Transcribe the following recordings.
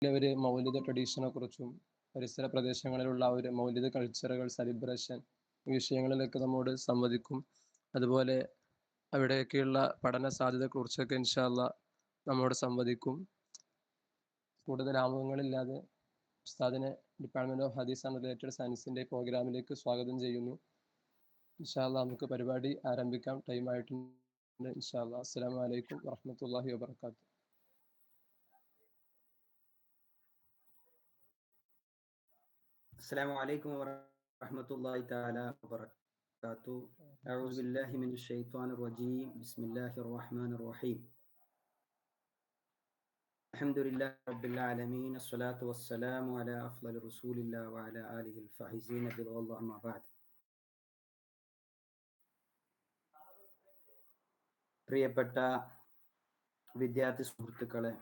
ഒരു മൗലിക ട്രഡീഷനെ കുറിച്ചും പരിസര പ്രദേശങ്ങളിലുള്ള ഒരു മൗലിക കൾച്ചറുകൾ, സെലിബ്രേഷൻ വിഷയങ്ങളിലൊക്കെ നമ്മോട് സംവദിക്കും. അതുപോലെ അവിടെയൊക്കെയുള്ള പഠന സാധ്യതയെക്കുറിച്ചൊക്കെ ഇൻഷാ അല്ലാഹ് നമ്മോട് സംവദിക്കും. കൂടുതൽ ആമുഖങ്ങളില്ലാതെ ഉസ്താദിനെ ഡിപ്പാർട്ട്മെന്റ് ഓഫ് ഹദീസ് ആൻഡ് റിലേറ്റഡ് സയൻസിന്റെ പ്രോഗ്രാമിലേക്ക് സ്വാഗതം ചെയ്യുന്നു. ഇൻഷാ അല്ലാഹ് നമുക്ക് പരിപാടി ആരംഭിക്കാം. ടൈം ആയിട്ടുണ്ട്. ഇൻഷാ അല്ലാഹ്. അസ്സലാമു അലൈക്കും വറഹ്മത്തുള്ളാഹി വബറകാതുഹു. السلام عليكم ورحمة الله تعالى وبركاته. أعوذ بالله من الشيطان الرجيم. بسم الله الرحمن الرحيم. الحمد لله رب العالمين. الصلاة والسلام على أفضل رسول الله وعلى آله الفائزين برضا الله. أما بعد. പ്രിയപ്പെട്ട വിദ്യാർത്ഥി സുഹൃത്തുക്കളെ,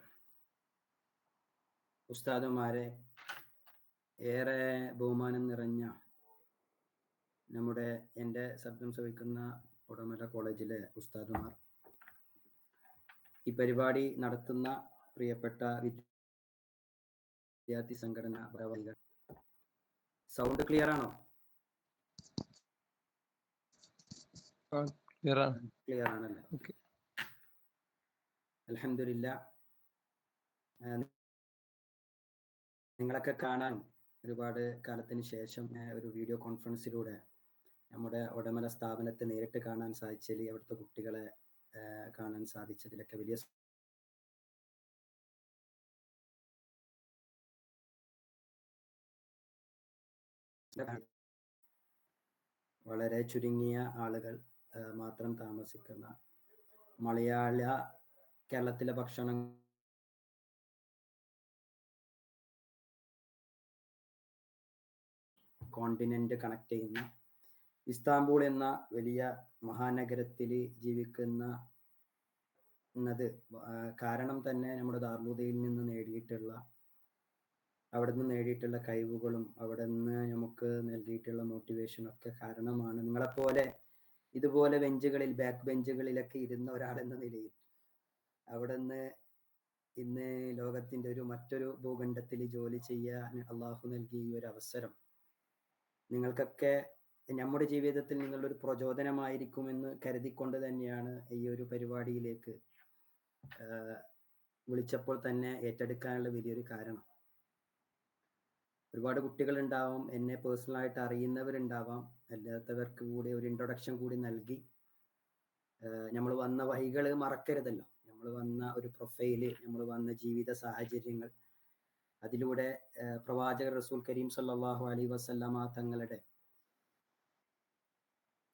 ഉസ്താദുമാരെ, ഏറെ ബഹുമാനം നിറഞ്ഞ എൻ്റെ ശബ്ദം ശ്രവിക്കുന്ന ഉടമല കോളേജിലെ ഉസ്താദുമാർ, ഈ പരിപാടി നടത്തുന്ന പ്രിയപ്പെട്ട വിദ്യാർത്ഥി സംഘടന ഭാരവാഹികൾ, സൗണ്ട് ക്ലിയർ ആണോ? ക്ലിയർ ആണല്ലേ? അൽഹംദുലില്ലാ. നിങ്ങളൊക്കെ കാണാൻ ഒരുപാട് കാലത്തിന് ശേഷം ഒരു വീഡിയോ കോൺഫറൻസിലൂടെ നമ്മുടെ ഉടമല സ്ഥാപനത്തെ നേരിട്ട് കാണാൻ സാധിച്ചതിൽ, അവിടുത്തെ കുട്ടികളെ കാണാൻ സാധിച്ചതിലൊക്കെ വലിയ വളരെ ചുരുങ്ങിയ ആളുകൾ മാത്രം താമസിക്കുന്ന കേരളത്തിലെ ഭക്ഷണം കോണ്ടിനെന്റ് കണക്ട് ചെയ്യുന്ന ഇസ്താംബൂൾ എന്ന വലിയ മഹാനഗരത്തിൽ ജീവിക്കുന്നത് കാരണം തന്നെ നമ്മുടെ ദാർലൂദയിൽ നിന്ന് നേടിയിട്ടുള്ള കഴിവുകളും അവിടെ നിന്ന് നമുക്ക് നൽകിയിട്ടുള്ള മോട്ടിവേഷനും ഒക്കെ കാരണമാണ്. നിങ്ങളെപ്പോലെ ഇതുപോലെ ബാക്ക് ബെഞ്ചുകളിലൊക്കെ ഇരുന്ന ഒരാളെന്ന നിലയിൽ അവിടെ നിന്ന് ഇന്ന് ലോകത്തിന്റെ മറ്റൊരു ഭൂഖണ്ഡത്തിൽ ജോലി ചെയ്യാൻ അള്ളാഹു നൽകിയ ഈ ഒരു അവസരം നിങ്ങൾക്കൊക്കെ നമ്മുടെ ജീവിതത്തിൽ നിങ്ങളൊരു പ്രചോദനമായിരിക്കുമെന്ന് കരുതിക്കൊണ്ട് തന്നെയാണ് ഈ ഒരു പരിപാടിയിലേക്ക് വിളിച്ചപ്പോൾ തന്നെ ഏറ്റെടുക്കാനുള്ള വലിയൊരു കാരണം. ഒരുപാട് കുട്ടികൾ ഉണ്ടാവാം, എന്നെ പേഴ്സണലായിട്ട് അറിയുന്നവരുണ്ടാവാം, അല്ലാത്തവർക്ക് കൂടി ഒരു ഇൻട്രൊഡക്ഷൻ കൂടി നൽകി നമ്മൾ വന്ന വഴികൾ മറക്കരുതല്ലോ. നമ്മൾ വന്ന ഒരു പ്രൊഫൈല്, നമ്മൾ വന്ന ജീവിത സാഹചര്യങ്ങൾ, അതിലൂടെ പ്രവാചകർ റസൂൽ കരീം സല്ലല്ലാഹു അലൈഹി വസല്ലമ തങ്ങളുടെ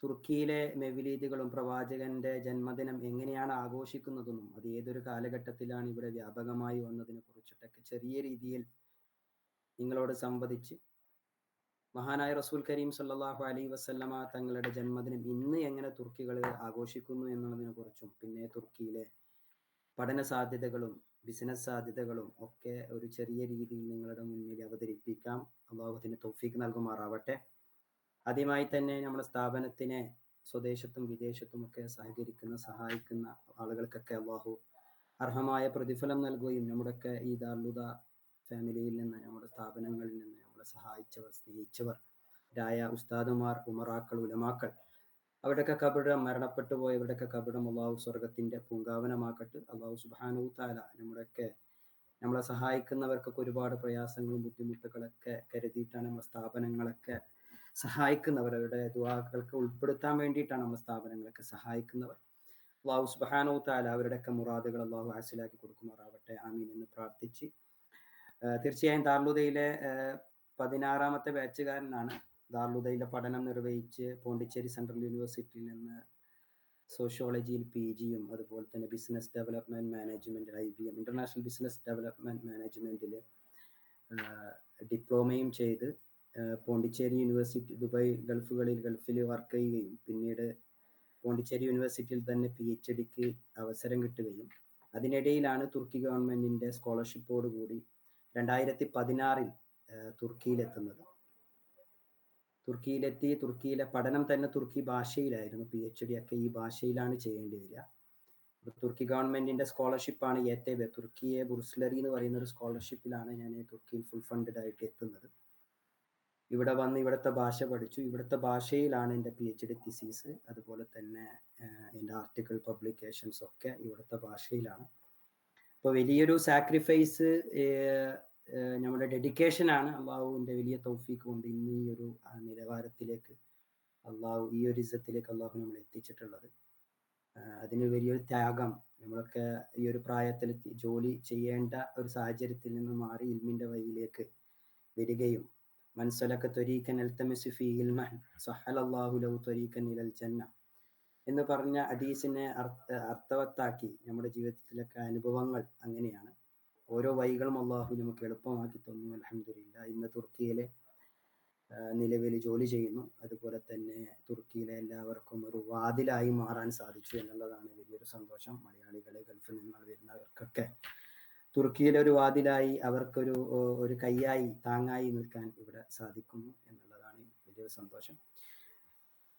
തുർക്കിയിലെ മെവിലീദുകളും പ്രവാചകന്റെ ജന്മദിനം എങ്ങനെയാണ് ആഘോഷിക്കുന്നതെന്നും അത് ഏതൊരു കാലഘട്ടത്തിലാണ് ഇവിടെ വ്യാപകമായി വന്നതിനെ കുറിച്ചിട്ടൊക്കെ ചെറിയ രീതിയിൽ നിങ്ങളോട് സംവദിച്ച്, മഹാനായ റസൂൽ കരീം സല്ലല്ലാഹു അലൈഹി വസല്ലമ തങ്ങളുടെ ജന്മദിനം ഇന്ന് എങ്ങനെ തുർക്കികൾ ആഘോഷിക്കുന്നു എന്നുള്ളതിനെ കുറിച്ചും, പിന്നെ തുർക്കിയിലെ പഠന സാധ്യതകളും ബിസിനസ് സാധ്യതകളും ഒക്കെ ഒരു ചെറിയ രീതിയിൽ നിങ്ങളുടെ മുന്നിൽ അവതരിപ്പിക്കാം. അള്ളാഹു അതിന് തൗഫീഖ് നൽകുമാറാവട്ടെ. ആദ്യമായി തന്നെ നമ്മുടെ സ്ഥാപനത്തിനെ സ്വദേശത്തും വിദേശത്തും ഒക്കെ സഹായിക്കുന്ന ആളുകൾക്കൊക്കെ അള്ളാഹു അർഹമായ പ്രതിഫലം നൽകുകയും നമ്മുടെയൊക്കെ ഈ ദാർലുദ ഫാമിലിയിൽ നിന്ന്, നമ്മുടെ സ്ഥാപനങ്ങളിൽ നിന്ന് നമ്മളെ സഹായിച്ചവർ, സ്നേഹിച്ചവർ രായ ഉസ്താദുമാർ, ഉമറാക്കൾ, ഉലമാക്കൾ, അവരുടെയൊക്കെ കബറിടം, മരണപ്പെട്ടു പോയവരുടെയൊക്കെ കബറിടം അള്ളാഹു സ്വർഗത്തിന്റെ പൂങ്കാവനമാക്കട്ടെ. അള്ളാഹു സുബ്ഹാനഹു തആല നമ്മളെ സഹായിക്കുന്നവർക്കൊക്കെ ഒരുപാട് പ്രയാസങ്ങളും ബുദ്ധിമുട്ടുകളൊക്കെ കരുതിയിട്ടാണ് നമ്മുടെ സ്ഥാപനങ്ങളൊക്കെ സഹായിക്കുന്നവർ, അവരുടെ ദുആകൾക്ക് ഉൾപ്പെടുത്താൻ വേണ്ടിയിട്ടാണ് നമ്മുടെ സ്ഥാപനങ്ങളൊക്കെ സഹായിക്കുന്നവർ. അള്ളാഹു സുബ്ഹാനഹു തആല അവരുടെയൊക്കെ മുറാദുകൾ അള്ളാഹു ഹാസിലാക്കി കൊടുക്കുമാറാവട്ടെ. ആമീൻ എന്ന് പ്രാർത്ഥിച്ച്, തീർച്ചയായും ദാർലുദയിലെ 16ാമത്തെ ബാച്ചുകാരനാണ്. ദാർലുദയിലെ പഠനം നിർവഹിച്ച് പോണ്ടിച്ചേരി സെൻട്രൽ യൂണിവേഴ്സിറ്റിയിൽ നിന്ന് സോഷ്യോളജിയിൽ PGയും അതുപോലെ തന്നെ business development management IBM international business development മാനേജ്മെന്റിൽ ഡിപ്ലോമയും ചെയ്ത് പോണ്ടിച്ചേരി യൂണിവേഴ്സിറ്റി, ഗൾഫിൽ വർക്ക് ചെയ്യുകയും പിന്നീട് പോണ്ടിച്ചേരി യൂണിവേഴ്സിറ്റിയിൽ തന്നെ PhDക്ക് അവസരം കിട്ടുകയും അതിനിടയിലാണ് തുർക്കി ഗവൺമെന്റിന്റെ സ്കോളർഷിപ്പോടുകൂടി 2016 തുർക്കിയിലെത്തുന്നത്. തുർക്കിയിലെ പഠനം തന്നെ തുർക്കി ഭാഷയിലായിരുന്നു. PhD ഒക്കെ ഈ ഭാഷയിലാണ് ചെയ്യേണ്ടി വരിക. തുർക്കി ഗവൺമെന്റിന്റെ സ്കോളർഷിപ്പാണ് YTB, തുർക്കിയെ ബുർസ്ലറി എന്ന് പറയുന്ന ഒരു സ്കോളർഷിപ്പിലാണ് ഞാൻ തുർക്കിയിൽ ഫുൾ ഫണ്ടഡ് ആയിട്ട് എത്തുന്നത്. ഇവിടെ വന്ന് ഇവിടുത്തെ ഭാഷ പഠിച്ചു. ഇവിടുത്തെ ഭാഷയിലാണ് എൻ്റെ PhD തിസീസ്, അതുപോലെ തന്നെ എൻ്റെ ആർട്ടിക്കിൾ പബ്ലിക്കേഷൻസ് ഒക്കെ ഇവിടുത്തെ ഭാഷയിലാണ്. അപ്പോൾ വലിയൊരു സാക്രിഫൈസ്, നമ്മുടെ ഡെഡിക്കേഷനാണ് അള്ളാഹുവിൻ്റെ വലിയ തൗഫീഖ് കൊണ്ട് ഇന്ന് ഈ ഒരു നിലവാരത്തിലേക്ക് അള്ളാഹു, ഈ ഒരു ഇസ്സത്തിലേക്ക് അള്ളാഹു നമ്മൾ എത്തിച്ചിട്ടുള്ളത്. അതിന് വലിയൊരു ത്യാഗം, നമ്മളൊക്കെ ഈ ഒരു പ്രായത്തിൽ ജോലി ചെയ്യേണ്ട ഒരു സാഹചര്യത്തിൽ നിന്ന് മാറി ഇൽമിൻ്റെ വഴിയിലേക്ക് വരികയും മൻസലക ത്വരീഖൻ അൽതമിസു ഫീഹി ഇൽമൻ സഹലല്ലാഹു ലഹു ത്വരീഖൻ ഇലൽ ജന്ന എന്ന് പറഞ്ഞ ഹദീസിനെ അർത്ഥവത്താക്കി നമ്മുടെ ജീവിതത്തിലൊക്കെ അനുഭവങ്ങൾ അങ്ങനെയാണ്. ഓരോ വഴികളും അള്ളാഹു നമുക്ക് എളുപ്പമാക്കി തന്നു. അൽഹംദുലില്ലാ. ഇന്ന് തുർക്കിയിലെ നിലവിൽ ജോലി ചെയ്യുന്നു. അതുപോലെ തന്നെ തുർക്കിയിലെ എല്ലാവർക്കും ഒരു വാതിലായി മാറാൻ സാധിച്ചു എന്നുള്ളതാണ് വലിയൊരു സന്തോഷം. മലയാളികളെ, ഗൾഫിൽ നിന്ന് വരുന്നവർക്കൊക്കെ തുർക്കിയിലെ ഒരു വാതിലായി, അവർക്കൊരു ഒരു കൈയായി, താങ്ങായി നിൽക്കാൻ ഇവിടെ സാധിക്കുന്നു എന്നുള്ളതാണ് വലിയൊരു സന്തോഷം.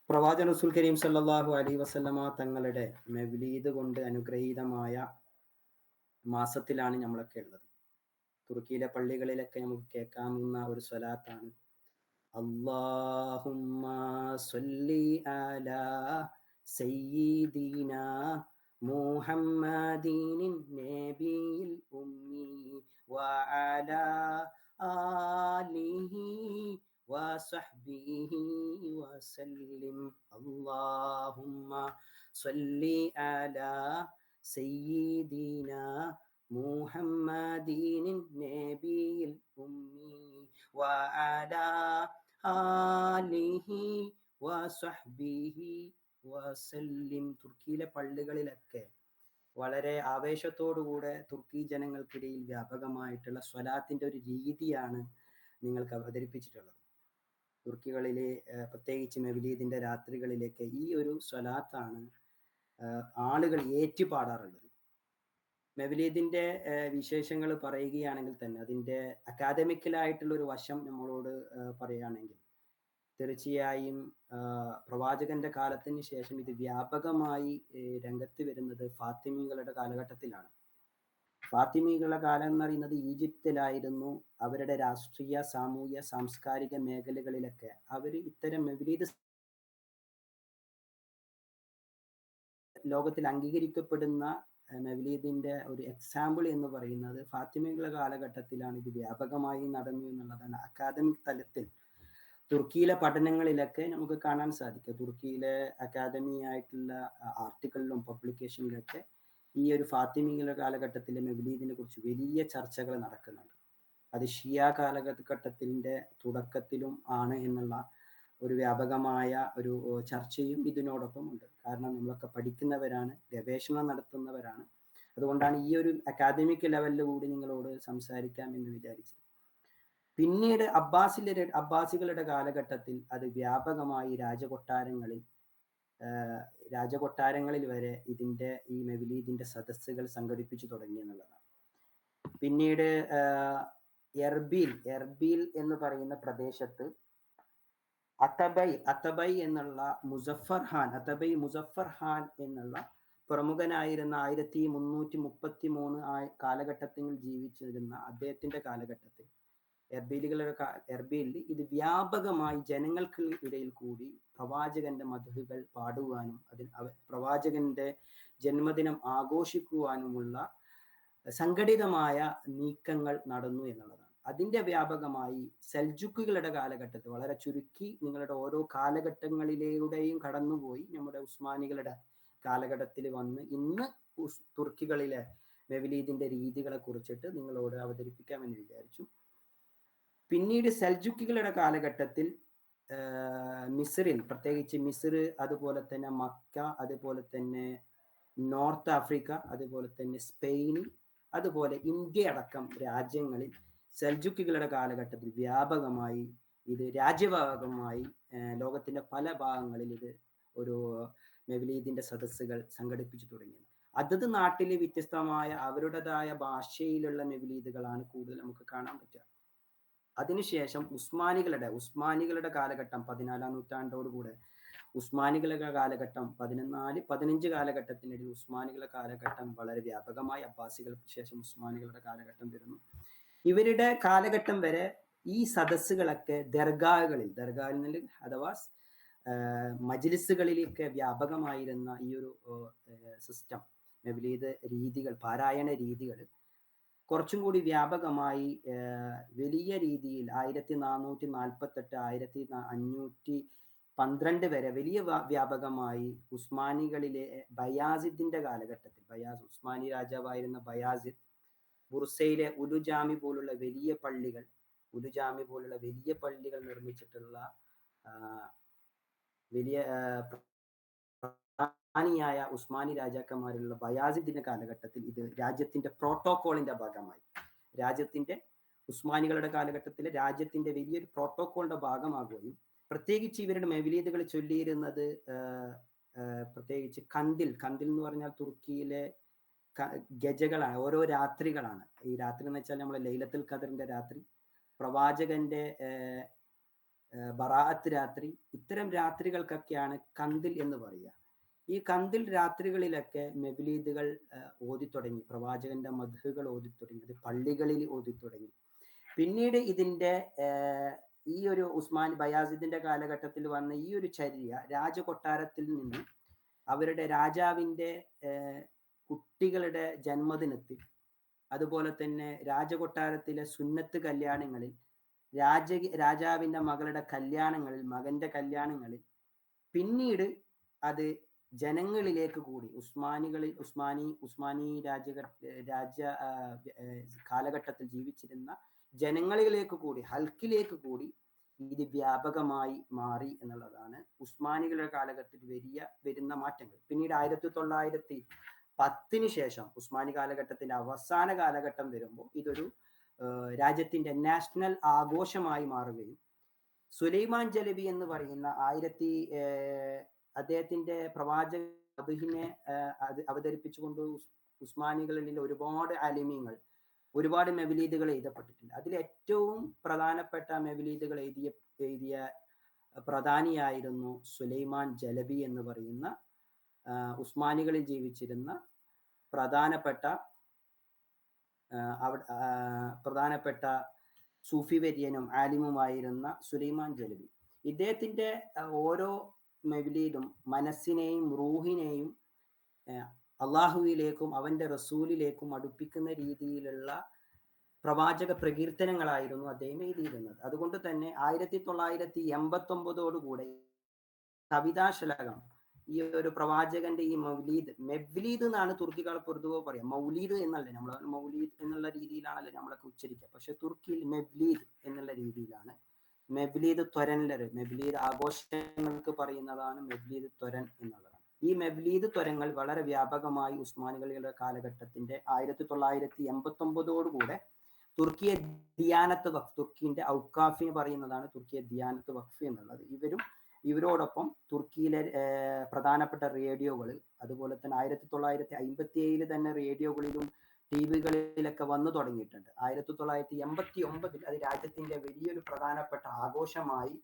പ്രവാചകൻ റസൂൽ കരീം സല്ലല്ലാഹു അലൈഹി വസല്ലമ തങ്ങളുടെ മൗലീദ് കൊണ്ട് അനുഗ്രഹീതമായ മാസത്തിലാണ് നമ്മളൊക്കെ ഉള്ളത്. തുർക്കിയിലെ പള്ളികളിലൊക്കെ നമുക്ക് കേൾക്കാവുന്ന ഒരു സ്വലാത്താണ് അല്ലാഹുമ്മ സ്വല്ലി അലാ സയ്യിദിനാ മുഹമ്മദിൻ നബിയിൽ ഉമ്മി വഅലാ ആലിഹി വസഹ്ബിഹി വസല്ലിം. അല്ലാഹുമ്മ സ്വല്ലി അലാ സയ്യിദിനാ മുഹമ്മദിൻ നബിയിൽ ഉമ്മി വഅലാ ആലിഹി വസഹ്ബിഹി വസല്ലിം. തുർക്കിയിലെ പള്ളികളിലൊക്കെ വളരെ ആവേശത്തോടുകൂടെ തുർക്കി ജനങ്ങൾക്കിടയിൽ വ്യാപകമായിട്ടുള്ള സ്വലാത്തിന്റെ ഒരു രീതിയാണ് നിങ്ങൾക്ക് അവതരിപ്പിച്ചിട്ടുള്ളത്. തുർക്കികളിലെ പ്രത്യേകിച്ച് മൗലീദിന്റെ രാത്രികളിലേക്ക് ഈ ഒരു സ്വലാത്താണ് ആളുകൾ ഏറ്റുപാടാറുള്ളത്. മൗലീദിന്റെ വിശേഷങ്ങൾ പറയുകയാണെങ്കിൽ തന്നെ അതിൻ്റെ അക്കാദമിക്കലായിട്ടുള്ള ഒരു വശം നമ്മളോട് പറയുകയാണെങ്കിൽ തീർച്ചയായും പ്രവാചകന്റെ കാലത്തിന് ശേഷം ഇത് വ്യാപകമായി രംഗത്ത് വരുന്നത് ഫാത്തിമികളുടെ കാലഘട്ടത്തിലാണ്. ഫാത്തിമികളുടെ കാലം എന്ന് പറയുന്നത് ഈജിപ്തിലായിരുന്നു. അവരുടെ രാഷ്ട്രീയ, സാമൂഹ്യ, സാംസ്കാരിക മേഖലകളിലൊക്കെ അവർ ഇത്തരം മൗലീദ് ലോകത്തിൽ അംഗീകരിക്കപ്പെടുന്ന മൗലീദിന്റെ ഒരു എക്സാമ്പിൾ എന്ന് പറയുന്നത് ഫാത്തിമകളുടെ കാലഘട്ടത്തിലാണ് ഇത് വ്യാപകമായി നടന്നു എന്നുള്ളതാണ് അക്കാദമിക് തലത്തിൽ തുർക്കിയിലെ പഠനങ്ങളിലൊക്കെ നമുക്ക് കാണാൻ സാധിക്കും. തുർക്കിയിലെ അക്കാദമി ആയിട്ടുള്ള ആർട്ടിക്കിളിലും പബ്ലിക്കേഷനിലൊക്കെ ഈ ഒരു ഫാത്തിമികളുടെ കാലഘട്ടത്തിലെ മൗലീദിനെ കുറിച്ച് വലിയ ചർച്ചകൾ നടക്കുന്നുണ്ട്. അത് ഷിയ കാലഘട്ടത്തിന്റെ തുടക്കത്തിലും ആണ് എന്നുള്ള ഒരു വ്യാപകമായ ഒരു ചർച്ചയും ഇതിനോടൊപ്പം ഉണ്ട്. കാരണം നമ്മളൊക്കെ പഠിക്കുന്നവരാണ്, ഗവേഷണം നടത്തുന്നവരാണ്. അതുകൊണ്ടാണ് ഈ ഒരു അക്കാദമിക് ലെവലിൽ കൂടി നിങ്ങളോട് സംസാരിക്കാം എന്ന് വിചാരിച്ചത്. പിന്നീട് അബ്ബാസികളുടെ കാലഘട്ടത്തിൽ അത് വ്യാപകമായി രാജകൊട്ടാരങ്ങളിൽ വരെ ഈ മൗലീദിന്റെ സദസ്സുകൾ സംഘടിപ്പിച്ചു തുടങ്ങി എന്നുള്ളതാണ്. പിന്നീട് എർബീൽ എന്ന് പറയുന്ന പ്രദേശത്ത് അത്തബൈ എന്നുള്ള മുസഫർ ഖാൻ എന്നുള്ള പ്രമുഖനായിരുന്ന 1333 കാലഘട്ടത്തിൽ ജീവിച്ചിരുന്ന അദ്ദേഹത്തിന്റെ കാലഘട്ടത്തിൽ എർബീലിൽ ഇത് വ്യാപകമായി ജനങ്ങൾക്ക് ഇടയിൽ കൂടി പ്രവാചകന്റെ മദ്ഹുകൾ പാടുവാനും പ്രവാചകന്റെ ജന്മദിനം ആഘോഷിക്കുവാനുമുള്ള സംഘടിതമായ നീക്കങ്ങൾ നടന്നു എന്നുള്ളതാണ്. അതിന്റെ വ്യാപകമായി സെൽജുക്കുകളുടെ കാലഘട്ടത്തിൽ, വളരെ ചുരുക്കി നിങ്ങളുടെ ഓരോ കാലഘട്ടങ്ങളിലൂടെയും കടന്നുപോയി നമ്മുടെ ഉസ്മാനികളുടെ കാലഘട്ടത്തിൽ വന്ന് ഇന്ന് തുർക്കികളിലെ മൗലീദിന്റെ രീതികളെ കുറിച്ചിട്ട് നിങ്ങളോട് അവതരിപ്പിക്കാമെന്ന് വിചാരിച്ചു. പിന്നീട് സെൽജുക്കികളുടെ കാലഘട്ടത്തിൽ മിസ്രിൽ, പ്രത്യേകിച്ച് മിസ്ർ, അതുപോലെ തന്നെ മക്ക, അതുപോലെ തന്നെ നോർത്ത് ആഫ്രിക്ക, അതുപോലെ തന്നെ സ്പെയിൻ, അതുപോലെ ഇന്ത്യ അടക്കം രാജ്യങ്ങളിൽ സെൽജുക്കികളുടെ കാലഘട്ടത്തിൽ വ്യാപകമായി ഇത് രാജ്യവ്യാപകമായി ലോകത്തിന്റെ പല ഭാഗങ്ങളിൽ ഇത് ഒരു മൗലീദിന്റെ സദസ്സുകൾ സംഘടിപ്പിച്ചു തുടങ്ങി. അതത് നാട്ടിലെ വ്യത്യസ്തമായ അവരുടേതായ ഭാഷയിലുള്ള മൗലീദുകളാണ് കൂടുതൽ നമുക്ക് കാണാൻ പറ്റുക. അതിനുശേഷം ഉസ്മാനികളുടെ കാലഘട്ടം 14-ാം നൂറ്റാണ്ടോടുകൂടെ ഉസ്മാനികളുടെ കാലഘട്ടം 15 കാലഘട്ടത്തിനിടയിൽ ഉസ്മാനികളുടെ കാലഘട്ടം വളരെ വ്യാപകമായി, അബ്ബാസികൾക്ക് ശേഷം ഉസ്മാനികളുടെ കാലഘട്ടം വരുന്നു. ഇവരുടെ കാലഘട്ടം വരെ ഈ സദസ്സുകളൊക്കെ ദർഗാഹുകളിൽ അഥവാ മജ്ലിസുകളിലേക്ക് വ്യാപകമായിരുന്ന ഈ ഒരു സിസ്റ്റം, മൗലീദ് രീതികൾ, പാരായണ രീതികൾ കുറച്ചും കൂടി വ്യാപകമായി വലിയ രീതിയിൽ 1448 1512 വരെ വലിയ വ്യാപകമായി ഉസ്മാനികളിലെ ബയാസിദിന്റെ കാലഘട്ടത്തിൽ, ഉസ്മാനി രാജാവായിരുന്ന ബയാസിദ് ബുർസയിലെ ഉലുജാമി പോലുള്ള വലിയ പള്ളികൾ നിർമ്മിച്ചിട്ടുള്ള വലിയ പ്രധാനിയായ ഉസ്മാനി രാജാക്കന്മാരുള്ള ബയാസിദിന്റെ കാലഘട്ടത്തിൽ ഇത് രാജ്യത്തിന്റെ പ്രോട്ടോകോളിന്റെ ഭാഗമായി, ഉസ്മാനികളുടെ കാലഘട്ടത്തിൽ രാജ്യത്തിന്റെ വലിയൊരു പ്രോട്ടോകോളിന്റെ ഭാഗമാകുകയും പ്രത്യേകിച്ച് ഇവരുടെ മൗലീദുകൾ ചൊല്ലിയിരുന്നത് പ്രത്യേകിച്ച് കന്തിൽ എന്ന് പറഞ്ഞാൽ തുർക്കിയിലെ ഗജകളാണ്, ഓരോ രാത്രികളാണ്. ഈ രാത്രി എന്ന് വെച്ചാൽ നമ്മളെ ലൈലത്തുൽ ഖദറിന്റെ രാത്രി, പ്രവാചകന്റെ ബറാഅത്ത് രാത്രി, ഇത്തരം രാത്രികൾക്കൊക്കെയാണ് കന്തിൽ എന്ന് പറയുക. ഈ കന്തിൽ രാത്രികളിലൊക്കെ മൗലീദുകൾ ഓതിത്തുടങ്ങി, പ്രവാചകന്റെ മദ്ഹുകൾ ഓതിത്തുടങ്ങി, അത് പള്ളികളിൽ ഓതിത്തുടങ്ങി. പിന്നീട് ഇതിന്റെ ഈ ഒരു ബയാസിദിന്റെ കാലഘട്ടത്തിൽ വന്ന ഈ ഒരു ചര്യ രാജകൊട്ടാരത്തിൽ നിന്ന് അവരുടെ രാജാവിന്റെ കുട്ടികളുടെ ജന്മദിനത്തിൽ, അതുപോലെ തന്നെ രാജകൊട്ടാരത്തിലെ സുന്നത്ത് കല്യാണങ്ങളിൽ, രാജാവിന്റെ മകളുടെ കല്യാണങ്ങളിൽ, മകന്റെ കല്യാണങ്ങളിൽ, പിന്നീട് അത് ജനങ്ങളിലേക്ക് കൂടി, ഉസ്മാനി രാജ കാലഘട്ടത്തിൽ ജീവിച്ചിരുന്ന ജനങ്ങളിലേക്ക് കൂടി, ഹൽക്കിലേക്ക് കൂടി ഇത് വ്യാപകമായി മാറി എന്നുള്ളതാണ് ഉസ്മാനികളുടെ കാലഘട്ടത്തിൽ വരുന്ന മാറ്റങ്ങൾ. പിന്നീട് 1910 ശേഷം ഉസ്മാനി കാലഘട്ടത്തിന്റെ അവസാന കാലഘട്ടം വരുമ്പോൾ ഇതൊരു രാജ്യത്തിന്റെ നാഷണൽ ആഘോഷമായി മാറുകയും സുലൈമാൻ ജലബി എന്ന് പറയുന്ന അദ്ദേഹത്തിന്റെ പ്രവാചക മദ്ഹിനെ അവതരിപ്പിച്ചുകൊണ്ട് ഉസ്മാനികളിൽ ഒരുപാട് ആലിമീങ്ങൾ, ഒരുപാട് മൗലീദുകൾ എഴുതപ്പെട്ടിട്ടുണ്ട്. അതിൽ ഏറ്റവും പ്രധാനപ്പെട്ട മൗലീദുകൾ എഴുതിയ പ്രധാനിയായിരുന്നു സുലൈമാൻ ജലബി എന്ന് പറയുന്ന ഉസ്മാനികളിൽ ജീവിച്ചിരുന്ന പ്രധാനപ്പെട്ട സൂഫി വര്യനും ആലിമുമായിരുന്ന സുലൈമാൻ ജലബി. ഇദ്ദേഹത്തിന്റെ ഓരോ മൗലീദും മനസ്സിനെയും റൂഹിനെയും അള്ളാഹുവിലേക്കും അവന്റെ റസൂലിലേക്കും അടുപ്പിക്കുന്ന രീതിയിലുള്ള പ്രവാചക പ്രകീർത്തനങ്ങളായിരുന്നു അദ്ദേഹം എഴുതിയിരുന്നത്. അതുകൊണ്ട് തന്നെ 1989 കവിതാശലകം, ഈ ഒരു പ്രവാചകന്റെ ഈ മെവ്ലീദ് എന്നാണ് തുർക്കികൾ പൊതുവെ പറയാം, മൗലീദ് എന്നല്ലേ, നമ്മൾ മൗലീദ് എന്നുള്ള രീതിയിലാണല്ലോ നമ്മളൊക്കെ ഉച്ചരിക്കുക. പക്ഷെ തുർക്കിയിൽ മെവ്ലീദ് എന്നുള്ള രീതിയിലാണ്. മെവ്ലീദ് ത്വരൻലർ, മെവ്ലീദ് ആഘോഷങ്ങൾക്ക് പറയുന്നതാണ് മെവ്ലീദ് ത്വരൻ എന്നുള്ളതാണ്. ഈ മെവ്ലീദ് ത്വരങ്ങൾ വളരെ വ്യാപകമായി ഉസ്മാനികളുടെ കാലഘട്ടത്തിന്റെ 1989 തുർക്കിയെ ദിയാനത്ത് വഖഫ്, തുർക്കിന്റെ ഔക്കാഫിന് പറയുന്നതാണ് തുർക്കിയെ ദിയാനത്ത് വഖഫ് എന്നുള്ളത്. ഇവരോടൊപ്പം തുർക്കിയിലെ പ്രധാനപ്പെട്ട റേഡിയോകൾ, അതുപോലെ തന്നെ 1957 തന്നെ റേഡിയോകളിലും ടിവികളിലൊക്കെ വന്നു തുടങ്ങിയിട്ടുണ്ട്. 1989 അത് രാജ്യത്തിന്റെ വലിയൊരു പ്രധാനപ്പെട്ട ആഘോഷമായി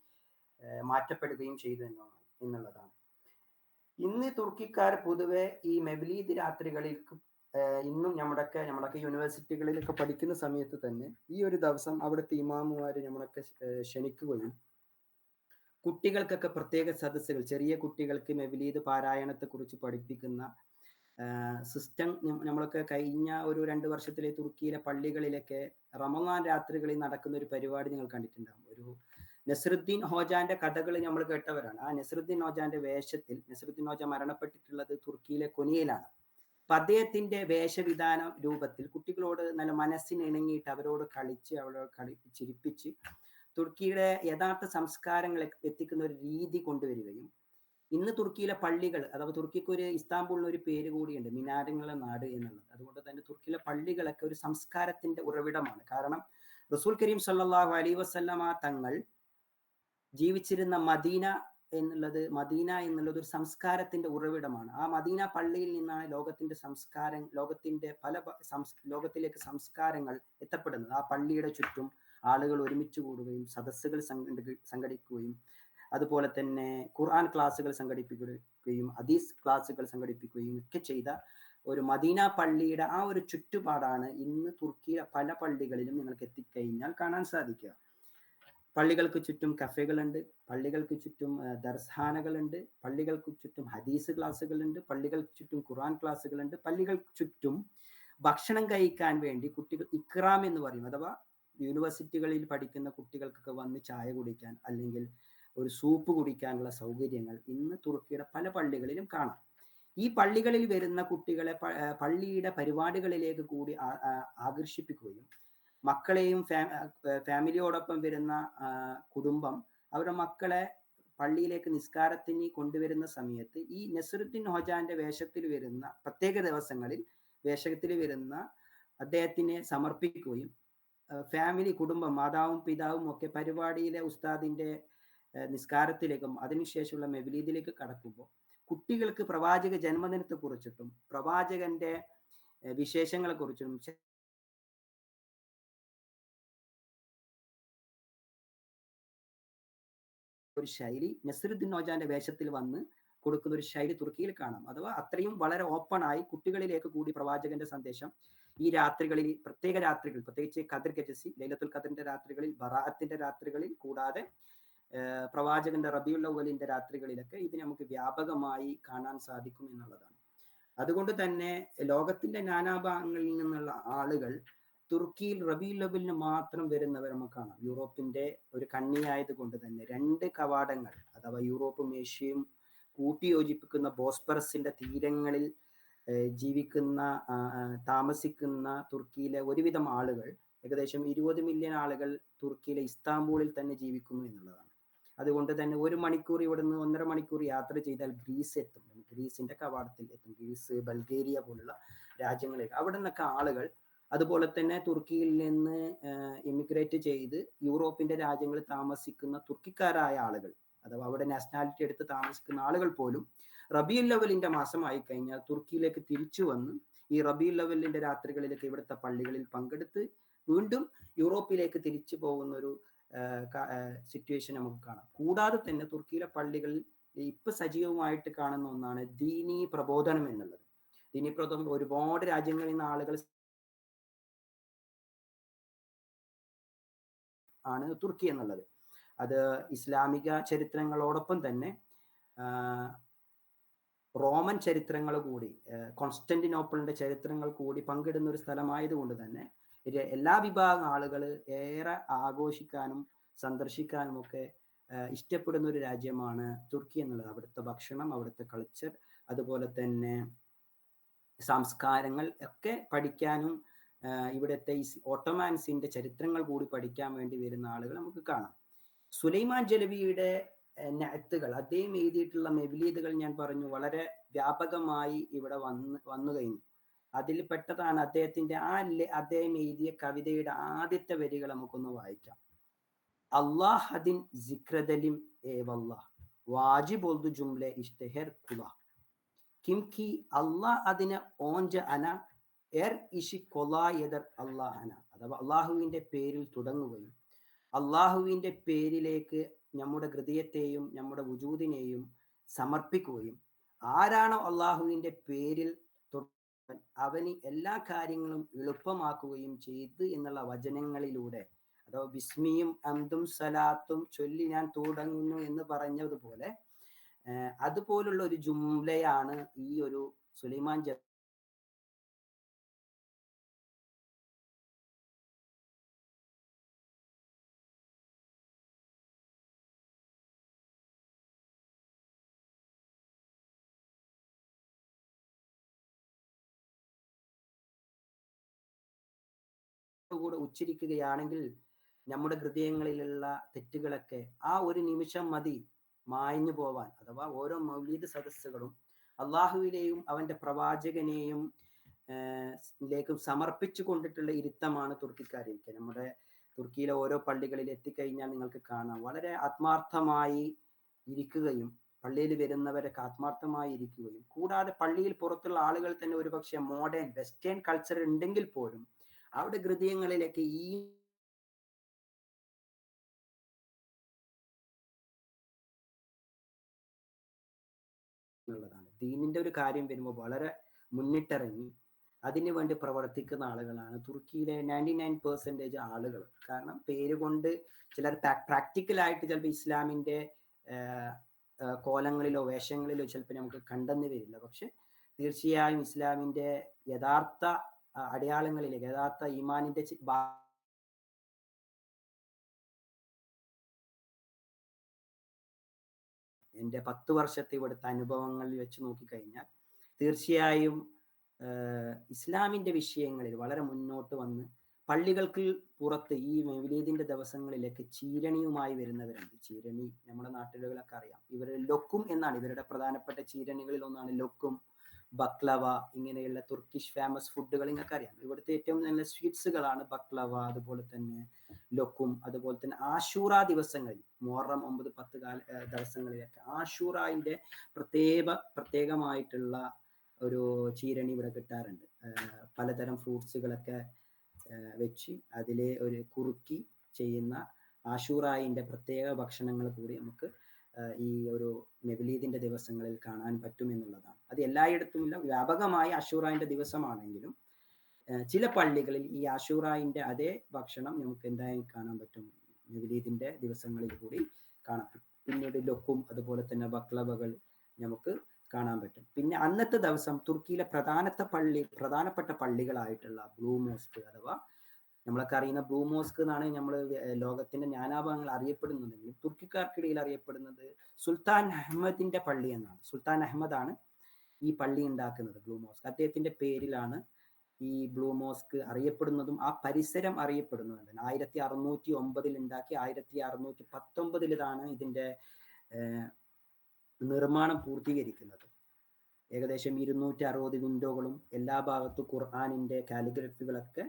മാറ്റപ്പെടുകയും ചെയ്തു എന്നുള്ളതാണ്. ഇന്ന് തുർക്കിക്കാർ പൊതുവെ ഈ മൗലീദ് രാത്രികളിലേക്ക് ഇന്നും നമ്മളൊക്കെ യൂണിവേഴ്സിറ്റികളിലൊക്കെ പഠിക്കുന്ന സമയത്ത് തന്നെ ഈ ഒരു ദിവസം അവിടുത്തെ ഇമാമുമാര് നമ്മളൊക്കെ ക്ഷണിക്കുകയും കുട്ടികൾക്കൊക്കെ പ്രത്യേക സദസ്സുകൾ, ചെറിയ കുട്ടികൾക്ക് മൗലീദ് പാരായണത്തെ കുറിച്ച് പഠിപ്പിക്കുന്ന സിസ്റ്റം നമ്മളൊക്കെ കഴിഞ്ഞ ഒരു 2 വർഷത്തിലെ തുർക്കിയിലെ പള്ളികളിലൊക്കെ റമദാൻ രാത്രികളിൽ നടക്കുന്ന ഒരു പരിപാടി നിങ്ങൾ കണ്ടിട്ടുണ്ടാകും. ഒരു നസറുദ്ദീൻ ഹോജാന്റെ കഥകൾ നമ്മൾ കേട്ടവരാണ്. ആ നസറുദ്ദീൻ ഹോജാന്റെ വേഷത്തിൽ, നസറുദ്ദീൻ ഹോജ മരണപ്പെട്ടിട്ടുള്ളത് തുർക്കിയിലെ കൊനിയയിലാണ്. അപ്പൊ അദ്ദേഹത്തിന്റെ വേഷവിധാന രൂപത്തിൽ കുട്ടികളോട് നല്ല മനസ്സിന് ഇണങ്ങിയിട്ട് അവരോട് ചിരിപ്പിച്ച് തുർക്കിയുടെ യഥാർത്ഥ സംസ്കാരങ്ങൾ എത്തിക്കുന്ന ഒരു രീതി കൊണ്ടുവരികയും, ഇന്ന് തുർക്കിയിലെ പള്ളികൾ, അഥവാ തുർക്കിക്ക് ഒരു ഇസ്താംബൂളിന് ഒരു പേര് കൂടിയുണ്ട്, മിനാരങ്ങളുടെ നാട് എന്നുള്ളത്. അതുകൊണ്ട് തന്നെ തുർക്കിയിലെ പള്ളികളൊക്കെ ഒരു സംസ്കാരത്തിന്റെ ഉറവിടമാണ്. കാരണം റസൂൽ കരീം സല്ലല്ലാഹു അലൈഹി വസല്ലമ തങ്ങൾ ജീവിച്ചിരുന്ന മദീന എന്നുള്ളത് ഒരു സംസ്കാരത്തിന്റെ ഉറവിടമാണ്. ആ മദീന പള്ളിയിൽ നിന്നാണ് ലോകത്തിലേക്ക് സംസ്കാരങ്ങൾ എത്തപ്പെടുന്നത്. ആ പള്ളിയുടെ ചുറ്റും ആളുകൾ ഒരുമിച്ച് കൂടുകയും സദസ്സുകൾ സംഘടിക്കുകയും അതുപോലെ തന്നെ ഖുർആൻ ക്ലാസ്സുകൾ സംഘടിപ്പിക്കുകയും ഹദീസ് ക്ലാസ്സുകൾ സംഘടിപ്പിക്കുകയും ഒക്കെ ചെയ്ത ഒരു മദീന പള്ളിയുടെ ആ ഒരു ചുറ്റുപാടാണ് ഇന്ന് തുർക്കിയിലെ പല പള്ളികളിലും നിങ്ങൾക്ക് എത്തിക്കഴിഞ്ഞാൽ കാണാൻ സാധിക്കുക. പള്ളികൾക്ക് ചുറ്റും കഫേകളുണ്ട്, പള്ളികൾക്ക് ചുറ്റും ദർസ്ഖാനകളുണ്ട്, പള്ളികൾക്ക് ചുറ്റും ഹദീസ് ക്ലാസ്സുകളുണ്ട്, പള്ളികൾക്ക് ചുറ്റും ഖുർആൻ ക്ലാസ്സുകളുണ്ട്, പള്ളികൾക്ക് ചുറ്റും ഭക്ഷണം കഴിക്കാൻ വേണ്ടി കുട്ടികൾ ഇക്റാം എന്ന് പറയും, അഥവാ യൂണിവേഴ്സിറ്റികളിൽ പഠിക്കുന്ന കുട്ടികൾക്കൊക്കെ വന്ന് ചായ കുടിക്കാൻ അല്ലെങ്കിൽ ഒരു സൂപ്പ് കുടിക്കാനുള്ള സൗകര്യങ്ങൾ ഇന്ന് തുർക്കിയുടെ പല പള്ളികളിലും കാണാം. ഈ പള്ളികളിൽ വരുന്ന കുട്ടികളെ പള്ളിയുടെ പരിപാടികളിലേക്ക് കൂടി ആകർഷിപ്പിക്കുകയും മക്കളെയും ഫാമിലിയോടൊപ്പം വരുന്ന കുടുംബം അവരുടെ മക്കളെ പള്ളിയിലേക്ക് നിസ്കാരത്തിന് കൊണ്ടുവരുന്ന സമയത്ത് ഈ നസറുദ്ദീൻ ഹോജാന്റെ വേഷത്തിൽ വരുന്ന പ്രത്യേക ദിവസങ്ങളിൽ വേഷത്തിൽ വരുന്ന അദ്ദേഹത്തിനെ സമർപ്പിക്കുകയും ഫാമിലി കുടുംബം മാതാവും പിതാവും ഒക്കെ പരിപാടിയിലെ ഉസ്താദിന്റെ നിസ്കാരത്തിലേക്കും അതിനുശേഷമുള്ള മെവലീദിലേക്ക് കടക്കുമ്പോൾ കുട്ടികൾക്ക് പ്രവാചക ജന്മദിനത്തെ കുറിച്ചിട്ടും പ്രവാചകന്റെ വിശേഷങ്ങളെ കുറിച്ചും ഒരു ശൈലി നസറുദ്ദീൻ ഹോജാന്റെ വേഷത്തിൽ വന്ന് കൊടുക്കുന്ന ഒരു ശൈലി തുർക്കിയിൽ കാണാം. അഥവാ അത്രയും വളരെ ഓപ്പൺ ആയി കുട്ടികളിലേക്ക് കൂടി പ്രവാചകന്റെ സന്ദേശം ഈ രാത്രികളിൽ, പ്രത്യേക രാത്രികൾ, പ്രത്യേകിച്ച് ഖദർ ഗജസി, ലൈലത്തുൽ ഖദറിന്റെ രാത്രികളിൽ, ബറാഅത്തിന്റെ രാത്രികളിൽ, കൂടാതെ പ്രവാചകന്റെ റബീഉൽ അവ്വലിന്റെ രാത്രികളിലൊക്കെ ഇത് നമുക്ക് വ്യാപകമായി കാണാൻ സാധിക്കും എന്നുള്ളതാണ്. അതുകൊണ്ട് തന്നെ ലോകത്തിന്റെ നാനാഭാഗങ്ങളിൽ നിന്നുള്ള ആളുകൾ തുർക്കിയിൽ റബീഉൽ അവ്വലിന് മാത്രം വരുന്നവർ നമുക്ക് കാണാം. യൂറോപ്പിന്റെ ഒരു കണ്ണിയായത് കൊണ്ട് തന്നെ 2 കവാടങ്ങൾ അഥവാ യൂറോപ്പും ഏഷ്യയും കൂട്ടിയോജിപ്പിക്കുന്ന ബോസ്പറസിന്റെ തീരങ്ങളിൽ ജീവിക്കുന്ന താമസിക്കുന്ന തുർക്കിയിലെ ഒരുവിധം ആളുകൾ, ഏകദേശം 20 മില്യൺ ആളുകൾ തുർക്കിയിലെ ഇസ്താംബൂളിൽ തന്നെ ജീവിക്കുന്നു എന്നുള്ളതാണ്. അതുകൊണ്ട് തന്നെ 1 മണിക്കൂർ ഇവിടുന്ന് 1.5 മണിക്കൂർ യാത്ര ചെയ്താൽ ഗ്രീസ് എത്തും, ഗ്രീസിന്റെ കവാടത്തിൽ എത്തും. ഗ്രീസ്, ബൾഗേറിയ പോലുള്ള രാജ്യങ്ങളിലേക്ക് അവിടെ നിന്നൊക്കെ ആളുകൾ, അതുപോലെ തന്നെ തുർക്കിയിൽ നിന്ന് ഇമിഗ്രേറ്റ് ചെയ്ത് യൂറോപ്പിന്റെ രാജ്യങ്ങളിൽ താമസിക്കുന്ന തുർക്കിക്കാരായ ആളുകൾ, അഥവാ അവിടെ നാഷണാലിറ്റി എടുത്ത് താമസിക്കുന്ന ആളുകൾ പോലും റബീഉൽ അവ്വലിന്റെ മാസമായി കഴിഞ്ഞാൽ തുർക്കിയിലേക്ക് തിരിച്ചു വന്ന് ഈ റബീഉൽ അവ്വലിന്റെ രാത്രികളിലേക്ക് ഇവിടുത്തെ പള്ളികളിൽ പങ്കെടുത്ത് വീണ്ടും യൂറോപ്പിലേക്ക് തിരിച്ചു പോകുന്ന ഒരു സിറ്റുവേഷൻ നമുക്ക് കാണാം. കൂടാതെ തന്നെ തുർക്കിയിലെ പള്ളികളിൽ ഇപ്പൊ സജീവമായിട്ട് കാണുന്ന ഒന്നാണ് ദീനീ പ്രബോധനം എന്നുള്ളത്. ദീനീ പ്രബോധനം ഒരുപാട് രാജ്യങ്ങളിൽ നിന്ന് ആളുകൾ ആണ് തുർക്കി എന്നുള്ളത്. അത് ഇസ്ലാമിക ചരിത്രങ്ങളോടൊപ്പം തന്നെ റോമൻ ചരിത്രങ്ങൾ കൂടി, കോൺസ്റ്റന്റിനോപ്പിളിന്റെ ചരിത്രങ്ങൾ കൂടി പങ്കിടുന്ന ഒരു സ്ഥലമായതുകൊണ്ട് തന്നെ എല്ലാ വിഭാഗം ആളുകൾ ഏറെ ആഘോഷിക്കാനും സന്ദർശിക്കാനും ഒക്കെ ഇഷ്ടപ്പെടുന്ന ഒരു രാജ്യമാണ് തുർക്കി എന്നുള്ളത്. അവിടുത്തെ ഭക്ഷണം, അവിടുത്തെ കൾച്ചർ, അതുപോലെ തന്നെ സംസ്കാരങ്ങൾ ഒക്കെ പഠിക്കാനും ഇവിടുത്തെ ഓട്ടോമാൻസിന്റെ ചരിത്രങ്ങൾ കൂടി പഠിക്കാൻ വേണ്ടി വരുന്ന ആളുകൾ നമുക്ക് കാണാം. സുലൈമാൻ ജലബിയുടെ നഅത്തുകൾ, അദ്ദേഹം എഴുതിയിട്ടുള്ള മെവ്ലീദുകൾ ഞാൻ പറഞ്ഞു വളരെ വ്യാപകമായി ഇവിടെ വന്നു കഴിഞ്ഞു. അതിൽ പെട്ടതാണ് അദ്ദേഹത്തിന്റെ അദ്ദേഹം എഴുതിയ കവിതയുടെ ആദ്യത്തെ വരികൾ നമുക്കൊന്ന് വായിക്കാം. അള്ളാഹദിൻ സിക്രദലിം ഏവല്ലാഹ് വാജിബ് ഒൽദു ജുംലെ ഇഷ്തെഹർ കുല കിംകി അള്ളാഹ് അതിനെ ഓഞ്ച അന എർ ഇഷി കൊലായദർ അള്ളാഹന. അഥവാ അള്ളാഹുവിന്റെ പേരിൽ തുടങ്ങുകയും അള്ളാഹുവിന്റെ പേരിലേക്ക് നമ്മുടെ ഹൃദയത്തെയും നമ്മുടെ വുജൂദിനെയും സമർപ്പിക്കുകയും ആരാണോ അള്ളാഹുവിന്റെ പേരിൽ അവന് എല്ലാ കാര്യങ്ങളും എളുപ്പമാക്കുകയും ചെയ്തു എന്നുള്ള വചനങ്ങളിലൂടെ, അഥവാ ബിസ്മിയും അംദും സലാത്തും ചൊല്ലി ഞാൻ തുടങ്ങുന്നു എന്ന് പറഞ്ഞതുപോലെ അതുപോലുള്ള ഒരു ജുംലയാണ് ഈ ഒരു സുലൈമാൻ കൂടെ ഉച്ചരിക്കുകയാണെങ്കിൽ നമ്മുടെ ഹൃദയങ്ങളിലുള്ള തെറ്റുകളൊക്കെ ആ ഒരു നിമിഷം മതി മായ്ഞ്ഞു പോവാൻ. അഥവാ ഓരോ മൗലീദ് സദസ്സുകളും അള്ളാഹുവിനെയും അവന്റെ പ്രവാചകനെയും ലേക്കും സമർപ്പിച്ചു കൊണ്ടിട്ടുള്ള ഇരുത്തമാണ് തുർക്കിക്കാരിരിക്കുക. നമ്മുടെ തുർക്കിയിലെ ഓരോ പള്ളികളിൽ എത്തിക്കഴിഞ്ഞാൽ നിങ്ങൾക്ക് കാണാം വളരെ ആത്മാർത്ഥമായി ഇരിക്കുകയും പള്ളിയിൽ വരുന്നവരൊക്കെ ആത്മാർത്ഥമായി ഇരിക്കുകയും, കൂടാതെ പള്ളിയിൽ പുറത്തുള്ള ആളുകൾ തന്നെ ഒരുപക്ഷെ മോഡേൺ വെസ്റ്റേൺ കൾച്ചർ ഉണ്ടെങ്കിൽ പോലും അവിടെ ഹൃദയങ്ങളിലേക്ക് ഈ എന്നുള്ളതാണ്. ദീനിന്റെ ഒരു കാര്യം വരുമ്പോൾ വളരെ മുന്നിട്ടിറങ്ങി അതിനു വേണ്ടി പ്രവർത്തിക്കുന്ന ആളുകളാണ് തുർക്കിയിലെ 99% ആളുകൾ. കാരണം പേര് കൊണ്ട് ചിലർ പ്രാക്ടിക്കലായിട്ട് ചിലപ്പോൾ ഇസ്ലാമിന്റെ കോലങ്ങളിലോ വേഷങ്ങളിലോ ചിലപ്പോൾ നമുക്ക് കണ്ടെന്ന് വരില്ല. പക്ഷെ തീർച്ചയായും ഇസ്ലാമിന്റെ യഥാർത്ഥ അടയാളങ്ങളിലേക്ക്, യഥാർത്ഥ ഈമാനിന്റെ എൻ്റെ 10 വർഷത്തെ ഇവിടുത്തെ അനുഭവങ്ങളിൽ വെച്ച് നോക്കിക്കഴിഞ്ഞാൽ തീർച്ചയായും ഇസ്ലാമിന്റെ വിഷയങ്ങളിൽ വളരെ മുന്നോട്ട് വന്ന് പള്ളികൾക്ക് പുറത്ത് ഈ മൗലീദിന്റെ ദിവസങ്ങളിലേക്ക് ചീരണിയുമായി വരുന്നവരുണ്ട്. ചീരണി നമ്മുടെ നാട്ടിലുകളൊക്കെ അറിയാം. ഇവർ ലൊക്കും എന്നാണ് ഇവരുടെ പ്രധാനപ്പെട്ട ചീരണികളിൽ ഒന്നാണ് ലൊക്കും, ബക്ലവ, ഇങ്ങനെയുള്ള തുർക്കിഷ് ഫേമസ് ഫുഡുകൾ നിങ്ങൾക്ക് അറിയാം. ഇവിടുത്തെ ഏറ്റവും നല്ല സ്വീറ്റ്സുകളാണ് ബക്ലവ, അതുപോലെ തന്നെ ലൊക്കും, അതുപോലെ തന്നെ ആശൂറ ദിവസങ്ങളിൽ മുഹറം 9, 10 ദിവസങ്ങളിലൊക്കെ ആശൂറായിന്റെ പ്രത്യേകമായിട്ടുള്ള ഒരു ചീരണി ഇവിടെ കിട്ടാറുണ്ട്. പലതരം ഫ്രൂട്ട്സുകളൊക്കെ വെച്ച് അതിലെ ഒരു കുറുക്കി ചെയ്യുന്ന ആശൂറായിന്റെ പ്രത്യേക ഭക്ഷണങ്ങൾ കൂടി നമുക്ക് ഈ ഒരു മെവലീദിന്റെ ദിവസങ്ങളിൽ കാണാൻ പറ്റും എന്നുള്ളതാണ്. അത് എല്ലായിടത്തുമില്ല, വ്യാപകമായി ആശൂറായിന്റെ ദിവസമാണെങ്കിലും ചില പള്ളികളിൽ ഈ ആശൂറായിന്റെ അതേ ഭക്ഷണം നമുക്ക് എന്തായാലും കാണാൻ പറ്റും, മെവലീദിന്റെ ദിവസങ്ങളിൽ കൂടി കാണാൻ പറ്റും. പിന്നീട് ലൊക്കും അതുപോലെ തന്നെ ബക്ലവകൾ നമുക്ക് കാണാൻ പറ്റും. പിന്നെ അന്നത്തെ ദിവസം തുർക്കിയിലെ പ്രധാനപ്പെട്ട പള്ളികളായിട്ടുള്ള ബ്ലൂ മോസ്ക്, അഥവാ നമ്മളൊക്കെ അറിയുന്ന ബ്ലൂ മോസ്ക് എന്നാണ് നമ്മൾ ലോകത്തിന്റെ നാനാഭാഗങ്ങൾ അറിയപ്പെടുന്നുണ്ടെങ്കിലും തുർക്കിക്കാർക്കിടയിൽ അറിയപ്പെടുന്നത് സുൽത്താൻ അഹമ്മദിന്റെ പള്ളി എന്നാണ്. സുൽത്താൻ അഹമ്മദാണ് ഈ പള്ളി ഉണ്ടാക്കുന്നത്, ബ്ലൂ മോസ്ക്. അദ്ദേഹത്തിന്റെ പേരിലാണ് ഈ ബ്ലൂ മോസ്ക് അറിയപ്പെടുന്നതും ആ പരിസരം അറിയപ്പെടുന്നതും. 1609 ഉണ്ടാക്കി 1619 ഇതാണ് ഇതിന്റെ നിർമ്മാണം പൂർത്തീകരിക്കുന്നത്. ഏകദേശം 260 വിൻഡോകളും എല്ലാ ഭാഗത്തും ഖുർആനിന്റെ കാലിഗ്രഫികളൊക്കെ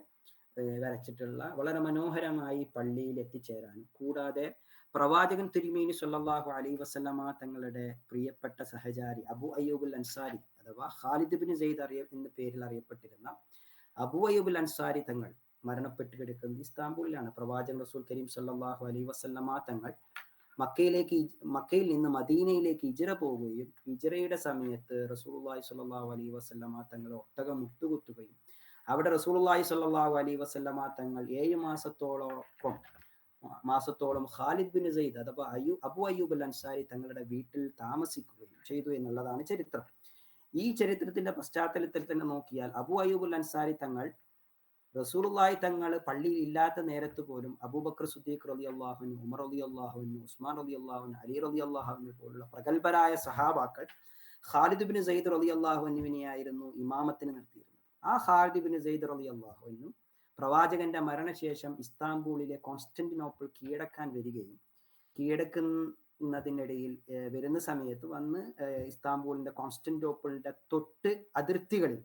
വരച്ചിട്ടുള്ള വളരെ മനോഹരമായി പള്ളിയിൽ എത്തിച്ചേരാനും, കൂടാതെ പ്രവാചകൻ തിരുമേനി സല്ലല്ലാഹു അലൈഹി വസല്ലമ തങ്ങളുടെ പ്രിയപ്പെട്ട സഹചാരി അബു അയ്യൂബുൽ അൻസാരി അഥവാ ഖാലിദ് ബിൻ സെയ്ദ് എന്ന പേരിൽ അറിയപ്പെട്ടിരുന്ന അബു അയ്യൂബുൽ അൻസാരി തങ്ങൾ മരണപ്പെട്ട് കിടക്കുന്നത് ഇസ്താംബൂളിലാണ്. പ്രവാചകൻ റസൂൽ കരീം സല്ലല്ലാഹു അലൈഹി വസല്ലമ തങ്ങൾ മക്കയിൽ നിന്ന് മദീനയിലേക്ക് ഹിജ്റ പോവുകയും ഹിജ്റയുടെ സമയത്ത് റസൂലുള്ളാഹി സ്വല്ലല്ലാഹു അലൈഹി വസല്ലമ തങ്ങൾ ഒട്ടകം മുട്ടുകുത്തുകയും അവിടെ റസൂലുള്ളാഹി സ്വല്ലല്ലാഹു അലൈഹി വസല്ലമ തങ്ങൾ 7 മാസത്തോളം ഖാലിദ് ബിൻ സെയ്ദ് അഥവാ അബു അയ്യൂബ് അൻസാരി തങ്ങളുടെ വീട്ടിൽ താമസിക്കുകയും ചെയ്തു എന്നുള്ളതാണ് ചരിത്രം. ഈ ചരിത്രത്തിന്റെ പശ്ചാത്തലത്തിൽ തന്നെ നോക്കിയാൽ അബു അയ്യൂബ് അൻസാരി തങ്ങൾ റസൂലുള്ളാഹി തങ്ങൾ പള്ളിയിൽ ഇല്ലാത്ത നേരത്ത് പോലും അബൂബക്കർ സിദ്ദീഖ് റളിയല്ലാഹു അൻഹു, ഉമർ റളിയല്ലാഹു അൻഹു, ഉസ്മാൻ റളിയല്ലാഹു അൻഹു, അലി റളിയല്ലാഹു അൻഹു പോലുള്ള പ്രഗൽഭരായ സഹാബാക്കൾ ഖാലിദ് ബിൻ സെയ്ദ് റളിയല്ലാഹു അൻഹുവിനെയായിരുന്നു ഇമാമത്തിന് നിർത്തിയിരുന്നത്. ആ ഖാലിദ് ബിൻ സെയ്ദ് റളിയല്ലാഹു അൻഹു പ്രവാചകന്റെ മരണശേഷം ഇസ്താംബൂളിലെ കോൺസ്റ്റന്റിനോപ്പിൾ കീഴടക്കാൻ വരികയും കീഴടക്കുന്നതിനിടയിൽ വരുന്ന സമയത്ത് വന്ന് ഇസ്താംബൂളിന്റെ കോൺസ്റ്റന്റിനോപ്പിളിന്റെ തൊട്ട് അതിർത്തികളിൽ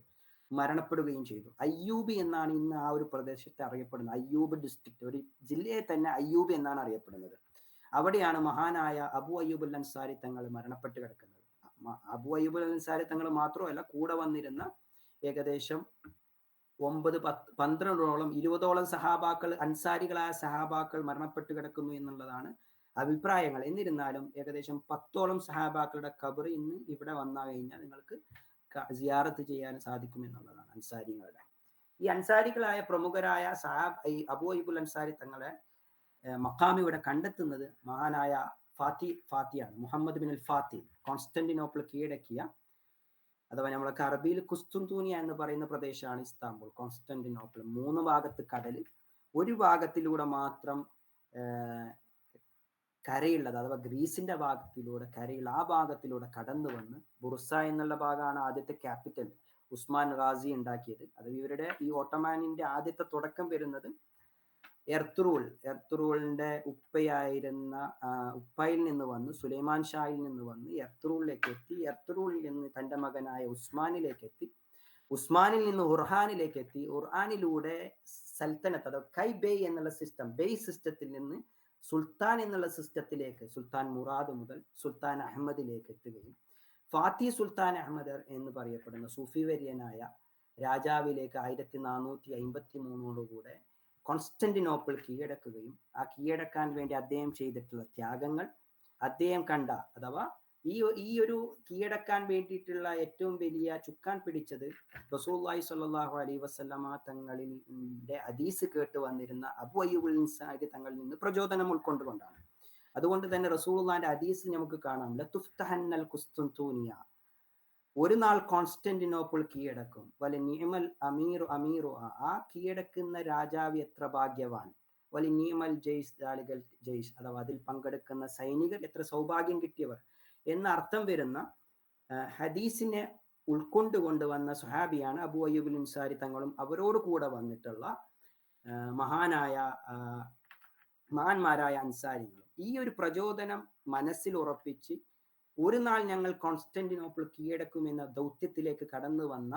മരണപ്പെടുകയും ചെയ്തു. അയ്യൂബി എന്നാണ് ഇന്ന് ആ ഒരു പ്രദേശത്തെ അറിയപ്പെടുന്നത്. അയ്യൂബ് ഡിസ്ട്രിക്ട്, ഒരു ജില്ലയെ തന്നെ അയ്യൂബ് എന്നാണ് അറിയപ്പെടുന്നത്. അവിടെയാണ് മഹാനായ അബു അയ്യൂബ് അൽ അൻസാരി തങ്ങൾ മരണപ്പെട്ട് കിടക്കുന്നത്. അബു അയ്യൂബ് അൽ അൻസാരി തങ്ങൾ മാത്രമല്ല, കൂടെ വന്നിരുന്ന ഏകദേശം 9, 10, 12ഓളം 20ഓളം സഹാബാക്കൾ, അൻസാരികളായ സഹാബാക്കൾ മരണപ്പെട്ട് കിടക്കുന്നു എന്നുള്ളതാണ് അഭിപ്രായങ്ങൾ. എന്നിരുന്നാലും ഏകദേശം 10ഓളം സഹാബാക്കളുടെ ഖബർ ഇന്ന് ഇവിടെ വന്നു കഴിഞ്ഞാൽ നിങ്ങൾക്ക് സിയാറത്ത് ചെയ്യാൻ സാധിക്കും എന്നുള്ളതാണ് അൻസാരികളുടെ. ഈ അൻസാരികളായ പ്രമുഖരായ അബു അയ്യൂബ് അൻസാരി തങ്ങളെ മഖാം ഇവിടെ കണ്ടെത്തുന്നത് മഹാനായ ഫാത്തിയാണ്. മുഹമ്മദ് ബിൻ അൽ ഫാത്തി കോൺസ്റ്റന്റിനോപ്പിൾ കീഴടക്കിയ, അഥവാ നമ്മളൊക്കെ അറബിയിൽ കുസ്തുന്തൂനിയ എന്ന് പറയുന്ന പ്രദേശമാണ് ഇസ്താംബുൾ. കോൺസ്റ്റന്റിനോപ്പിൾ 3 ഭാഗത്ത് കടൽ, ഒരു ഭാഗത്തിലൂടെ മാത്രം കരയുള്ളത്, അഥവാ ഗ്രീസിന്റെ ഭാഗത്തിലൂടെ കരയുള്ള ആ ഭാഗത്തിലൂടെ കടന്നു വന്ന് ബുർസ എന്നുള്ള ഭാഗമാണ് ആദ്യത്തെ ക്യാപിറ്റൽ ഉസ്മാൻ ഗാസി ഉണ്ടാക്കിയത്. അത് ഇവരുടെ ഈ ഓട്ടോമാനിന്റെ ആദ്യത്തെ തുടക്കം വരുന്നത് എർത്തുറൂളിന്റെ ഉപ്പയിൽ നിന്ന് വന്ന് സുലൈമാൻ ഷായിൽ നിന്ന് വന്ന് എർത്തുറൂളിലേക്ക് എത്തി, എർത്തുറൂളിൽ നിന്ന് തന്റെ മകനായ ഉസ്മാനിലേക്ക് എത്തി, ഉസ്മാനിൽ നിന്ന് ഉർഹാനിലേക്ക് എത്തി, ഉർഹാനിലൂടെ സൽത്തനത്ത് അഥവാ കൈ ബേ എന്നുള്ള സിസ്റ്റം, ബേയ് സിസ്റ്റത്തിൽ നിന്ന് സുൽത്താൻ എന്നുള്ള സിസ്റ്റത്തിലേക്ക്, സുൽത്താൻ മുറാദ് മുതൽ സുൽത്താൻ അഹമ്മദിലേക്ക് എത്തുകയും ഫാത്തി സുൽത്താൻ അഹമ്മദ് എന്ന് പറയപ്പെടുന്ന സൂഫി വര്യനായ രാജാവിലേക്ക് 1453 കോൺസ്റ്റന്റിനോപ്പിൾ കീഴടക്കുകയും ആ കീഴടക്കാൻ വേണ്ടി അദ്ദേഹം ചെയ്തിട്ടുള്ള ത്യാഗങ്ങൾ, അദ്ദേഹം കണ്ട അഥവാ ഈ ഒരു കീഴടക്കാൻ വേണ്ടിയിട്ടുള്ള ഏറ്റവും വലിയ ചുക്കാൻ പിടിച്ചത് റസൂലുള്ളാഹി സ്വല്ലല്ലാഹു അലൈഹി വസല്ലമ തങ്ങളിലെ ഹദീസ് കേട്ട് വന്നിരുന്ന അബൂ അയ്യൂബുൽ അൻസാരി തങ്ങളിൽ നിന്ന് പ്രചോദനം ഉൾക്കൊണ്ടുകൊണ്ടാണ്. അതുകൊണ്ട് തന്നെ റസൂലുള്ളാഹിന്റെ ഹദീസ് നമുക്ക് കാണാം, ലതുഫ്തഹന്നൽ ഖുസ്തുൻതൂനിയ, ഒരു നാൾ കോൺസ്റ്റന്റിനോപ്പിൾ കീഴടക്കും, വല നിഅമൽ അമീറു അമീറു, ആ കീഴടക്കുന്ന രാജാവ് എത്ര ഭാഗ്യവാൻ, വലി നിഅമൽ ജയ്സ് ദാലികൽ ജയ്സ്, അഥവാ അതിൽ പങ്കെടുക്കുന്ന സൈനികർ എത്ര സൗഭാഗ്യം കിട്ടിയവർ എന്ന അർത്ഥം വരുന്ന ഹദീസിനെ ഉൾക്കൊണ്ടുകൊണ്ട് വന്ന സുഹാബിയാണ് അബൂ അയ്യൂബുൽ അൻസാരി തങ്ങളും അവരോട് കൂടെ വന്നിട്ടുള്ള മഹാന്മാരായ അൻസാരികളും. ഈ ഒരു പ്രചോദനം മനസ്സിൽ ഉറപ്പിച്ച് ഒരു നാൾ ഞങ്ങൾ കോൺസ്റ്റന്റിനോപ്പിൾ കീഴടക്കുമെന്ന ദൗത്യത്തിലേക്ക് കടന്നു വന്ന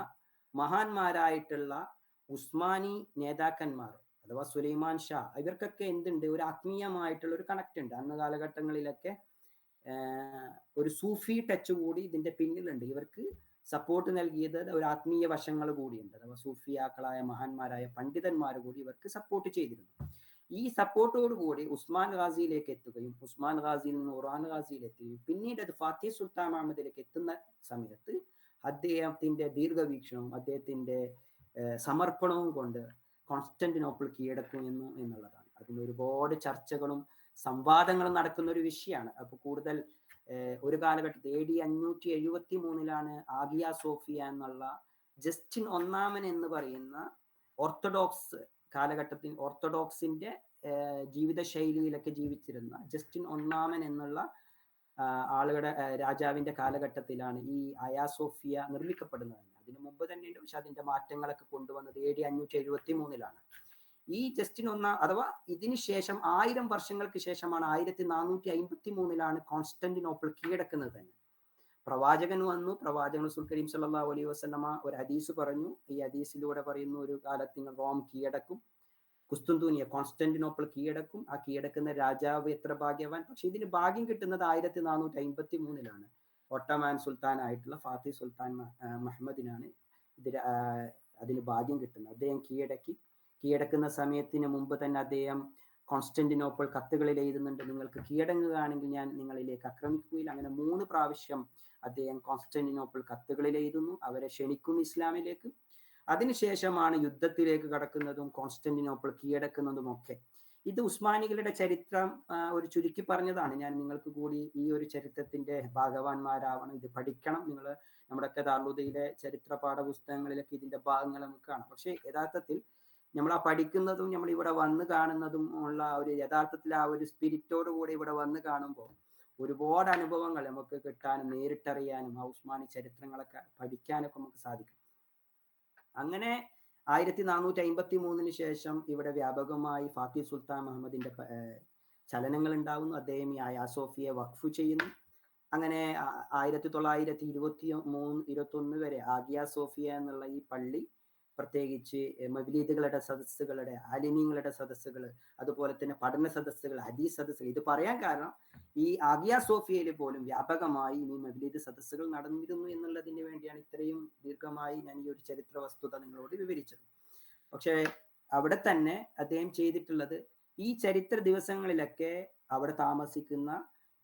മഹാന്മാരായിട്ടുള്ള ഉസ്മാനി നേതാക്കന്മാർ അഥവാ സുലൈമാൻ ഷാ, ഇവർക്കൊക്കെ എന്തുണ്ട്, ഒരു ആത്മീയമായിട്ടുള്ള ഒരു കണക്ട് ഉണ്ട്. അന്ന് കാലഘട്ടങ്ങളിലൊക്കെ ഒരു സൂഫി ടച്ച് കൂടി ഇതിന്റെ പിന്നിലുണ്ട്. ഇവർക്ക് സപ്പോർട്ട് നൽകിയത് ഒരു ആത്മീയ വശങ്ങൾ കൂടിയുണ്ട്. അഥവാ സൂഫിയാക്കളായ മഹാന്മാരായ പണ്ഡിതന്മാർ കൂടി ഇവർക്ക് സപ്പോർട്ട് ചെയ്തിരുന്നു. ഈ സപ്പോർട്ടോടുകൂടി ഉസ്മാൻ ഗാസിയിലേക്ക് എത്തുകയും ഉസ്മാൻ ഗാസിയിൽ നിന്ന് ഉറാൻ ഗാസിയിലെത്തുകയും പിന്നീട് അത് ഫാത്തിഹ് സുൽത്താൻ മുഹമ്മദിലേക്ക് എത്തുന്ന സമയത്ത് അദ്ദേഹത്തിന്റെ ദീർഘവീക്ഷണവും അദ്ദേഹത്തിന്റെ സമർപ്പണവും കൊണ്ട് കോൺസ്റ്റന്റിനോപ്പിൾ കീഴടക്കുന്നു എന്നുള്ളതാണ്. അതിന് ഒരുപാട് ചർച്ചകളും സംവാദങ്ങളും നടക്കുന്ന ഒരു വിഷയമാണ്. അപ്പൊ കൂടുതൽ ഒരു കാലഘട്ടത്തിൽ AD 573 ആഗിയ സോഫിയ എന്നുള്ള ജസ്റ്റിൻ ഒന്നാമൻ എന്ന് പറയുന്ന ഓർത്തഡോക്സ് കാലഘട്ടത്തിൽ ഓർത്തഡോക്സിന്റെ ജീവിത ശൈലിയിലൊക്കെ ജീവിച്ചിരുന്ന ജസ്റ്റിൻ ഒന്നാമൻ എന്നുള്ള ആളുകളുടെ രാജാവിന്റെ കാലഘട്ടത്തിലാണ് ഈ ആയാ സോഫിയ നിർമ്മിക്കപ്പെടുന്നത്. അതിനു മുമ്പ് തന്നെയുണ്ട്, പക്ഷെ അതിന്റെ മാറ്റങ്ങളൊക്കെ കൊണ്ടുവന്നത് AD 573 ഈ ജസ്റ്റിൻ അഥവാ ഇതിന് ശേഷം 1000 വർഷങ്ങൾക്ക് ശേഷമാണ് 1453 കോൺസ്റ്റന്റിനോപ്പിൾ കീഴടക്കുന്നത് തന്നെ. പ്രവാചകൻ വന്നു, പ്രവാചകൻ റസൂൽ കരീം സല്ലല്ലാഹു അലൈഹി വസല്ലമ ഒരു ഹദീസ് പറഞ്ഞു. ഈ ഹദീസിലൂടെ പറയുന്നു, ഒരു കാലത്ത് നിങ്ങൾ റോം കീഴടക്കും, കുസ്തുന്തൂനിയ കോൺസ്റ്റന്റിനോപ്പിൾ കീഴടക്കും, ആ കീഴടക്കുന്ന രാജാവ് എത്ര ഭാഗ്യവാൻ. പക്ഷെ ഇതിന് ഭാഗ്യം കിട്ടുന്നത് 1453 ഒട്ടോമാൻ സുൽത്താൻ ആയിട്ടുള്ള ഫാത്തിഹ് സുൽത്താൻ മുഹമ്മദിനാണ് അതിന് ഭാഗ്യം കിട്ടുന്നത്. അദ്ദേഹം കീഴടക്കുന്ന സമയത്തിന് മുമ്പ് തന്നെ അദ്ദേഹം കോൺസ്റ്റന്റിനോപ്പിൾ കത്തുകളിൽ എഴുതുന്നുണ്ട്, നിങ്ങൾക്ക് കീഴടങ്ങുകയാണെങ്കിൽ ഞാൻ നിങ്ങളിലേക്ക് ആക്രമിക്കുകയില്ല. അങ്ങനെ 3 പ്രാവശ്യം അദ്ദേഹം കോൺസ്റ്റന്റിനോപ്പിൾ കത്തുകളിൽ എഴുതുന്നു, അവരെ ക്ഷണിക്കുന്നു ഇസ്ലാമിലേക്ക്. അതിനുശേഷമാണ് യുദ്ധത്തിലേക്ക് കടക്കുന്നതും കോൺസ്റ്റന്റിനോപ്പിൾ കീഴടക്കുന്നതും ഒക്കെ. ഇത് ഉസ്മാനികളുടെ ചരിത്രം ഒരു ചുരുക്കി പറഞ്ഞതാണ്. ഞാൻ നിങ്ങൾക്ക് കൂടി ഈ ഒരു ചരിത്രത്തിന്റെ ഭാഗവാന്മാരാവണം, ഇത് പഠിക്കണം. നിങ്ങൾ നമ്മുടെയൊക്കെ ദാറുൽ ചരിത്ര പാഠപുസ്തകങ്ങളിലൊക്കെ ഇതിന്റെ ഭാഗങ്ങൾ നമുക്ക് കാണാം. പക്ഷെ യഥാർത്ഥത്തിൽ നമ്മൾ ആ പഠിക്കുന്നതും നമ്മൾ ഇവിടെ വന്ന് കാണുന്നതും ഉള്ള ഒരു യഥാർത്ഥത്തിൽ ആ ഒരു സ്പിരിറ്റോട് കൂടെ ഇവിടെ വന്ന് കാണുമ്പോൾ ഒരുപാട് അനുഭവങ്ങൾ നമുക്ക് കിട്ടാനും നേരിട്ടറിയാനും ആ ഉസ്മാനി ചരിത്രങ്ങളൊക്കെ പഠിക്കാനൊക്കെ നമുക്ക് സാധിക്കും. അങ്ങനെ 1453 ശേഷം ഇവിടെ വ്യാപകമായി ഫാത്തിഹ് സുൽത്താൻ മുഹമ്മദിന്റെ ചലനങ്ങൾ ഉണ്ടാവുന്നു. അദ്ദേഹം ഈ ആയാ സോഫിയെ വഖഫ് ചെയ്യുന്നു. അങ്ങനെ 1921 വരെ ആഗിയ സോഫിയ എന്നുള്ള ഈ പള്ളി, പ്രത്യേകിച്ച് മൗലീദുകളുടെ സദസ്സുകളുടെ, ആലിമീങ്ങളുടെ സദസ്സുകൾ, അതുപോലെ തന്നെ പഠന സദസ്സുകൾ, ഹദീസ് സദസ്സുകൾ, ഇത് പറയാൻ കാരണം ഈ ആഗിയ സോഫിയയിൽ പോലും വ്യാപകമായി ഈ മൗലീദ് സദസ്സുകൾ നടന്നിരുന്നു എന്നുള്ളതിന് വേണ്ടിയാണ് ഇത്രയും ദീർഘമായി ഞാൻ ഈ ഒരു ചരിത്ര വസ്തുത നിങ്ങളോട് വിവരിച്ചത്. പക്ഷേ അവിടെ തന്നെ അദ്ദേഹം ചെയ്തിട്ടുള്ളത്, ഈ ചരിത്ര ദിവസങ്ങളിലൊക്കെ അവിടെ താമസിക്കുന്ന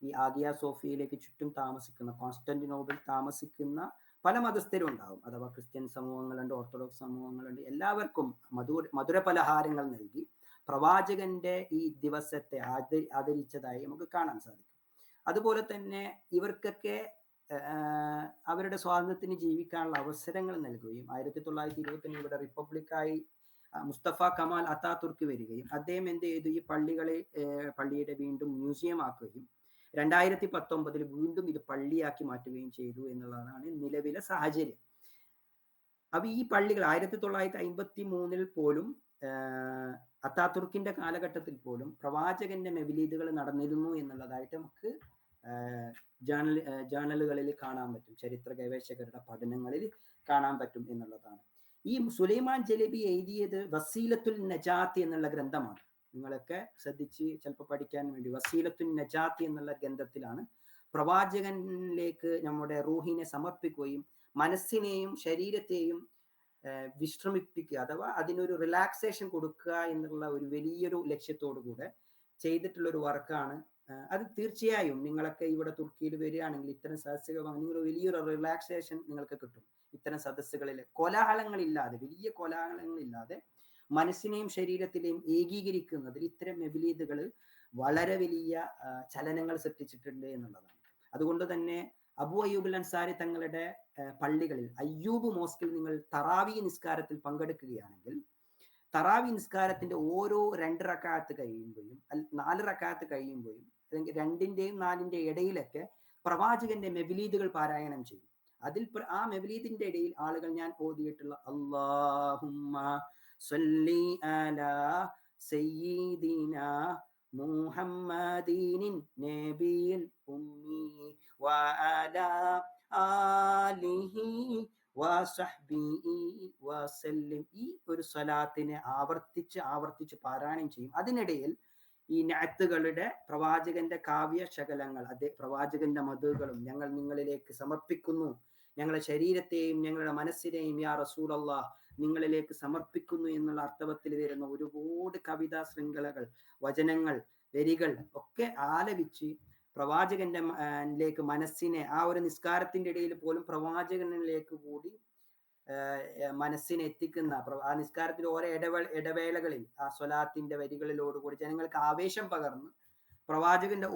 ഈ ആഗിയ സോഫിയയിലേക്ക് ചുറ്റും താമസിക്കുന്ന, കോൺസ്റ്റന്റിനോപ്പിൾ താമസിക്കുന്ന പല മതസ്ഥരും ഉണ്ടാവും. അഥവാ ക്രിസ്ത്യൻ സമൂഹങ്ങളുണ്ട്, ഓർത്തഡോക്സ് സമൂഹങ്ങളുണ്ട്. എല്ലാവർക്കും മധുര പലഹാരങ്ങൾ നൽകി പ്രവാചകന്റെ ഈ ദിവസത്തെ ആദരിച്ചതായി നമുക്ക് കാണാൻ സാധിക്കും. അതുപോലെ തന്നെ ഇവർക്കൊക്കെ അവരുടെ സ്വാതന്ത്ര്യത്തിന് ജീവിക്കാനുള്ള അവസരങ്ങൾ നൽകുകയും 1920 ഇവിടെ റിപ്പബ്ലിക്കായി മുസ്തഫ കമാൽ അത്താതുർക്ക് വരികയും അദ്ദേഹം എന്ത് ചെയ്തു, ഈ പള്ളിയുടെ വീണ്ടും മ്യൂസിയം ആക്കുകയും 2019 വീണ്ടും ഇത് പള്ളിയാക്കി മാറ്റുകയും ചെയ്തു എന്നുള്ളതാണ് നിലവിലെ സാഹചര്യം. അപ്പൊ ഈ പള്ളികൾ 1953 പോലും അത്താതുർക്കിന്റെ കാലഘട്ടത്തിൽ പോലും പ്രവാചകന്റെ മെവിലീദുകൾ നടന്നിരുന്നു എന്നുള്ളതായിട്ട് നമുക്ക് ജേണലുകളിൽ കാണാൻ പറ്റും, ചരിത്ര ഗവേഷകരുടെ പഠനങ്ങളിൽ കാണാൻ പറ്റും എന്നുള്ളതാണ്. ഈ സുലൈമാൻ ജലബി എഴുതിയത് വസീലത്തുൽ നജാത്ത് എന്നുള്ള ഗ്രന്ഥമാണ്. നിങ്ങളൊക്കെ ശ്രദ്ധിച്ച് ചിലപ്പോൾ പഠിക്കാൻ വേണ്ടി, വസീലത്തുൽ നജാത്ത് എന്നുള്ള ഗ്രന്ഥത്തിലാണ് പ്രവാചകനിലേക്ക് നമ്മുടെ റൂഹിനെ സമർപ്പിക്കുകയും മനസ്സിനെയും ശരീരത്തെയും വിശ്രമിപ്പിക്കുക, അഥവാ അതിനൊരു റിലാക്സേഷൻ കൊടുക്കുക എന്നുള്ള ഒരു വലിയൊരു ലക്ഷ്യത്തോടു കൂടെ ചെയ്തിട്ടുള്ള ഒരു വർക്കാണ്. അത് തീർച്ചയായും നിങ്ങളൊക്കെ ഇവിടെ തുർക്കിയിൽ വരികയാണെങ്കിൽ ഇത്തരം സദസ്സുകൾ നിങ്ങൾ വലിയൊരു റിലാക്സേഷൻ നിങ്ങൾക്ക് കിട്ടും. ഇത്തരം സദസ്സുകളിൽ കോലാഹലങ്ങളില്ലാതെ, വലിയ കോലാഹലങ്ങളില്ലാതെ മനസ്സിനെയും ശരീരത്തിനെയും ഏകീകരിക്കുന്നതിൽ ഇത്തരം മെബിലീദുകൾ വളരെ വലിയ ചലനങ്ങൾ സൃഷ്ടിച്ചിട്ടുണ്ട് എന്നുള്ളതാണ്. അതുകൊണ്ട് തന്നെ അബു അയ്യൂബ് അൻസാരി തങ്ങളുടെ പള്ളികളിൽ അയ്യൂബ് മോസ്കിൽ നിങ്ങൾ തറാവി നിസ്കാരത്തിൽ പങ്കെടുക്കുകയാണെങ്കിൽ തറാവി നിസ്കാരത്തിന്റെ ഓരോ 2 റക്അത്ത് കഴിയുമ്പോഴും 4 റക്അത്ത് കഴിയുമ്പോഴും അല്ലെങ്കിൽ 2ന്റെയും 4ന്റെയും ഇടയിലൊക്കെ പ്രവാചകന്റെ മെബിലീദുകൾ പാരായണം ചെയ്യും. അതിൽ ആ മെബിലീദിന്റെ ഇടയിൽ ആളുകൾ ഞാൻ ഓതിയിട്ടുള്ള അല്ലാഹുമ്മ സ്വല്ലി അലാ സയ്യിദിനാ മുഹമ്മദീനിൻ നബിയിൽ ഉമ്മി വഅലാ ആലിഹി വസഹ്ബിഹി വസല്ലം, ഈ ഒരു സ്വലാത്തിനെ ആവർത്തിച്ച് പാരായണം ചെയ്യും. അതിനിടയിൽ ഈ നഅത്തുകളുടെ പ്രവാചകന്റെ കാവ്യ ശകലങ്ങൾ, പ്രവാചകന്റെ മധുകളും ഞങ്ങൾ നിങ്ങളിലേക്ക് സമർപ്പിക്കുന്നു, ഞങ്ങളുടെ ശരീരത്തെയും ഞങ്ങളുടെ മനസ്സിനെയും യാ റസൂലല്ലാഹ് നിങ്ങളിലേക്ക് സമർപ്പിക്കുന്നു എന്നുള്ള അർത്ഥവത്തിൽ വരുന്ന ഒരുപാട് കവിതാ ശൃംഖലകൾ, വചനങ്ങൾ, വരികൾ ഒക്കെ ആലപിച്ച് പ്രവാചകന്റെ മനസ്സിനെ, ആ ഒരു നിസ്കാരത്തിന്റെ ഇടയിൽ പോലും പ്രവാചകനിലേക്ക് കൂടി മനസ്സിനെ എത്തിക്കുന്ന, ആ നിസ്കാരത്തിൽ ഓരോ ഇടവേളകളിൽ ആ സ്വലാത്തിന്റെ വരികളിലോടുകൂടി ജനങ്ങൾക്ക് ആവേശം പകർന്ന് പ്രവാചകന്റെ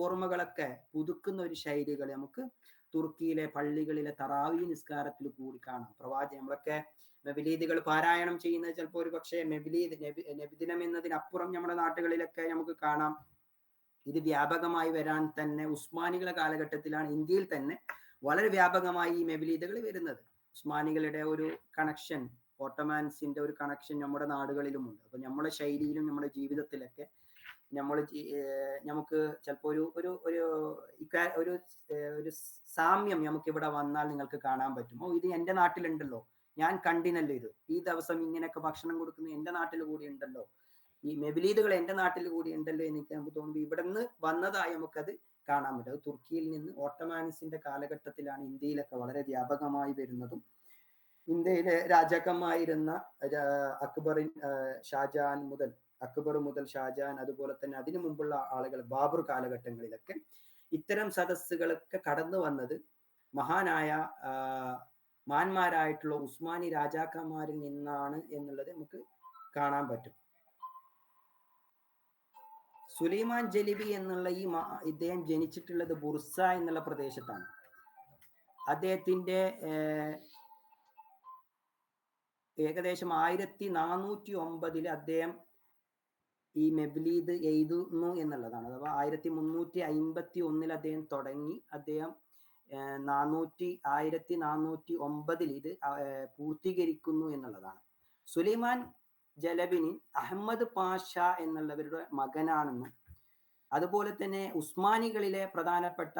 ഓർമ്മകളൊക്കെ പുതുക്കുന്ന ഒരു ശൈലികൾ നമുക്ക് തുർക്കിയിലെ പള്ളികളിലെ തറാവി നിസ്കാരത്തിൽ കൂടി കാണാം. നമ്മളൊക്കെ മെബിലീദുകൾ പാരായണം ചെയ്യുന്നത് ചിലപ്പോൾ ഒരു പക്ഷേ നബിദിനം എന്നതിനപ്പുറം നമ്മുടെ നാട്ടുകളിലൊക്കെ നമുക്ക് കാണാം. ഇത് വ്യാപകമായി വരാൻ തന്നെ ഉസ്മാനികളുടെ കാലഘട്ടത്തിലാണ് ഇന്ത്യയിൽ തന്നെ വളരെ വ്യാപകമായി ഈ മെബിലീദുകൾ വരുന്നത്. ഉസ്മാനികളുടെ ഒരു കണക്ഷൻ, ഓട്ടോമാൻസിന്റെ ഒരു കണക്ഷൻ നമ്മുടെ നാടുകളിലുമുണ്ട്. അപ്പൊ നമ്മുടെ ശൈലിയിലും നമ്മുടെ ജീവിതത്തിലൊക്കെ നമുക്ക് ചിലപ്പോൾ ഒരു സാമ്യം നമുക്ക് ഇവിടെ വന്നാൽ നിങ്ങൾക്ക് കാണാൻ പറ്റും. ഇത് എന്റെ നാട്ടിലുണ്ടല്ലോ, ഞാൻ കണ്ടിനല്ലോ, ഈ ദിവസം ഇങ്ങനെയൊക്കെ ഭക്ഷണം കൊടുക്കുന്നത് എന്റെ നാട്ടിൽ കൂടി ഉണ്ടല്ലോ, ഈ മെബിലീദുകൾ എന്റെ നാട്ടിൽ കൂടി ഉണ്ടല്ലോ എനിക്ക് നമുക്ക് തോന്നുമ്പോൾ ഇവിടെ നിന്ന് വന്നതായി നമുക്കത് കാണാൻ പറ്റും. അത് തുർക്കിയിൽ നിന്ന് ഓട്ടോമാൻസിന്റെ കാലഘട്ടത്തിലാണ് ഇന്ത്യയിലൊക്കെ വളരെ വ്യാപകമായി വരുന്നതും. ഇന്ത്യയിലെ രാജാക്കന്മായിരുന്ന അക്ബർ മുതൽ ഷാജഹാൻ, അതുപോലെ തന്നെ അതിനു മുമ്പുള്ള ആളുകൾ ബാബർ കാലഘട്ടങ്ങളിലൊക്കെ ഇത്തരം സദസ്സുകളൊക്കെ കടന്നു വന്നത് മാന്മാരായിട്ടുള്ള ഉസ്മാനി രാജാക്കന്മാരിൽ നിന്നാണ് എന്നുള്ളത് നമുക്ക് കാണാൻ പറ്റും. സുലൈമാൻ ജലിബി എന്നുള്ള ഇദ്ദേഹം ജനിച്ചിട്ടുള്ളത് ബുർസ എന്നുള്ള പ്രദേശത്താണ്. അദ്ദേഹത്തിന്റെ ഏകദേശം 1409 അദ്ദേഹം ഈ മെബിലീദ് എഴുതുന്നു എന്നുള്ളതാണ്. അഥവാ 1351 അദ്ദേഹം തുടങ്ങി, അദ്ദേഹം 1409 ഇത് പൂർത്തീകരിക്കുന്നു എന്നുള്ളതാണ്. സുലൈമാൻ ജലബിനി അഹമ്മദ് പാഷ എന്നുള്ളവരുടെ മകനാണെന്നും അതുപോലെ തന്നെ ഉസ്മാനികളിലെ പ്രധാനപ്പെട്ട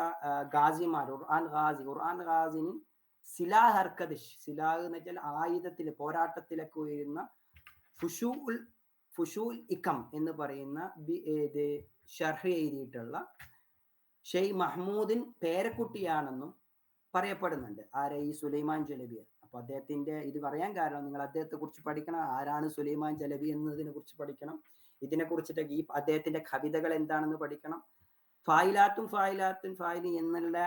ഗാസിമാർ ഖുർആൻ ഗാസിനി സിലാഹ് ഹർക്കദിഷ്, സിലാഹ് എന്ന് വെച്ചാൽ ആയുധത്തിൽ പോരാട്ടത്തിലൊക്കെ ഉയരുന്ന ഫുഷൂൽ ഇക്കം എന്ന് പറയുന്ന ഷർഹ് എഴുതിയിട്ടുള്ള ഷെയ്ഖ് മഹ്മൂദിൻ പേരക്കുട്ടിയാണെന്നും പറയപ്പെടുന്നുണ്ട്. ഈ സുലൈമാൻ ജലബി. അപ്പൊ അദ്ദേഹത്തിന്റെ ഇത് പറയാൻ കാരണം നിങ്ങൾ അദ്ദേഹത്തെ കുറിച്ച് പഠിക്കണം. ആരാണ് സുലൈമാൻ ജലബി എന്നതിനെ കുറിച്ച് പഠിക്കണം. ഇതിനെ കുറിച്ചിട്ട് അദ്ദേഹത്തിന്റെ കവിതകൾ എന്താണെന്ന് പഠിക്കണം. ഫായിലാത്തും ഫായിലി എന്നുള്ള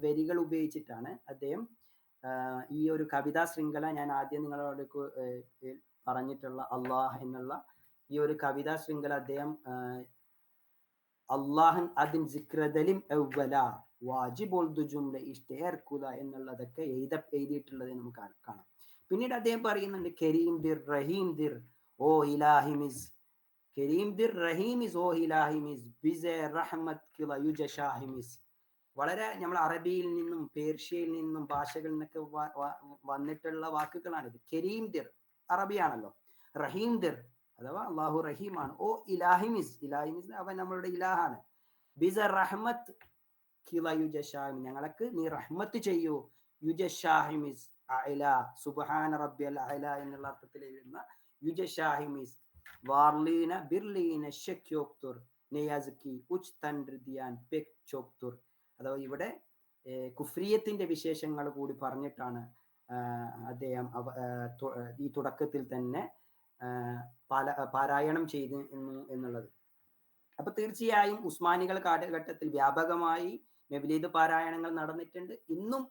വരികൾ ഉപയോഗിച്ചിട്ടാണ് അദ്ദേഹം ഈ ഒരു കവിതാ ശൃംഖല, ഞാൻ ആദ്യം നിങ്ങളോട് പറഞ്ഞിട്ടുള്ള അള്ളാഹ് എന്നുള്ള ഈ ഒരു കവിതാ ശൃംഖല അദ്ദേഹം അള്ളാഹൻ അതിൻ സിക്രദലിം അവ്വല വാജിബുൽ ദുജുംല ഇഷ്തേർകുല എന്നുള്ളതൊക്കെ എഴുതിയിട്ടുള്ളത് നമുക്ക് കാണാം. പിന്നീട് അദ്ദേഹം പറയുന്നുണ്ട് കരീം ദിർ റഹീം ദിർ ഓ ഇലാഹിമിസ്, കരീം ദിർ റഹീമിസ് ഓ ഇലാഹിമിസ് ബിസെ റഹ്മത് കില യുജഷാഹിമിസ്. വളരെ നമ്മൾ അറബിയിൽ നിന്നും പേർഷ്യയിൽ നിന്നും ഭാഷകളിൽ നിന്നൊക്കെ വന്നിട്ടുള്ള വാക്കുകളാണിത്. കരീം ദിർ അറബിയാണല്ലോ, റഹീം ദിർ അഥവാ അള്ളാഹു റഹീമാണ്. ഓ ഇലാഹിമിസ്, അവൻ നമ്മളുടെ ഇലാഹാണ്. ബിസ റഹ്മത്ത് കില യുജഷാഹിം, ഞങ്ങൾക്ക് നീ റഹ്മത്ത് ചെയ്യൂ. യുജഷാഹിമിസ് അഅല സുബ്ഹാന റബ്ബിയൽ അഅല എന്നുള്ള അർത്ഥത്തിൽ എഴുതുന്ന യുജഷാഹിമിസ് വാർലീന ബിർലീന ഷക്യോക്തുർ നെയാസ്കി ഉച്ച് തൻറിദിയാൻ പെക് ചോക്തുർ. അഥവാ ഇവിടെ കുഫ്രിയത്തിന്റെ വിശേഷങ്ങൾ കൂടി പറഞ്ഞിട്ടാണ് അദ്ദേഹം ഈ തുടക്കത്തിൽ തന്നെ പാരായണം ചെയ്തു എന്നുള്ളത്. അപ്പൊ തീർച്ചയായും ഉസ്മാനികൾ കാലഘട്ടത്തിൽ വ്യാപകമായി മെവ്ലീദ് പാരായണങ്ങൾ നടന്നിട്ടുണ്ട്. ഇന്നും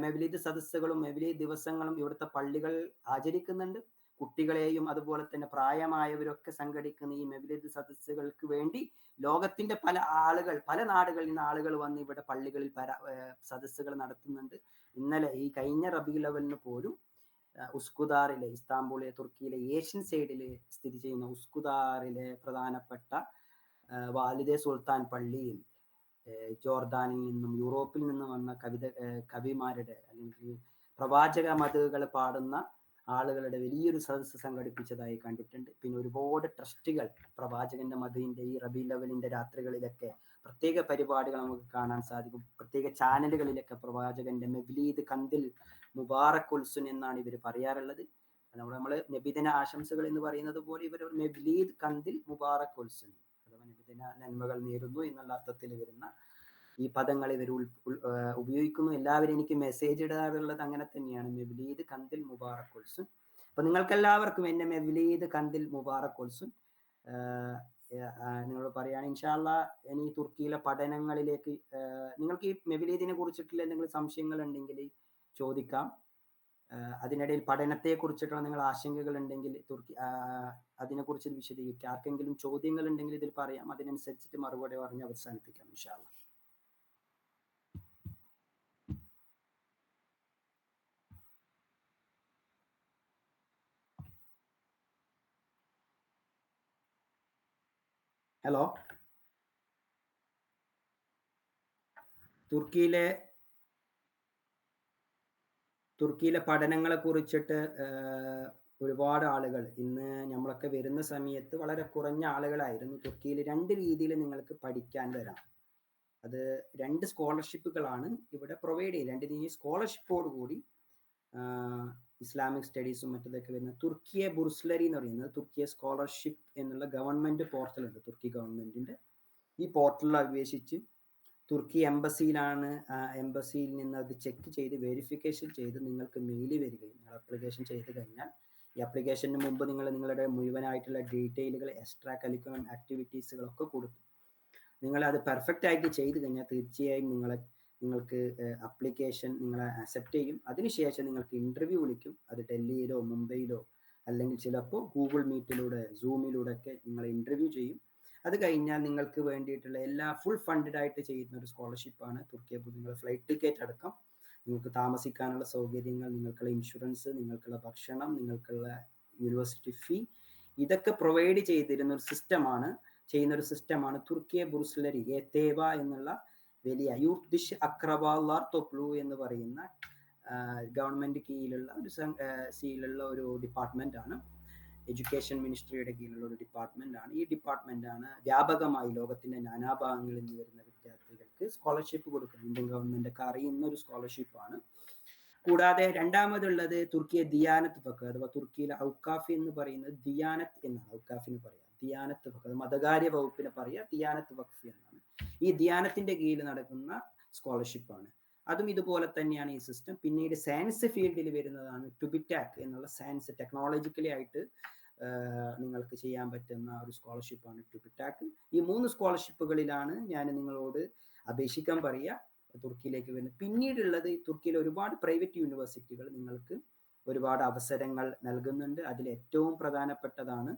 മെവ്ലീദ് സദസ്സുകളും മെവ്ലീദ് ദിവസങ്ങളും ഇവിടുത്തെ പള്ളികൾ ആചരിക്കുന്നുണ്ട്. കുട്ടികളെയും അതുപോലെ തന്നെ പ്രായമായവരൊക്കെ സംഘടിക്കുന്ന ഈ മെവ്ലീദ് സദസ്സുകൾക്ക് വേണ്ടി ലോകത്തിന്റെ പല നാടുകളിൽ നിന്ന് ആളുകൾ വന്ന് ഇവിടെ പള്ളികളിൽ സദസ്സുകൾ നടത്തുന്നുണ്ട്. ഇന്നലെ ഈ കഴിഞ്ഞ റബീഉൽ അവ്വലിന് പോലും ഉസ്കുദാറിലെ, ഇസ്താംബൂളിലെ, തുർക്കിയിലെ ഏഷ്യൻ സൈഡിൽ സ്ഥിതി ചെയ്യുന്ന ഉസ്കുദാറിലെ പ്രധാനപ്പെട്ട വാലിദെ സുൽത്താൻ പള്ളിയിൽ ജോർദാനിൽ നിന്നും യൂറോപ്പിൽ നിന്നും വന്ന കവിമാരുടെ അല്ലെങ്കിൽ പ്രവാചക മതകൾ പാടുന്ന ആളുകളുടെ വലിയൊരു സദസ്സ് സംഘടിപ്പിച്ചതായി കണ്ടിട്ടുണ്ട്. പിന്നെ ഒരുപാട് ട്രസ്റ്റുകൾ പ്രവാചകന്റെ മതത്തിന്റെ ഈ റബീഉൽ അവ്വലിന്റെ രാത്രികളിലൊക്കെ പ്രത്യേക പരിപാടികൾ നമുക്ക് കാണാൻ സാധിക്കും. പ്രത്യേക ചാനലുകളിലൊക്കെ പ്രവാചകന്റെ മെവ്ലീദ് കന്തിൽ മുബാറക് ഉൽസുൻ എന്നാണ് ഇവർ പറയാറുള്ളത്. നമ്മൾ നബിദിന ആശംസകൾ എന്ന് പറയുന്നത് പോലെ ഇവർ മെവ്ലീദ് കന്തിൽ മുബാറക് ഉൽസുൻ അഥവാ നബിദിന നന്മകൾ നേരുന്നു എന്നുള്ള അർത്ഥത്തിൽ വരുന്ന ഈ പദങ്ങൾ ഇവർ ഉപയോഗിക്കുന്നു. എല്ലാവരും എനിക്ക് മെസ്സേജ് ഇടാറുള്ളത് അങ്ങനെ തന്നെയാണ്, മെവ്ലീദ് കന്തിൽ മുബാറക് ഉൽസുൻ. അപ്പൊ നിങ്ങൾക്ക് എല്ലാവർക്കും എന്റെ മെവ്ലീദ് കന്തിൽ മുബാറക് ഉൽസുൻ നിങ്ങളോട് പറയാണ്. ഇൻഷാ അല്ലാഹ് ഇനി തുർക്കിയിലെ പഠനങ്ങളിലേക്ക് നിങ്ങൾക്ക് ഈ മെവ്ലീദിനെ കുറിച്ചിട്ടുള്ള എന്തെങ്കിലും സംശയങ്ങൾ ഉണ്ടെങ്കിൽ ചോദിക്കാം. അതിനിടയിൽ പഠനത്തെ കുറിച്ചിട്ടുള്ള നിങ്ങൾ ആശങ്കകൾ ഉണ്ടെങ്കിൽ അതിനെക്കുറിച്ച് വിശദീകരിക്കാം. ആർക്കെങ്കിലും ചോദ്യങ്ങൾ ഉണ്ടെങ്കിൽ ഇതിൽ പറയാം, അതിനനുസരിച്ചിട്ട് മറുപടി പറഞ്ഞ് അവസാനിപ്പിക്കാം ഇൻഷാ അല്ലാഹ്. ഹലോ, തുർക്കിയിലെ പഠനങ്ങളെ കുറിച്ചിട്ട് ഒരുപാട് ആളുകൾ ഇന്ന് നമ്മളൊക്കെ വരുന്ന സമയത്ത് വളരെ കുറഞ്ഞ ആളുകളായിരുന്നു. തുർക്കിയിൽ 2 രീതിയിൽ നിങ്ങൾക്ക് പഠിക്കാൻ വരാം. അത് 2 സ്കോളർഷിപ്പുകളാണ് ഇവിടെ പ്രൊവൈഡ് ചെയ്യുന്നത്. 2 രീതി സ്കോളർഷിപ്പോട് കൂടി ഇസ്ലാമിക് സ്റ്റഡീസും മറ്റതൊക്കെ വരുന്ന തുർക്കിയെ ബുർസ്ലരി എന്ന് പറയുന്നത് തുർക്കിയെ സ്കോളർഷിപ്പ് എന്നുള്ള ഗവൺമെന്റ് പോർട്ടലുണ്ട്, തുർക്കി ഗവൺമെന്റിന്റെ. ഈ പോർട്ടലിൽ അപേക്ഷിച്ച് തുർക്കി എംബസിയിലാണ്, എംബസിയിൽ നിന്ന് അത് ചെക്ക് ചെയ്ത് വെരിഫിക്കേഷൻ ചെയ്ത് നിങ്ങൾക്ക് മെയിൽ വരികയും നിങ്ങൾ അപ്ലിക്കേഷൻ ചെയ്ത് കഴിഞ്ഞാൽ ഈ അപ്ലിക്കേഷന് മുമ്പ് നിങ്ങൾ നിങ്ങളുടെ മുഴുവനായിട്ടുള്ള ഡീറ്റെയിലുകൾ, എക്സ്ട്രാ കരിക്കുലം ആക്ടിവിറ്റീസുകളൊക്കെ കൊടുത്തു നിങ്ങൾ അത് പെർഫെക്റ്റ് ആയിട്ട് ചെയ്ത് കഴിഞ്ഞാൽ തീർച്ചയായും നിങ്ങൾക്ക് അപ്ലിക്കേഷൻ നിങ്ങളെ അക്സെപ്റ്റ് ചെയ്യും. അതിനുശേഷം നിങ്ങൾക്ക് ഇന്റർവ്യൂ വിളിക്കും. അത് ഡൽഹിയിലോ മുംബൈയിലോ അല്ലെങ്കിൽ ചിലപ്പോൾ ഗൂഗിൾ മീറ്റിലൂടെ സൂമിലൂടെ ഒക്കെ നിങ്ങൾ ഇന്റർവ്യൂ ചെയ്യും. അത് കഴിഞ്ഞാൽ നിങ്ങൾക്ക് വേണ്ടിയിട്ടുള്ള എല്ലാ ഫുൾ ഫണ്ടഡ് ആയിട്ട് ചെയ്യുന്ന ഒരു സ്കോളർഷിപ്പാണ് തുർക്കിയെ. നിങ്ങൾ ഫ്ലൈറ്റ് ടിക്കറ്റ് അടക്കം, നിങ്ങൾക്ക് താമസിക്കാനുള്ള സൗകര്യങ്ങൾ, നിങ്ങൾക്കുള്ള ഇൻഷുറൻസ്, നിങ്ങൾക്കുള്ള ഭക്ഷണം, നിങ്ങൾക്കുള്ള യൂണിവേഴ്സിറ്റി ഫീ, ഇതൊക്കെ പ്രൊവൈഡ് ചെയ്തിരുന്ന ഒരു സിസ്റ്റമാണ് തുർക്കിയെ ബുർസ്ലരി ഏതേവ എന്നുള്ള വലിയ യൂർദിഷ് അക്രബാലാർ തൊപ്ലു എന്ന് പറയുന്ന ഗവൺമെന്റ് കീഴിലുള്ള ഒരു ഡിപ്പാർട്ട്മെന്റ് ആണ്. എഡ്യൂക്കേഷൻ മിനിസ്ട്രിയുടെ കീഴിലുള്ള ഒരു ഡിപ്പാർട്ട്മെന്റ് ആണ്. ഈ ഡിപ്പാർട്ട്മെന്റ് ആണ് വ്യാപകമായി ലോകത്തിന്റെ നാനാഭാഗങ്ങളിൽ നിന്ന് വരുന്ന വിദ്യാർത്ഥികൾക്ക് സ്കോളർഷിപ്പ് കൊടുക്കുന്നത്. ഇന്ത്യൻ ഗവൺമെന്റ് ഒക്കെ അറിയുന്ന ഒരു സ്കോളർഷിപ്പാണ്. കൂടാതെ രണ്ടാമതുള്ളത് തുർക്കിയെ ദിയാനത്ത് ഫക്ക് അഥവാ തുർക്കിയിലെ ഔക്കാഫ് എന്ന് പറയുന്നത് ദിയാനത്ത് എന്നാണ് ഔക്കാഫിന് പറയാം. ദിയാനത്ത് ഫക്ക്, അത് മതകാര്യ വകുപ്പിനെ പറയാ ദിയാനത്ത് വഖഫ് എന്നാണ്. ഈ ദിയാനത്തിന്റെ കീഴിൽ നടക്കുന്ന സ്കോളർഷിപ്പാണ്. അതും ഇതുപോലെ തന്നെയാണ് ഈ സിസ്റ്റം. പിന്നീട് സയൻസ് ഫീൽഡിൽ വരുന്നതാണ് ടുബിറ്റാക് എന്നുള്ള സയൻസ് ടെക്നോളജിക്കലി ആയിട്ട് നിങ്ങൾക്ക് ചെയ്യാൻ പറ്റുന്ന ഒരു സ്കോളർഷിപ്പാണ് ടുബിറ്റാക്. ഈ 3 സ്കോളർഷിപ്പുകളിലാണ് ഞാൻ നിങ്ങളോട് അപേക്ഷിക്കാൻ പറയുക തുർക്കിയിലേക്ക് വരുന്നത്. പിന്നീടുള്ളത് തുർക്കിയിലെ ഒരുപാട് പ്രൈവറ്റ് യൂണിവേഴ്സിറ്റികൾ നിങ്ങൾക്ക് ഒരുപാട് അവസരങ്ങൾ നൽകുന്നുണ്ട്. അതിൽ ഏറ്റവും പ്രധാനപ്പെട്ടതാണ്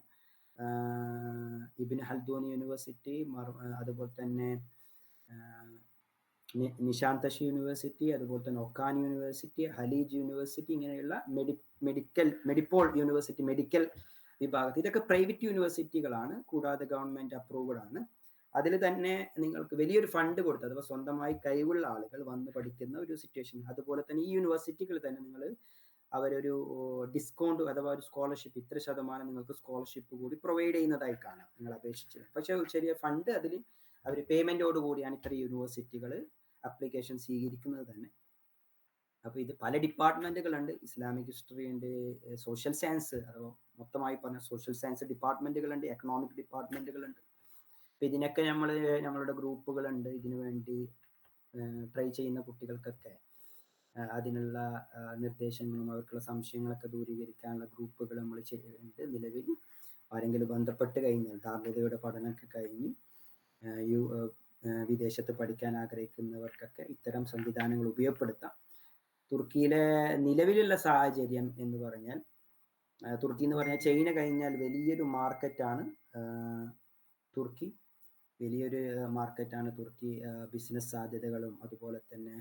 ഇബ്നു ഖൽദൂൻ യൂണിവേഴ്സിറ്റി, അതുപോലെ തന്നെ നിഷാന്തഷി യൂണിവേഴ്സിറ്റി, അതുപോലെ തന്നെ ഒക്കാൻ യൂണിവേഴ്സിറ്റി, ഹലീജ് യൂണിവേഴ്സിറ്റി, ഇങ്ങനെയുള്ള മെഡിപ്പോൾ യൂണിവേഴ്സിറ്റി മെഡിക്കൽ വിഭാഗത്തിൽ, ഇതൊക്കെ പ്രൈവറ്റ് യൂണിവേഴ്സിറ്റികളാണ്. കൂടാതെ ഗവൺമെന്റ് അപ്രൂവ്ഡ് ആണ്. അതിൽ തന്നെ നിങ്ങൾക്ക് വലിയൊരു ഫണ്ട് കൊടുത്ത് അഥവാ സ്വന്തമായി കഴിവുള്ള ആളുകൾ വന്ന് പഠിക്കുന്ന ഒരു സിറ്റുവേഷൻ. അതുപോലെ തന്നെ ഈ യൂണിവേഴ്സിറ്റികൾ തന്നെ നിങ്ങൾ അവരൊരു ഡിസ്കൗണ്ട് അഥവാ ഒരു സ്കോളർഷിപ്പ് ഇത്ര ശതമാനം നിങ്ങൾക്ക് സ്കോളർഷിപ്പ് കൂടി പ്രൊവൈഡ് ചെയ്യുന്നതായി കാണാം നിങ്ങൾ അപേക്ഷിച്ചത്. പക്ഷെ ചെറിയ ഫണ്ട് അതിൽ അവർ പേയ്മെന്റോട് കൂടിയാണ് ഇത്ര യൂണിവേഴ്സിറ്റികൾ അപ്ലിക്കേഷൻ സ്വീകരിക്കുന്നത് തന്നെ. അപ്പൊ ഇത് പല ഡിപ്പാർട്ട്മെന്റുകളുണ്ട്. ഇസ്ലാമിക് ഹിസ്റ്ററി ഉണ്ട്, സോഷ്യൽ സയൻസ് അഥവാ മൊത്തമായി പറഞ്ഞ സോഷ്യൽ സയൻസ് ഡിപ്പാർട്ട്മെന്റുകളുണ്ട്, എക്കണോമിക് ഡിപ്പാർട്ട്മെന്റുകളുണ്ട്. അപ്പൊ ഇതിനൊക്കെ നമ്മളുടെ ഗ്രൂപ്പുകളുണ്ട്. ഇതിനു വേണ്ടി ട്രൈ ചെയ്യുന്ന കുട്ടികൾക്കൊക്കെ അതിനുള്ള നിർദ്ദേശങ്ങളും അവർക്കുള്ള സംശയങ്ങളൊക്കെ ദൂരീകരിക്കാനുള്ള ഗ്രൂപ്പുകൾ നമ്മൾ ചെയ്യുന്നുണ്ട് നിലവിൽ. ആരെങ്കിലും ബന്ധപ്പെട്ട് കഴിഞ്ഞാൽ ധാർമ്മികതയുടെ പഠനമൊക്കെ കഴിഞ്ഞ് വിദേശത്ത് പഠിക്കാൻ ആഗ്രഹിക്കുന്നവർക്കൊക്കെ ഇത്തരം സംവിധാനങ്ങൾ ഉപയോഗപ്പെടുത്താം. തുർക്കിയിലെ നിലവിലുള്ള സാഹചര്യം എന്ന് പറഞ്ഞാൽ, തുർക്കി എന്ന് പറഞ്ഞാൽ ചൈന കഴിഞ്ഞാൽ വലിയൊരു മാർക്കറ്റാണ് തുർക്കി. വലിയൊരു മാർക്കറ്റാണ് തുർക്കി. ബിസിനസ് സാധ്യതകളും അതുപോലെ തന്നെ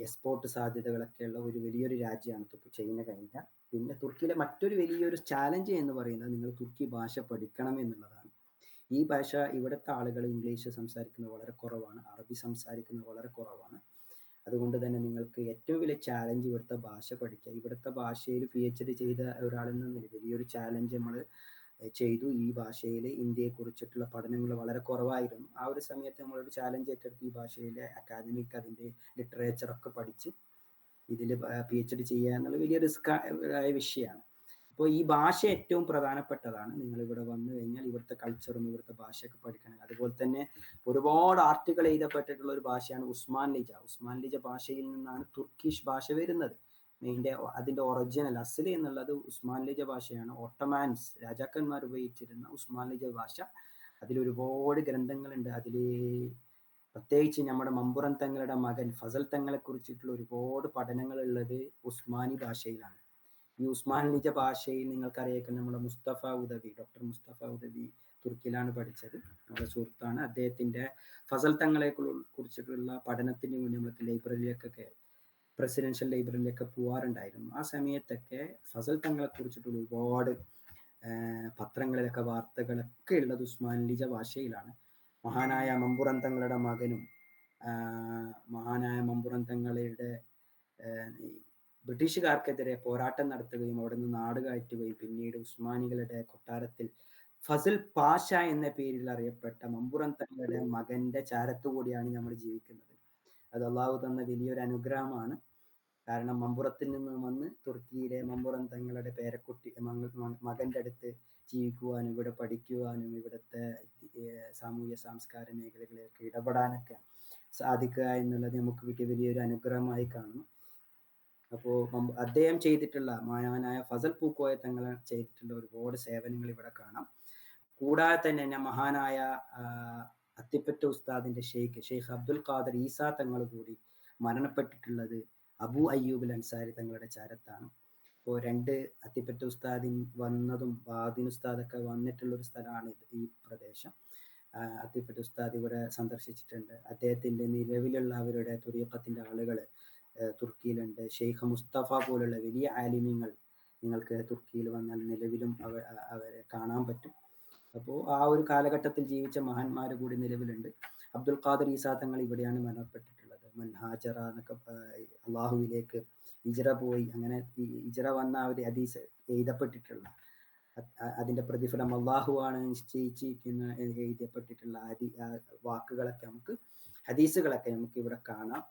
എക്സ്പോർട്ട് സാധ്യതകളൊക്കെ ഉള്ള ഒരു വലിയൊരു രാജ്യമാണ് തുർക്കി, ചൈന കഴിഞ്ഞാൽ. പിന്നെ തുർക്കിയിലെ മറ്റൊരു വലിയൊരു ചാലഞ്ച് എന്ന് പറയുന്നത് നിങ്ങൾ തുർക്കി ഭാഷ പഠിക്കണം എന്നുള്ളതാണ്. ഈ ഭാഷ ഇവിടുത്തെ ആളുകൾ ഇംഗ്ലീഷ് സംസാരിക്കുന്നത് വളരെ കുറവാണ്, അറബി സംസാരിക്കുന്നത് വളരെ കുറവാണ്. അതുകൊണ്ട് തന്നെ നിങ്ങൾക്ക് ഏറ്റവും വലിയ ചാലഞ്ച് ഇവിടുത്തെ ഭാഷ പഠിക്കുക. ഇവിടുത്തെ ഭാഷയിൽ PhD ചെയ്ത ഒരാളെന്ന നിലയിൽ വലിയൊരു ചാലഞ്ച് നമ്മൾ ചെയ്തു. ഈ ഭാഷയിൽ ഇന്ത്യയെക്കുറിച്ചിട്ടുള്ള പഠനങ്ങൾ വളരെ കുറവായിരുന്നു. ആ ഒരു സമയത്ത് നമ്മളൊരു ചാലഞ്ച് ഏറ്റെടുത്ത് ഈ ഭാഷയിലെ അക്കാദമിക് അതിൻ്റെ ലിറ്ററേച്ചറൊക്കെ പഠിച്ച് ഇതിൽ PhD ചെയ്യുക എന്നുള്ള വലിയ റിസ്ക് ആയ വിഷയമാണ്. അപ്പോൾ ഈ ഭാഷ ഏറ്റവും പ്രധാനപ്പെട്ടതാണ്. നിങ്ങൾ ഇവിടെ വന്നു കഴിഞ്ഞാൽ ഇവിടുത്തെ കൾച്ചറും ഇവിടുത്തെ ഭാഷയൊക്കെ പഠിക്കണം. അതുപോലെ തന്നെ ഒരുപാട് ആർട്ടിക്കിൾ എഴുതപ്പെട്ടിട്ടുള്ള ഒരു ഭാഷയാണ് ഉസ്മാൻ ലിജ. ഉസ്മാൻ ലിജ ഭാഷയിൽ നിന്നാണ് തുർക്കിഷ് ഭാഷ വരുന്നത്. അതിന്റെ ഒറിജിനൽ അസൽ എന്നുള്ളത് ഉസ്മാൻ ലിജ ഭാഷയാണ്. ഓട്ടോമാൻസ് രാജാക്കന്മാർ ഉപയോഗിച്ചിരുന്ന ഉസ്മാൻ ലിജ ഭാഷ. അതിലൊരുപാട് ഗ്രന്ഥങ്ങളുണ്ട്. അതിൽ പ്രത്യേകിച്ച് നമ്മുടെ മമ്പുറം തങ്ങളുടെ മകൻ ഫസൽ തങ്ങളെ കുറിച്ചിട്ടുള്ള ഒരുപാട് പഠനങ്ങൾ ഉള്ളത് ഉസ്മാനി ഭാഷയിലാണ്. ഈ ഉസ്മാൻ ലിജ ഭാഷയിൽ നിങ്ങൾക്കറിയാം നമ്മുടെ മുസ്തഫ ഉദവി, ഡോക്ടർ മുസ്തഫ ഉദവി തുർക്കിയിലാണ് പഠിച്ചത്. നമ്മുടെ സുഹൃത്താണ്. അദ്ദേഹത്തിന്റെ ഫസൽ തങ്ങളെ കുറിച്ചിട്ടുള്ള പഠനത്തിന് വേണ്ടി നമ്മൾക്ക് ലൈബ്രറിയിലേക്കൊക്കെ, പ്രസിഡൻഷ്യൽ ലൈബ്രറിയിലൊക്കെ പോകാറുണ്ടായിരുന്നു. ആ സമയത്തൊക്കെ ഫസൽ തങ്ങളെ കുറിച്ചിട്ടുള്ള ഒരുപാട് പത്രങ്ങളിലൊക്കെ വാർത്തകളൊക്കെ ഉള്ളത് ഉസ്മാൻ ലിജ ഭാഷയിലാണ്. മഹാനായ മമ്പുറം തങ്ങളുടെ മകനും മഹാനായ മമ്പുറം തങ്ങളുടെ ബ്രിട്ടീഷുകാർക്കെതിരെ പോരാട്ടം നടത്തുകയും അവിടെ നിന്ന് നാട് കയറ്റുകയും പിന്നീട് ഉസ്മാനികളുടെ കൊട്ടാരത്തിൽ ഫസൽ പാഷ എന്ന പേരിൽ അറിയപ്പെട്ട മമ്പുറം തങ്ങളുടെ മകന്റെ ചാരത്തുകൂടിയാണ് നമ്മൾ ജീവിക്കുന്നത്. അത് അള്ളാഹു തന്ന വലിയൊരു അനുഗ്രഹമാണ്. കാരണം മമ്പുറത്തിൽ നിന്ന് വന്ന് തുർക്കിയിലെ മമ്പുറം തങ്ങളുടെ പേരക്കുട്ടി മകന്റെ അടുത്ത് ജീവിക്കുവാനും ഇവിടെ പഠിക്കുവാനും ഇവിടുത്തെ സാമൂഹ്യ സാംസ്കാര മേഖലകളിലേക്ക് ഇടപെടാനൊക്കെ സാധിക്കുക എന്നുള്ളത് നമുക്ക് കിട്ടിയ വലിയൊരു അനുഗ്രഹമായി കാണുന്നു. അപ്പോൾ അദ്ദേഹം ചെയ്തിട്ടുള്ള മഹാനായ ഫസൽ പൂക്കോയ തങ്ങൾ ചെയ്തിട്ടുള്ള ഒരുപാട് സേവനങ്ങൾ ഇവിടെ കാണാം. കൂടാതെ തന്നെ മഹാനായ അത്തിപ്പറ്റ ഉസ്താദിന്റെ ഷെയ്ഖ് അബ്ദുൽ ഖാദർ ഈസാ തങ്ങൾ കൂടി മരണപ്പെട്ടിട്ടുള്ളത് അബു അയ്യൂബ് അൻസാരി തങ്ങളുടെ ചാരത്താണ്. ഇപ്പോൾ രണ്ട് അത്തിപ്പറ്റ ഉസ്താദിൻ വന്നതും ബാദിൻ ഉസ്താദൊക്കെ വന്നിട്ടുള്ള ഒരു സ്ഥലമാണ് ഈ പ്രദേശം. അത്തിപ്പറ്റ ഉസ്താദ് ഇവിടെ സന്ദർശിച്ചിട്ടുണ്ട്. അദ്ദേഹത്തിന്റെ നിലവിലുള്ള അവരുടെ തുരീഖത്തിന്റെ ആളുകൾ തുർക്കിയിലുണ്ട്. ഷെയ്ഖ് മുസ്തഫ പോലുള്ള വലിയ ആലിമ്യങ്ങൾ നിങ്ങൾക്ക് തുർക്കിയിൽ വന്നാൽ നിലവിലും അവരെ കാണാൻ പറ്റും. അപ്പോൾ ആ ഒരു കാലഘട്ടത്തിൽ ജീവിച്ച മഹാന്മാർ കൂടി നിലവിലുണ്ട്. അബ്ദുൽ ഖാദർ ഈസാ തങ്ങൾ ഇവിടെയാണ് മരണപ്പെട്ടിട്ടുള്ളത്. മൻഹാജറ എന്നൊക്കെ അള്ളാഹുവിലേക്ക് ഹിജ്റ പോയി, അങ്ങനെ ഹിജ്റ വന്ന ആ ഒരു ഹദീസ് എഴുതപ്പെട്ടിട്ടുള്ള അതിന്റെ പ്രതിഫലം അള്ളാഹുവാണ് നിശ്ചയിച്ചിരിക്കുന്ന എഴുതപ്പെട്ടിട്ടുള്ള വാക്കുകളൊക്കെ നമുക്ക്, ഹദീസുകളൊക്കെ നമുക്ക് ഇവിടെ കാണാം.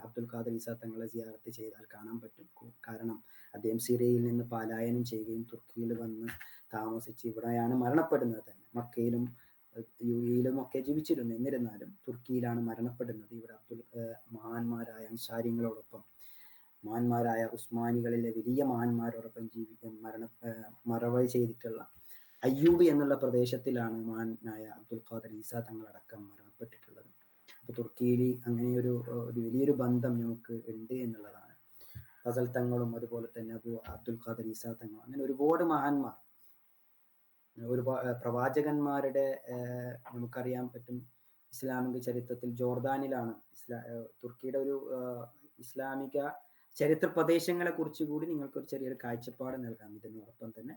അബ്ദുൽ ഖാദർ ഈസാ തങ്ങളെ സിയാറത്ത് ചെയ്താൽ കാണാൻ പറ്റും. കാരണം അദ്ദേഹം സിറിയയിൽ നിന്ന് പലായനം ചെയ്യുകയും തുർക്കിയിൽ വന്ന് താമസിച്ച് ഇവിടെയാണ് മരണപ്പെടുന്നത് തന്നെ. മക്കയിലും UAE-യിലും ഒക്കെ ജീവിച്ചിരുന്നു. എന്നിരുന്നാലും തുർക്കിയിലാണ് മരണപ്പെടുന്നത്. ഇവിടെ മഹാന്മാരായ അൻസാരിങ്ങളോടൊപ്പം, മഹാന്മാരായ ഉസ്മാനികളിലെ വലിയ മഹാന്മാരോടൊപ്പം മറവ് ചെയ്തിട്ടുള്ള അയ്യൂബ് എന്നുള്ള പ്രദേശത്തിലാണ് മഹാനായ അബ്ദുൽ ഖാദർ ഈസാ തങ്ങളടക്കം മരണപ്പെട്ടിട്ടുള്ളത്. അപ്പൊ തുർക്കിയിൽ അങ്ങനെ ഒരു വലിയൊരു ബന്ധം നമുക്ക് ഉണ്ട് എന്നുള്ളതാണ്. ഫസൽ തങ്ങളും അതുപോലെ തന്നെ അബ്ദുൽ ഖാദർ ഈസാ തങ്ങളും, അങ്ങനെ ഒരുപാട് മഹാന്മാർ, ഒരുപാട് പ്രവാചകന്മാരുടെ നമുക്കറിയാൻ പറ്റും. ഇസ്ലാമിക ചരിത്രത്തിൽ ജോർദാനിലാണ് തുർക്കിയുടെ ഒരു ഇസ്ലാമിക ചരിത്ര പ്രദേശങ്ങളെ കുറിച്ച് കൂടി നിങ്ങൾക്കൊരു ചെറിയൊരു കാഴ്ചപ്പാട് നൽകാം. ഇതിനോടൊപ്പം തന്നെ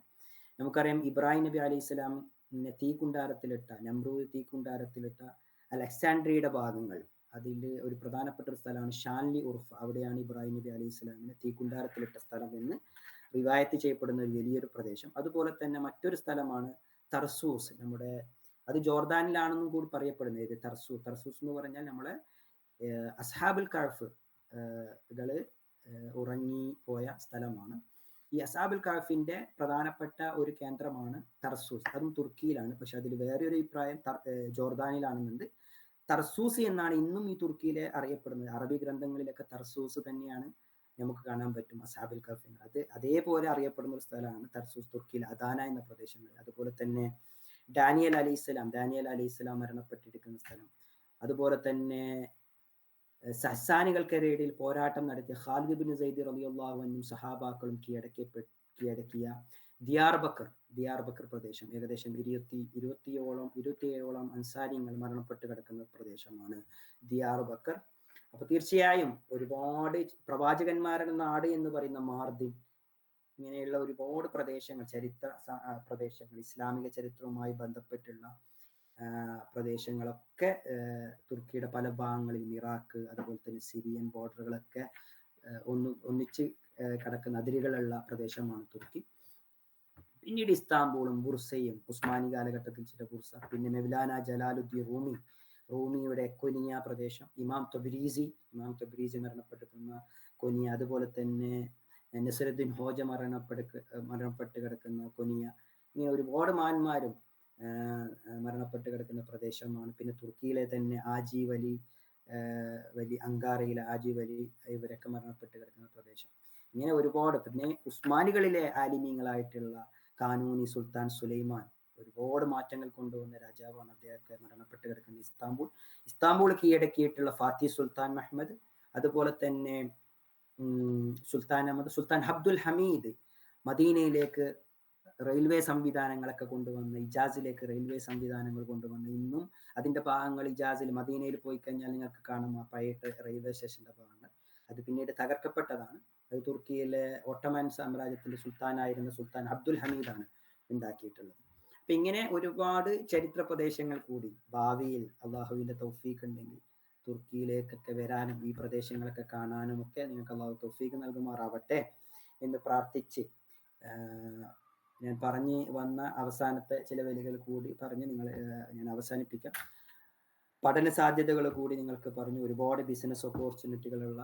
നമുക്കറിയാം ഇബ്രാഹിം നബി അലൈഹി സ്വലാമിനെ നമ്രൂദ് തീക്കുണ്ടാരത്തിലിട്ട അലക്സാൻഡ്രിയയുടെ ഭാഗങ്ങൾ, അതിൽ ഒരു പ്രധാനപ്പെട്ട ഒരു സ്ഥലമാണ് ഷാൻലി ഉർഫ്. അവിടെയാണ് ഇബ്രാഹിം നബി അലൈഹി സ്വലാമിനെ തീക്കുണ്ടാരത്തിലിട്ട സ്ഥലം എന്ന് റിവായത്ത് ചെയ്യപ്പെടുന്ന ഒരു വലിയൊരു പ്രദേശം. അതുപോലെ തന്നെ മറ്റൊരു സ്ഥലമാണ് തർസൂസ്. അത് ജോർദാനിലാണെന്നും കൂടി പറയപ്പെടുന്നത്. ഇത് തർസൂസ് എന്ന് പറഞ്ഞാൽ നമ്മളെ അസ്ഹാബുൽ കഹഫ് ഉറങ്ങി പോയ സ്ഥലമാണ്. ഈ അസ്ഹാബുൽ കഹഫിന്റെ പ്രധാനപ്പെട്ട ഒരു കേന്ദ്രമാണ് തർസൂസ്. അതും തുർക്കിയിലാണ്. പക്ഷെ അതിൽ വേറെ ഒരു അഭിപ്രായം ജോർദാനിലാണെന്നുണ്ട്. തർസൂസ് എന്നാണ് ഇന്നും ഈ തുർക്കിയിലെ അറിയപ്പെടുന്നത്. അറബി ഗ്രന്ഥങ്ങളിലൊക്കെ തർസൂസ് തന്നെയാണ് നമുക്ക് കാണാൻ പറ്റും അസ്ഹാബുൽ കഹ്ഫിന്. അതേപോലെ അറിയപ്പെടുന്ന ഒരു സ്ഥലമാണ് തർസൂസ്, തുർക്കിയിൽ അദാന എന്ന പ്രദേശങ്ങളിൽ. അതുപോലെ തന്നെ ഡാനിയൽ അലൈഹിസ്സലാം മരണപ്പെട്ടിരിക്കുന്ന സ്ഥലം. അതുപോലെ തന്നെ സഹസാനികൾക്കിടയിൽ പോരാട്ടം നടത്തിയ ഖാലിദ് ബിൻ സൈദ് റളിയല്ലാഹു അൻഹും സഹാബാക്കളും കീഴടക്കിയ ദിയാർ ബക്കർ പ്രദേശം, ഏകദേശം 27ഓളം അൻസാരിങ്ങൾ മരണപ്പെട്ട് കിടക്കുന്ന പ്രദേശമാണ് ദിയാർ ബക്കർ. അപ്പൊ തീർച്ചയായും ഒരുപാട് പ്രവാചകന്മാരുടെ നാട് എന്ന് പറയുന്ന മാർദിൻ, ഇങ്ങനെയുള്ള ഒരുപാട് പ്രദേശങ്ങൾ, പ്രദേശങ്ങൾ, ഇസ്ലാമിക ചരിത്രവുമായി ബന്ധപ്പെട്ടുള്ള പ്രദേശങ്ങളൊക്കെ തുർക്കിയുടെ പല ഭാഗങ്ങളിൽ, ഇറാഖ്, അതുപോലെ തന്നെ സിറിയൻ ബോർഡറുകളൊക്കെ ഒന്നിച്ച് കിടക്കുന്ന അതിരുകളുള്ള പ്രദേശമാണ് തുർക്കി. പിന്നീട് ഇസ്താംബൂളും ബുർസയും, ഉസ്മാനി കാലഘട്ടത്തിൽ ചില ബുർസ, പിന്നെ മെവ്ലാന ജലാലുദ്ദീൻ റൂമിയുടെ കൊനിയ പ്രദേശം, ഇമാം തബ്രീസി മരണപ്പെടുന്ന കൊനിയ, അതുപോലെ തന്നെ നസറുദ്ദീൻ ഹോജ മരണപ്പെട്ട് കിടക്കുന്ന കൊനിയ, ഇങ്ങനെ ഒരുപാട് മാന്മാരും മരണപ്പെട്ട് കിടക്കുന്ന പ്രദേശമാണ്. പിന്നെ തുർക്കിയിലെ തന്നെ ആജി വലി, അങ്കാറയിലെ ആജി വലി, ഇവരൊക്കെ മരണപ്പെട്ട് കിടക്കുന്ന പ്രദേശം. ഇങ്ങനെ ഒരുപാട്. പിന്നെ ഉസ്മാനികളിലെ ആലിമീങ്ങളായിട്ടുള്ള കാനൂനി സുൽത്താൻ സുലൈമാൻ ഒരുപാട് മാറ്റങ്ങൾ കൊണ്ടുവന്ന രാജാവാണ്. അദ്ദേഹത്തെ മരണപ്പെട്ട് കിടക്കുന്ന ഇസ്താംബൂൾ കീഴടക്കിയിട്ടുള്ള ഫാത്തി സുൽത്താൻ മഹ്മദ്, അതുപോലെ തന്നെ സുൽത്താൻ അബ്ദുൽ ഹമീദ് മദീനയിലേക്ക് റെയിൽവേ സംവിധാനങ്ങളൊക്കെ കൊണ്ടുവന്ന്, ഇജാസിലേക്ക് റെയിൽവേ സംവിധാനങ്ങൾ കൊണ്ടുവന്ന്, ഇന്നും അതിന്റെ ഭാഗങ്ങൾ ഇജാസിൽ, മദീനയിൽ പോയി കഴിഞ്ഞാൽ നിങ്ങൾക്ക് കാണും ആ പഴയ റെയിൽവേ സ്റ്റേഷന്റെ ഭാഗങ്ങൾ. അത് പിന്നീട് തകർക്കപ്പെട്ടതാണ്. അത് തുർക്കിയിലെ ഒട്ടോമൻ സാമ്രാജ്യത്തിന്റെ സുൽത്താനായിരുന്ന സുൽത്താൻ അബ്ദുൽ ഹമീദാണ് ഉണ്ടാക്കിയിട്ടുള്ളത്. അപ്പൊ ഇങ്ങനെ ഒരുപാട് ചരിത്ര പ്രദേശങ്ങൾ കൂടി ഭാവിയിൽ അള്ളാഹുവിന്റെ തൗഫീഖ് ഉണ്ടെങ്കിൽ തുർക്കിയിലേക്കൊക്കെ വരാനും ഈ പ്രദേശങ്ങളൊക്കെ കാണാനും ഒക്കെ നിങ്ങൾക്ക് അള്ളാഹു തൗഫീഖ് നൽകുമാറാവട്ടെ എന്ന് പ്രാർത്ഥിച്ച് ഞാൻ പറഞ്ഞു വന്ന അവസാനത്തെ ചില വരികൾ കൂടി പറഞ്ഞ് ഞാൻ അവസാനിപ്പിക്കാം. പഠന സാധ്യതകൾ കൂടി നിങ്ങൾക്ക് പറഞ്ഞു. ഒരുപാട് ബിസിനസ് ഓപ്പർച്യൂണിറ്റികളുള്ള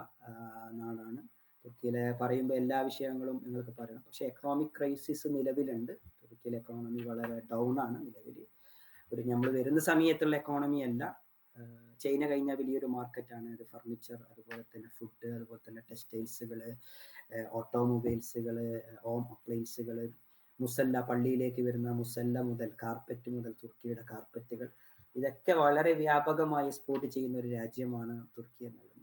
നാടാണ് തുർക്കിയിലെ. പറയുമ്പോൾ എല്ലാ വിഷയങ്ങളും നിങ്ങൾക്ക് പറയണം. പക്ഷെ എക്കണോമിക് ക്രൈസിസ് നിലവിലുണ്ട്. തുർക്കിയിലെ എക്കോണമി വളരെ ഡൗൺ ആണ് നിലവിൽ. നമ്മൾ വരുന്ന സമയത്തുള്ള എക്കോണമി അല്ല. ചൈന കഴിഞ്ഞ വലിയൊരു മാർക്കറ്റാണ് ഇത്. ഫർണിച്ചർ, അതുപോലെ തന്നെ ഫുഡ്, അതുപോലെ തന്നെ ടെക്സ്റ്റൈൽസുകൾ, ഓട്ടോമൊബൈൽസുകൾ, ഹോം അപ്ലയൻസുകൾ, മുസല്ല, പള്ളിയിലേക്ക് വരുന്ന മുസല്ല മുതൽ കാർപ്പറ്റ് മുതൽ തുർക്കിയുടെ കാർപ്പറ്റുകൾ, ഇതൊക്കെ വളരെ വ്യാപകമായി എക്സ്പോർട്ട് ചെയ്യുന്ന ഒരു രാജ്യമാണ് തുർക്കി എന്നുള്ളത്.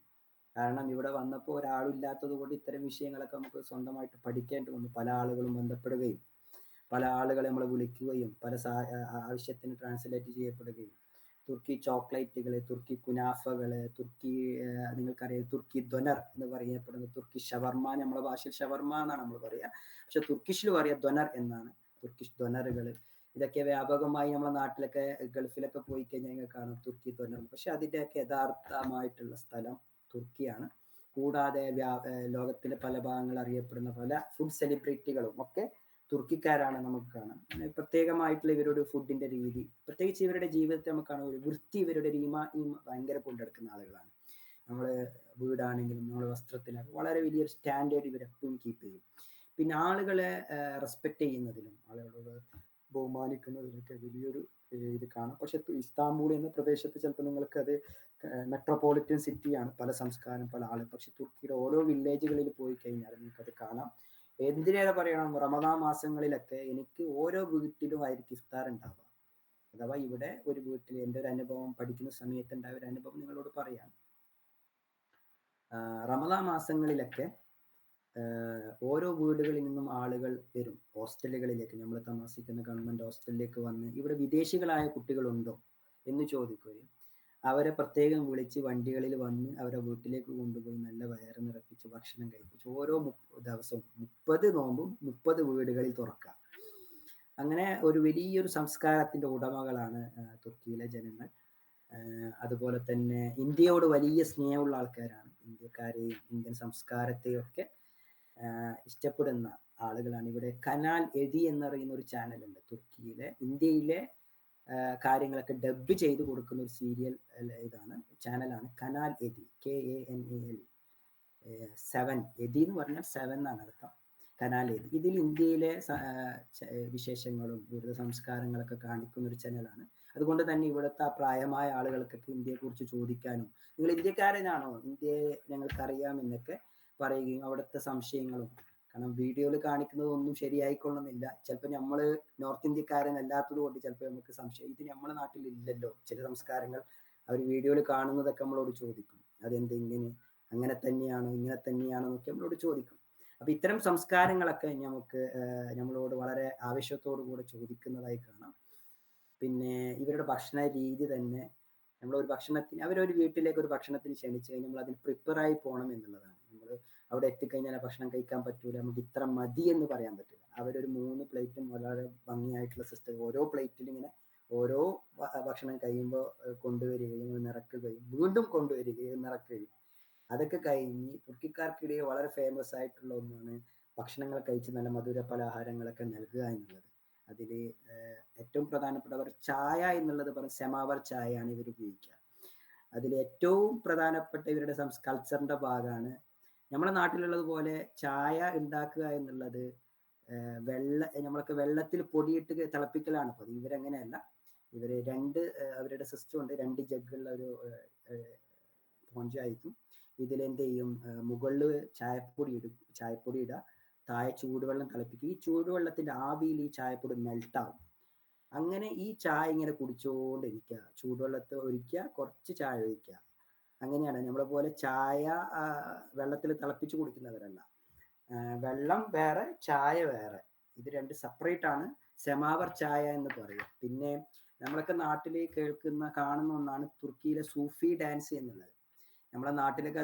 കാരണം ഇവിടെ വന്നപ്പോൾ ഒരാളില്ലാത്തത് കൊണ്ട് ഇത്തരം വിഷയങ്ങളൊക്കെ നമുക്ക് സ്വന്തമായിട്ട് പഠിക്കേണ്ടി വന്നു. പല ആളുകളും ബന്ധപ്പെടുകയും പല ആളുകളെ നമ്മൾ വിളിക്കുകയും പല ആവശ്യത്തിന് ട്രാൻസ്ലേറ്റ് ചെയ്യപ്പെടുകയും, തുർക്കി ചോക്ലേറ്റുകള്, തുർക്കി കുനാഫകള്, തുർക്കി നിങ്ങൾക്കറിയാം തുർക്കി ദൊനർ എന്ന് പറയപ്പെടുന്ന തുർക്കി ഷവർമ, നമ്മുടെ ഭാഷയിൽ ഷവർമ എന്നാണ് നമ്മൾ പറയുക, പക്ഷെ തുർക്കിഷിൽ പറയുക ദൊനർ എന്നാണ്. തുർക്കിഷ് ദൊനറുകൾ ഇതൊക്കെ വ്യാപകമായി നമ്മുടെ നാട്ടിലൊക്കെ ഗൾഫിലൊക്കെ പോയി കഴിഞ്ഞാൽ നിങ്ങൾ കാണും തുർക്കി ദൊനർ. പക്ഷെ അതിൻ്റെയൊക്കെ യഥാർത്ഥമായിട്ടുള്ള സ്ഥലം തുർക്കിയാണ്. കൂടാതെ ലോകത്തിലെ പല ഭാഗങ്ങൾ അറിയപ്പെടുന്ന പല ഫുഡ് സെലിബ്രിറ്റികളും ഒക്കെ തുർക്കിക്കാരാണ് നമുക്ക് കാണാം. പ്രത്യേകമായിട്ടുള്ള ഇവരുടെ ഫുഡിന്റെ രീതി, പ്രത്യേകിച്ച് ഇവരുടെ ജീവിതത്തെ നമുക്ക് കാണാം. ഒരു വൃത്തി, ഇവരുടെ ഭയങ്കര കൊണ്ടെടുക്കുന്ന ആളുകളാണ്. നമ്മള് വീടാണെങ്കിലും നമ്മളെ വസ്ത്രത്തിനൊക്കെ വളരെ വലിയൊരു സ്റ്റാൻഡേർഡ് ഇവരെപ്പോഴും കീപ്പ് ചെയ്യും. പിന്നെ ആളുകളെ റെസ്പെക്ട് ചെയ്യുന്നതിലും ആളുകളോട് ബഹുമാനിക്കുന്നതിലൊക്കെ വലിയൊരു ഇത് കാണാം. പക്ഷെ ഇസ്താംബൂൾ എന്ന പ്രദേശത്ത് ചിലപ്പോൾ നിങ്ങൾക്ക് അത് മെട്രോപൊളിറ്റൻ സിറ്റിയാണ്, പല സംസ്കാരം, പല ആളുകൾ. പക്ഷെ തുർക്കിയുടെ ഓരോ വില്ലേജുകളിൽ പോയി കഴിഞ്ഞാൽ നിങ്ങൾക്കത് കാണാം. എന്തിനേറെ പറയണം, റമദാൻ മാസങ്ങളിലൊക്കെ എനിക്ക് ഓരോ വീട്ടിലും ആയിരിക്കും ഇഫ്താർ ഉണ്ടാവുക. അഥവാ ഇവിടെ ഒരു വീട്ടിൽ എൻ്റെ ഒരു അനുഭവം, പഠിക്കുന്ന സമയത്ത് ഉണ്ടായ ഒരു അനുഭവം നിങ്ങളോട് പറയാം. റമദാൻ മാസങ്ങളിലൊക്കെ ഓരോ വീടുകളിൽ നിന്നും ആളുകൾ വരും ഹോസ്റ്റലുകളിലേക്ക്. നമ്മൾ താമസിക്കുന്ന ഗവൺമെന്റ് ഹോസ്റ്റലിലേക്ക് വന്ന് ഇവിടെ വിദേശികളായ കുട്ടികളുണ്ടോ എന്ന് ചോദിക്കുകയും അവരെ പ്രത്യേകം വിളിച്ച് വണ്ടികളിൽ വന്ന് അവരെ വീട്ടിലേക്ക് കൊണ്ടുപോയി നല്ല വയറ് നിറപ്പിച്ച് ഭക്ഷണം കഴിപ്പിച്ച് ഓരോ ദിവസവും 30 നോമ്പും 30 വീടുകളിൽ തുറക്കുക. അങ്ങനെ ഒരു വലിയൊരു സംസ്കാരത്തിന്റെ ഉടമകളാണ് തുർക്കിയിലെ ജനങ്ങൾ. അതുപോലെ തന്നെ ഇന്ത്യയോട് വലിയ സ്നേഹമുള്ള ആൾക്കാരാണ്. ഇന്ത്യക്കാരെയും ഇന്ത്യൻ സംസ്കാരത്തെയും ഒക്കെ ഇഷ്ടപ്പെടുന്ന ആളുകളാണ്. ഇവിടെ കനാൽ എതി എന്ന് പറയുന്ന ഒരു ചാനലുണ്ട് തുർക്കിയിലെ. ഇന്ത്യയിലെ കാര്യങ്ങളൊക്കെ ഡബ് ചെയ്ത് കൊടുക്കുന്ന ഒരു സീരിയൽ ചാനലാണ് കനാൽ എതി, KANAL 7. എതി എന്ന് പറഞ്ഞാൽ 7 എന്നാണ് അർത്ഥം. കനാൽ എതി. ഇതിൽ ഇന്ത്യയിലെ വിശേഷങ്ങളും ഇവിടുത്തെ സംസ്കാരങ്ങളൊക്കെ കാണിക്കുന്ന ഒരു ചാനലാണ്. അതുകൊണ്ട് തന്നെ ഇവിടുത്തെ പ്രായമായ ആളുകൾക്കൊക്കെ ഇന്ത്യയെ കുറിച്ച് ചോദിക്കാനും, നിങ്ങൾ ഇന്ത്യക്കാരനാണോ, ഇന്ത്യയെ ഞങ്ങൾക്കറിയാം എന്നൊക്കെ പറയുകയും അവിടുത്തെ സംശയങ്ങളും, കാരണം വീഡിയോയിൽ കാണിക്കുന്നതൊന്നും ശരിയായിക്കൊള്ളുന്നില്ല. ചിലപ്പോൾ നമ്മൾ നോർത്ത് ഇന്ത്യക്കാരനല്ലാത്തത് കൊണ്ട് ചിലപ്പോൾ നമുക്ക് സംശയം, ഇത് നമ്മുടെ നാട്ടിൽ ഇല്ലല്ലോ, ചില സംസ്കാരങ്ങൾ അവർ വീഡിയോയിൽ കാണുന്നതൊക്കെ നമ്മളോട് ചോദിക്കും, അതെന്ത് ഇങ്ങനെ, അങ്ങനെ തന്നെയാണോ, ഇങ്ങനെ തന്നെയാണോ എന്നൊക്കെ നമ്മളോട് ചോദിക്കും. അപ്പൊ ഇത്തരം സംസ്കാരങ്ങളൊക്കെ നമുക്ക് നമ്മളോട് വളരെ ആവശ്യത്തോടു കൂടെ ചോദിക്കുന്നതായി കാണാം. പിന്നെ ഇവരുടെ ഭക്ഷണ രീതി തന്നെ, നമ്മളൊരു ഭക്ഷണത്തിന്, അവരൊരു വീട്ടിലേക്ക് ഒരു ഭക്ഷണത്തിന് ക്ഷണിച്ചു കഴിഞ്ഞാൽ നമ്മൾ അതിന് പ്രിപ്പയർ ആയി പോകണം എന്നുള്ളതാണ്. നമ്മൾ അവിടെ എത്തിക്കഴിഞ്ഞാൽ ഭക്ഷണം കഴിക്കാൻ പറ്റൂല, നമുക്ക് ഇത്ര മതി എന്ന് പറയാൻ പറ്റില്ല. അവരൊരു 3 പ്ലേറ്റും വളരെ ഭംഗിയായിട്ടുള്ള സിസ്റ്റം, ഓരോ പ്ലേറ്റിലും ഇങ്ങനെ ഓരോ ഭക്ഷണം കഴിയുമ്പോൾ കൊണ്ടുവരികയും നിറക്കുകയും വീണ്ടും കൊണ്ടുവരികയും നിറക്കുകയും, അതൊക്കെ കഴിഞ്ഞ് തുർക്കിക്കാർക്കിടയിൽ വളരെ ഫേമസ് ആയിട്ടുള്ള ഒന്നാണ് ഭക്ഷണങ്ങൾ കഴിച്ച് നല്ല മധുര പലഹാരങ്ങളൊക്കെ നൽകുക എന്നുള്ളത്. അതിൽ ഏറ്റവും പ്രധാനപ്പെട്ടവർ ചായ എന്നുള്ളത് പറഞ്ഞ സെമാവർ ചായയാണ് ഇവർ ഉപയോഗിക്കുക. അതിൽ ഏറ്റവും പ്രധാനപ്പെട്ട ഇവരുടെ കൾച്ചറിന്റെ ഭാഗമാണ്. നമ്മുടെ നാട്ടിലുള്ളത് പോലെ ചായ ഉണ്ടാക്കുക എന്നുള്ളത് നമ്മളൊക്കെ വെള്ളത്തിൽ പൊടിയിട്ട് തിളപ്പിക്കലാണ് പതിവ്. ഇവരങ്ങനെയല്ല, ഇവര് അവരുടെ സിസ്റ്റം ഉണ്ട്, 2 ജഗ്ഗുള്ള ഒരു പോഞ്ചായിരിക്കും. ഇതിലെന്ത് ചെയ്യും, മുകളിൽ ചായപ്പൊടി ഇടുക, താഴെ ചൂടുവെള്ളം തിളപ്പിക്കുക. ഈ ചൂടുവെള്ളത്തിന്റെ ആവിയിൽ ഈ ചായപ്പൊടി മെൽട്ടാവും. അങ്ങനെ ഈ ചായ ഇങ്ങനെ കുടിച്ചുകൊണ്ടിരിക്കുക, ചൂടുവെള്ളത്തെ ഒഴിക്കുക, കുറച്ച് ചായ ഒഴിക്കുക. അങ്ങനെയാണ്. നമ്മളെ പോലെ ചായ വെള്ളത്തിൽ തിളപ്പിച്ച് കുടിക്കുന്നവരല്ല. വെള്ളം വേറെ, ചായ വേറെ, ഇത് 2 സെപ്പറേറ്റ് ആണ് സെമാവർ ചായ എന്ന് പറയുക. പിന്നെ നമ്മളൊക്കെ നാട്ടിൽ കാണുന്ന ഒന്നാണ് തുർക്കിയിലെ സൂഫി ഡാൻസ് എന്നുള്ളത്. നമ്മളെ നാട്ടിലൊക്കെ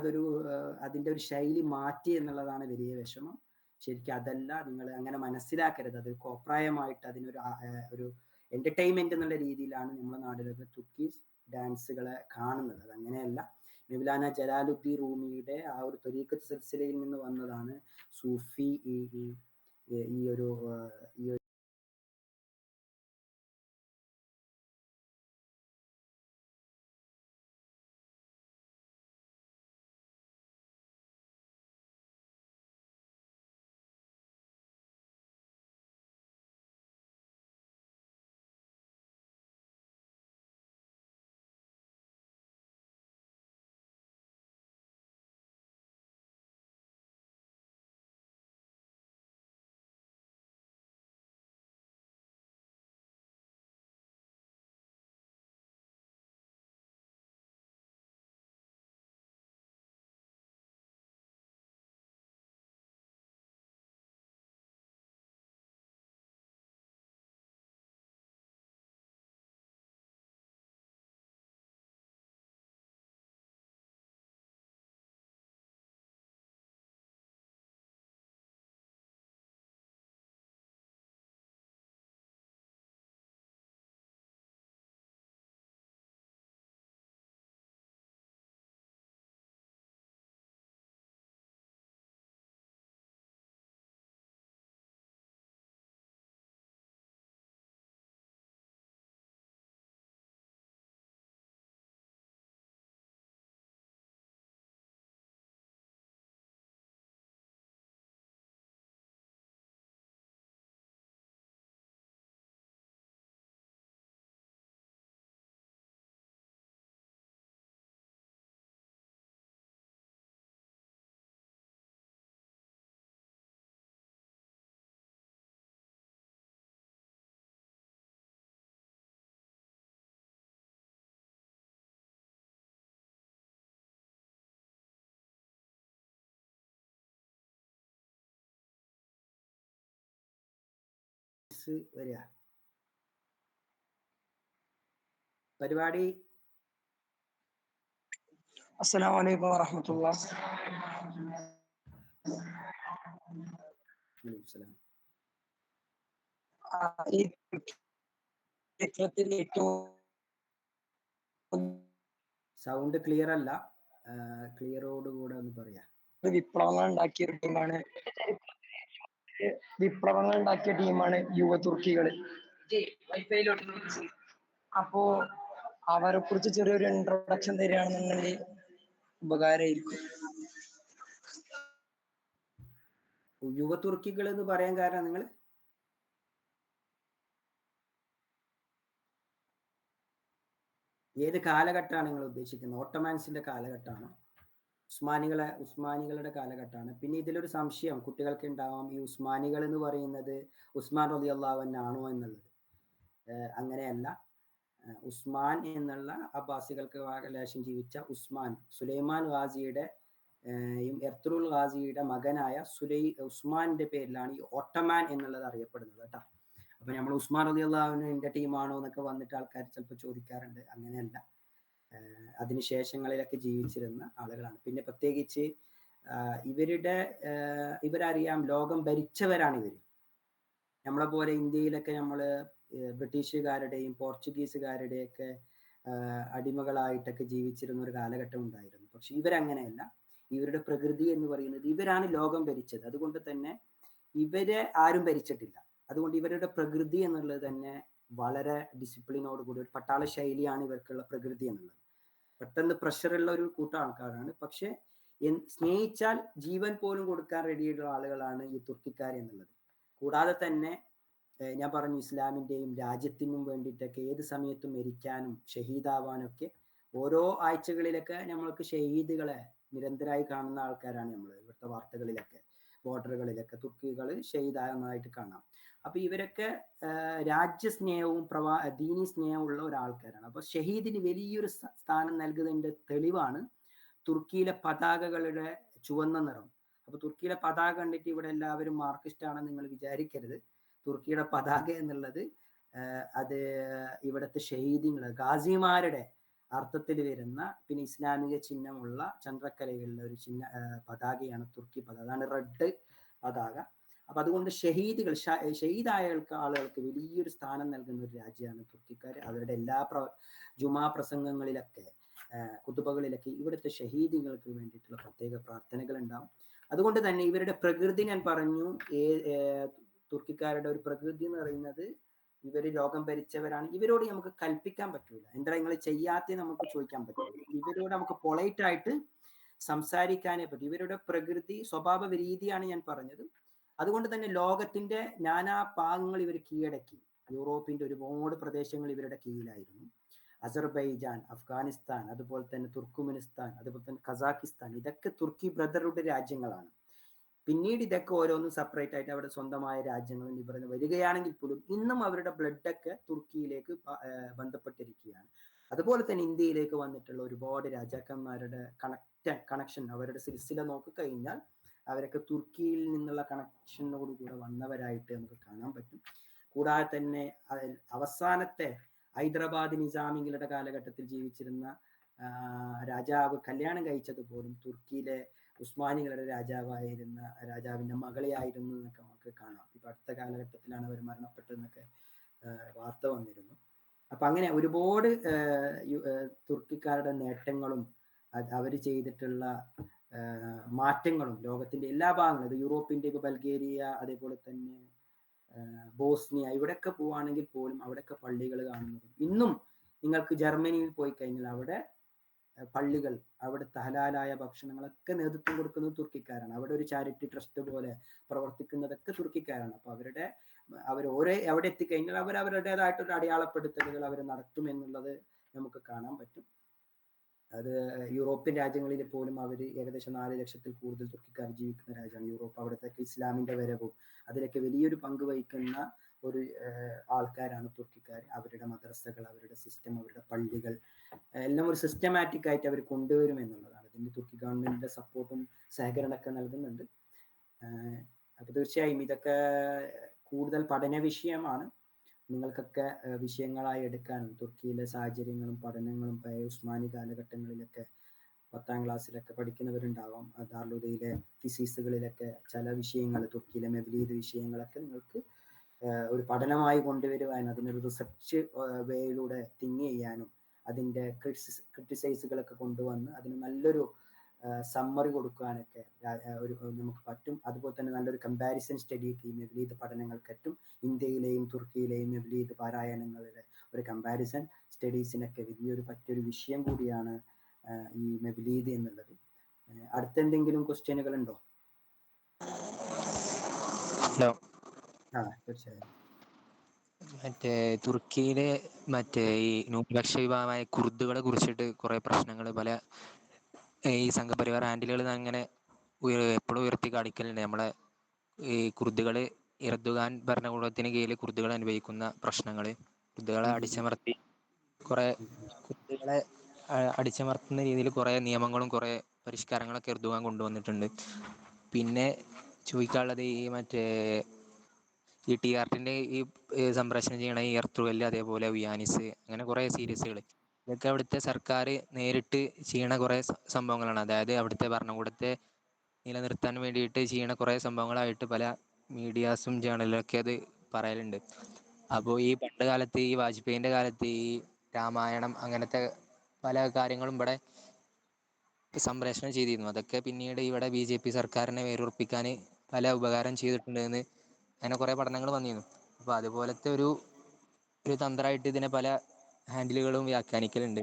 അതിന്റെ ഒരു ശൈലി മാറ്റി എന്നുള്ളതാണ് വലിയ വിഷമം. ശരിക്കും അതല്ല, നിങ്ങൾ അങ്ങനെ മനസ്സിലാക്കരുത്. അത് കോപ്രായമായിട്ട് ഒരു എന്റർടൈൻമെന്റ് എന്നുള്ള രീതിയിലാണ് നമ്മുടെ നാട്ടിലൊക്കെ തുർക്കീസ് ഡാൻസുകളെ കാണുന്നത്. അതങ്ങനെയല്ല. മൗലാന ജലാലുദ്ദീൻ റൂമിയുടെ ആ ഒരു ത്വരീഖത്ത് സിൽസിലയിൽ നിന്ന് വന്നതാണ് സൂഫി ഈ ഒരു വരിക പരിപാടി. അസ്സലാമു അലൈക്കും വറഹ്മത്തുള്ളാഹി. ഈ ചിത്രത്തിൽ ഏറ്റവും സൗണ്ട് ക്ലിയർ അല്ല, ക്ലിയറോടുകൂടെ ഒന്ന് പറയാ. വിപ്ലവങ്ങൾ ഉണ്ടാക്കിയ ഒരു ടീമാണ്, യുവ തുർക്കികൾ. അപ്പോ അവരെ കുറിച്ച് ചെറിയൊരു ഇൻട്രൊഡക്ഷൻ തരികയാണെന്നുണ്ടെങ്കിൽ ഉപകാരമായിരിക്കും. യുവ തുർക്കികൾ എന്ന് പറയാൻ കാരണം നിങ്ങൾ ഏത് കാലഘട്ടമാണ് നിങ്ങൾ ഉദ്ദേശിക്കുന്നത്? ഓട്ടോമാൻസിന്റെ കാലഘട്ടമാണോ? ഉസ്മാനികളുടെ കാലഘട്ടമാണ്. പിന്നെ ഇതിലൊരു സംശയം കുട്ടികൾക്ക് ഉണ്ടാവാം, ഈ ഉസ്മാനികൾ എന്ന് പറയുന്നത് ഉസ്മാൻ റളിയല്ലാഹു അൻഹു ആണോ എന്നുള്ളത്. അങ്ങനെയല്ല. ഉസ്മാൻ എന്നുള്ള അബ്ബാസികൾക്ക് ലേശം ജീവിച്ച ഉസ്മാൻ, സുലൈമാൻ ഗാസിയുടെ എർത്തുറുൽ ഗാസിയുടെ മകനായ ഉസ്മാന്റെ പേരിലാണ് ഈ ഓട്ടമാൻ എന്നുള്ളത് അറിയപ്പെടുന്നത് കേട്ടോ. അപ്പൊ നമ്മൾ ഉസ്മാൻ റളിയല്ലാഹു അൻഹുവിന്റെ ടീമാണോ എന്നൊക്കെ വന്നിട്ട് ആൾക്കാർ ചിലപ്പോൾ ചോദിക്കാറുണ്ട്. അങ്ങനെയല്ല, അതിനുശേഷങ്ങളിലൊക്കെ ജീവിച്ചിരുന്ന ആളുകളാണ്. പിന്നെ പ്രത്യേകിച്ച് ഇവരറിയാം, ലോകം ഭരിച്ചവരാണ് ഇവർ. നമ്മളെ പോലെ ഇന്ത്യയിലൊക്കെ നമ്മൾ ബ്രിട്ടീഷുകാരുടെയും പോർച്ചുഗീസുകാരുടെയൊക്കെ അടിമകളായിട്ടൊക്കെ ജീവിച്ചിരുന്ന ഒരു കാലഘട്ടം ഉണ്ടായിരുന്നു. പക്ഷെ ഇവരങ്ങനെയല്ല. ഇവരുടെ പ്രകൃതി എന്ന് പറയുന്നത്, ഇവരാണ് ലോകം ഭരിച്ചത്. അതുകൊണ്ട് തന്നെ ഇവരെ ആരും ഭരിച്ചിട്ടില്ല. അതുകൊണ്ട് ഇവരുടെ പ്രകൃതി എന്നുള്ളത് തന്നെ വളരെ ഡിസിപ്ലിനോട് കൂടി ഒരു പട്ടാള ശൈലിയാണ് ഇവർക്കുള്ള പ്രകൃതി എന്നുള്ളത്. പെട്ടെന്ന് പ്രഷറുള്ള ഒരു കൂട്ടം ആൾക്കാരാണ്. പക്ഷെ സ്നേഹിച്ചാൽ ജീവൻ പോലും കൊടുക്കാൻ റെഡിയായിട്ടുള്ള ആളുകളാണ് ഈ തുർക്കിക്കാർ എന്നുള്ളത്. കൂടാതെ തന്നെ ഞാൻ പറഞ്ഞു, ഇസ്ലാമിന്റെയും രാജ്യത്തിനും വേണ്ടിയിട്ടൊക്കെ ഏത് സമയത്തും മരിക്കാനും ഷഹീദാവാനും ഒക്കെ ഓരോ ആഴ്ചകളിലൊക്കെ നമ്മൾക്ക് ഷഹീദുകളെ നിരന്തരമായി കാണുന്ന ആൾക്കാരാണ് നമ്മൾ. ഇവിടുത്തെ വാർത്തകളിലൊക്കെ ബോർഡറുകളിലൊക്കെ തുർക്കികൾ ഷഹീദാകുന്നതായിട്ട് കാണാം. അപ്പൊ ഇവരൊക്കെ രാജ്യസ്നേഹവും ദീനി സ്നേഹവും ഉള്ള ഒരാൾക്കാരാണ്. അപ്പൊ ഷഹീദിന് വലിയൊരു സ്ഥാനം നൽകുന്നതിന്റെ തെളിവാണ് തുർക്കിയിലെ പതാകകളുടെ ചുവന്ന നിറം. അപ്പൊ തുർക്കിയിലെ പതാക കണ്ടിട്ട് ഇവിടെ എല്ലാവരും മാർക്സിസ്റ്റ് ആണെന്ന് നിങ്ങൾ വിചാരിക്കരുത്. തുർക്കിയുടെ പതാക എന്നുള്ളത് അത് ഇവിടുത്തെ ഷഹീദികൾ, ഗാസിമാരുടെ അർത്ഥത്തിൽ വരുന്ന, പിന്നെ ഇസ്ലാമിക ചിഹ്നമുള്ള ചന്ദ്രക്കലയുള്ള ഒരു പതാകയാണ് തുർക്കി പതാക. അതാണ് റെഡ് പതാക. അപ്പൊ അതുകൊണ്ട് ഷഹീദായ ആളുകൾക്ക് വലിയൊരു സ്ഥാനം നൽകുന്ന ഒരു രാജ്യമാണ് തുർക്കിക്കാർ. അവരുടെ എല്ലാ ജുമാ പ്രസംഗങ്ങളിലൊക്കെ കുതുബകളിലൊക്കെ ഇവിടുത്തെ ഷഹീദുകൾക്ക് വേണ്ടിയിട്ടുള്ള പ്രത്യേക പ്രാർത്ഥനകൾ ഉണ്ടാവും. അതുകൊണ്ട് തന്നെ ഇവരുടെ പ്രകൃതി ഞാൻ പറഞ്ഞു, തുർക്കിക്കാരുടെ ഒരു പ്രകൃതി എന്ന് പറയുന്നത് ഇവര് ലോകം ഭരിച്ചവരാണ്. ഇവരോട് നമുക്ക് കൽപ്പിക്കാൻ പറ്റൂല, എന്താ നിങ്ങൾ ചെയ്യാത്ത നമുക്ക് ചോദിക്കാൻ പറ്റൂല. ഇവരോട് നമുക്ക് പൊളൈറ്റ് ആയിട്ട് സംസാരിക്കാനേ പറ്റും. ഇവരുടെ പ്രകൃതി സ്വഭാവ രീതിയാണ് ഞാൻ പറഞ്ഞത്. അതുകൊണ്ട് തന്നെ ലോകത്തിന്റെ നാനാ ഭാഗങ്ങൾ ഇവർ കീഴടക്കി. യൂറോപ്പിന്റെ ഒരുപാട് പ്രദേശങ്ങൾ ഇവരുടെ കീഴിലായിരുന്നു. അസർബൈജാൻ, അഫ്ഗാനിസ്ഥാൻ, അതുപോലെ തന്നെ തുർക്കുമെനിസ്ഥാൻ, അതുപോലെ തന്നെ കസാക്കിസ്ഥാൻ, ഇതൊക്കെ തുർക്കി ബ്രദറുടെ രാജ്യങ്ങളാണ്. പിന്നീട് ഇതൊക്കെ ഓരോന്നും സെപ്പറേറ്റ് ആയിട്ട് അവിടെ സ്വന്തമായ രാജ്യങ്ങളും ഇവർ വരികയാണെങ്കിൽ പോലും ഇന്നും അവരുടെ ബ്ലഡൊക്കെ തുർക്കിയിലേക്ക് ബന്ധപ്പെട്ടിരിക്കുകയാണ്. അതുപോലെ തന്നെ ഇന്ത്യയിലേക്ക് വന്നിട്ടുള്ള ഒരുപാട് രാജാക്കന്മാരുടെ കണക്ഷൻ, അവരുടെ സിൽസില നോക്കിക്കഴിഞ്ഞാൽ അവരൊക്കെ തുർക്കിയിൽ നിന്നുള്ള കണക്ഷനോടുകൂടെ വന്നവരായിട്ട് നമുക്ക് കാണാൻ പറ്റും. കൂടാതെ തന്നെ അവസാനത്തെ ഹൈദരാബാദ് നിസാമികളുടെ കാലഘട്ടത്തിൽ ജീവിച്ചിരുന്ന രാജാവ് കല്യാണം കഴിച്ചത് പോലും തുർക്കിയിലെ ഉസ്മാനികളുടെ രാജാവിന്റെ മകളെയായിരുന്നു എന്നൊക്കെ നമുക്ക് കാണാം. ഇപ്പൊ അടുത്ത കാലഘട്ടത്തിലാണ് അവർ മരണപ്പെട്ടതെന്നൊക്കെ വാർത്ത വന്നിരുന്നു. അപ്പൊ അങ്ങനെ ഒരുപാട് തുർക്കിക്കാരുടെ നേട്ടങ്ങളും അവർ ചെയ്തിട്ടുള്ള മാറ്റങ്ങളും ലോകത്തിന്റെ എല്ലാ ഭാഗങ്ങളും, യൂറോപ്പിന്റെ ഇപ്പൊ ബൾഗേറിയ, അതേപോലെ തന്നെ ബോസ്നിയ, ഇവിടെയൊക്കെ പോവുകയാണെങ്കിൽ പോലും അവിടെയൊക്കെ പള്ളികൾ കാണുന്നതും ഇന്നും നിങ്ങൾക്ക് ജർമ്മനിയിൽ പോയി കഴിഞ്ഞാൽ അവിടെ പള്ളികൾ, അവിടുത്തെ ഹലാലായ ഭക്ഷണങ്ങളൊക്കെ നേതൃത്വം കൊടുക്കുന്നത് തുർക്കിക്കാരാണ്. അവിടെ ഒരു ചാരിറ്റി ട്രസ്റ്റ് പോലെ പ്രവർത്തിക്കുന്നതൊക്കെ തുർക്കിക്കാരാണ്. അപ്പൊ അവർ എവിടെ എത്തിക്കഴിഞ്ഞാൽ അവരുടേതായിട്ടുള്ള അടയാളപ്പെടുത്തലുകൾ അവർ നടത്തും എന്നുള്ളത് നമുക്ക് കാണാൻ പറ്റും. അത് യൂറോപ്യൻ രാജ്യങ്ങളിൽ പോലും അവർ ഏകദേശം 4 ലക്ഷത്തിൽ കൂടുതൽ തുർക്കിക്കാർ ജീവിക്കുന്ന രാജ്യമാണ് യൂറോപ്പ്. അവിടുത്തെ ഇസ്ലാമിന്റെ വരവും അതിലൊക്കെ വലിയൊരു പങ്ക് വഹിക്കുന്ന ഒരു ആൾക്കാരാണ് തുർക്കിക്കാർ. അവരുടെ മദ്രസകൾ, അവരുടെ സിസ്റ്റം, അവരുടെ പള്ളികൾ എല്ലാം ഒരു സിസ്റ്റമാറ്റിക് ആയിട്ട് അവർ കൊണ്ടുവരും എന്നുള്ളതാണ്. ഇതിന് തുർക്കി ഗവൺമെന്റിന്റെ സപ്പോർട്ടും സഹകരണമൊക്കെ നൽകുന്നുണ്ട്. അപ്പൊ തീർച്ചയായും ഇതൊക്കെ കൂടുതൽ പഠന വിഷയമാണ്. നിങ്ങൾക്കൊക്കെ വിഷയങ്ങളായി എടുക്കാനും തുർക്കിയിലെ സാഹചര്യങ്ങളും പഠനങ്ങളും ഉസ്മാനി കാലഘട്ടങ്ങളിലൊക്കെ 10ാം ക്ലാസ്സിലൊക്കെ പഠിക്കുന്നവരുണ്ടാവാം. ദാർലുദയിലെ തിസീസുകളിലൊക്കെ ചില വിഷയങ്ങൾ, തുർക്കിയിലെ മെവ്ലീദ് വിഷയങ്ങളൊക്കെ നിങ്ങൾക്ക് ഒരു പഠനമായി കൊണ്ടുവരുവാനും അതിനൊരു റിസർച്ച് വേയിലൂടെ തിങ്ക് ചെയ്യാനും അതിൻ്റെ ക്രിട്ടിസൈസുകളൊക്കെ കൊണ്ടുവന്ന് അതിന് നല്ലൊരു സമ്മറി കൊടുക്കാനൊക്കെ നമുക്ക് പറ്റും. അതുപോലെ തന്നെ നല്ലൊരു കമ്പാരിസൺ സ്റ്റഡിക്ക് ഈ മെവ്ലീദ് പഠനങ്ങൾക്ക് പറ്റും. ഇന്ത്യയിലെയും തുർക്കിയിലെയും മെവ്ലീദ് പാരായണങ്ങളുടെ ഒരു കമ്പാരിസൺ സ്റ്റഡീസിനൊക്കെ പറ്റിയൊരു വിഷയം കൂടിയാണ് ഈ മെവ്ലീദ് എന്നുള്ളത്. അടുത്തെന്തെങ്കിലും ക്വസ്റ്റ്യനുകൾ ഉണ്ടോ? തീർച്ചയായും. തുർക്കിയിലെ ഈ ന്യൂനപക്ഷ വിഭാഗമായ കുർദുകളെ കുറിച്ചിട്ട് കുറെ പ്രശ്നങ്ങൾ പല ഈ സംഘപരിവാർ ഹാൻഡിലുകൾ അങ്ങനെ എപ്പോഴും ഉയർത്തി കാണിക്കലുണ്ട്. നമ്മളെ ഈ കുർദുകൾ, എർദുഗാൻ ഭരണകൂടത്തിന് കീഴിൽ കുർദുകൾ അനുഭവിക്കുന്ന പ്രശ്നങ്ങൾ, കുർദുകളെ അടിച്ചമർത്തി കുറേ കുർദുകളെ അടിച്ചമർത്തുന്ന രീതിയിൽ കുറേ നിയമങ്ങളും കുറേ പരിഷ്കാരങ്ങളൊക്കെ എർദുഗാൻ കൊണ്ടുവന്നിട്ടുണ്ട്. പിന്നെ ചോദിക്കാനുള്ളത് ഈ മറ്റേ ഈ TRTൻ്റെ ഈ സംപ്രേഷണം ചെയ്യണ ഈ എർത്തുഗല്ല്, അതേപോലെ വിയാനിസ്, അങ്ങനെ കുറേ സീരീസുകൾ, ഇതൊക്കെ അവിടുത്തെ സർക്കാർ നേരിട്ട് ചെയ്യണ കുറേ സംഭവങ്ങളാണ്. അതായത് അവിടുത്തെ ഭരണകൂടത്തെ നിലനിർത്താൻ വേണ്ടിയിട്ട് ചെയ്യണ കുറേ സംഭവങ്ങളായിട്ട് പല മീഡിയാസും ജേണലൊക്കെ അത് പറയലുണ്ട്. അപ്പോൾ ഈ പണ്ട് കാലത്ത്, ഈ വാജ്പേയിൻ്റെ കാലത്ത് ഈ രാമായണം അങ്ങനത്തെ പല കാര്യങ്ങളും ഇവിടെ സംപ്രേഷണം ചെയ്തിരുന്നു. അതൊക്കെ പിന്നീട് ഇവിടെ BJP സർക്കാരിനെ വേരുറപ്പിക്കാൻ പല ഉപകാരം ചെയ്തിട്ടുണ്ടെന്ന് അങ്ങനെ കുറേ പഠനങ്ങൾ വന്നിരുന്നു. അപ്പോൾ അതുപോലത്തെ ഒരു തന്ത്രമായിട്ട് ഇതിനെ പല ഹാൻഡിലുകളും വ്യാഖ്യാനിക്കലുണ്ട്.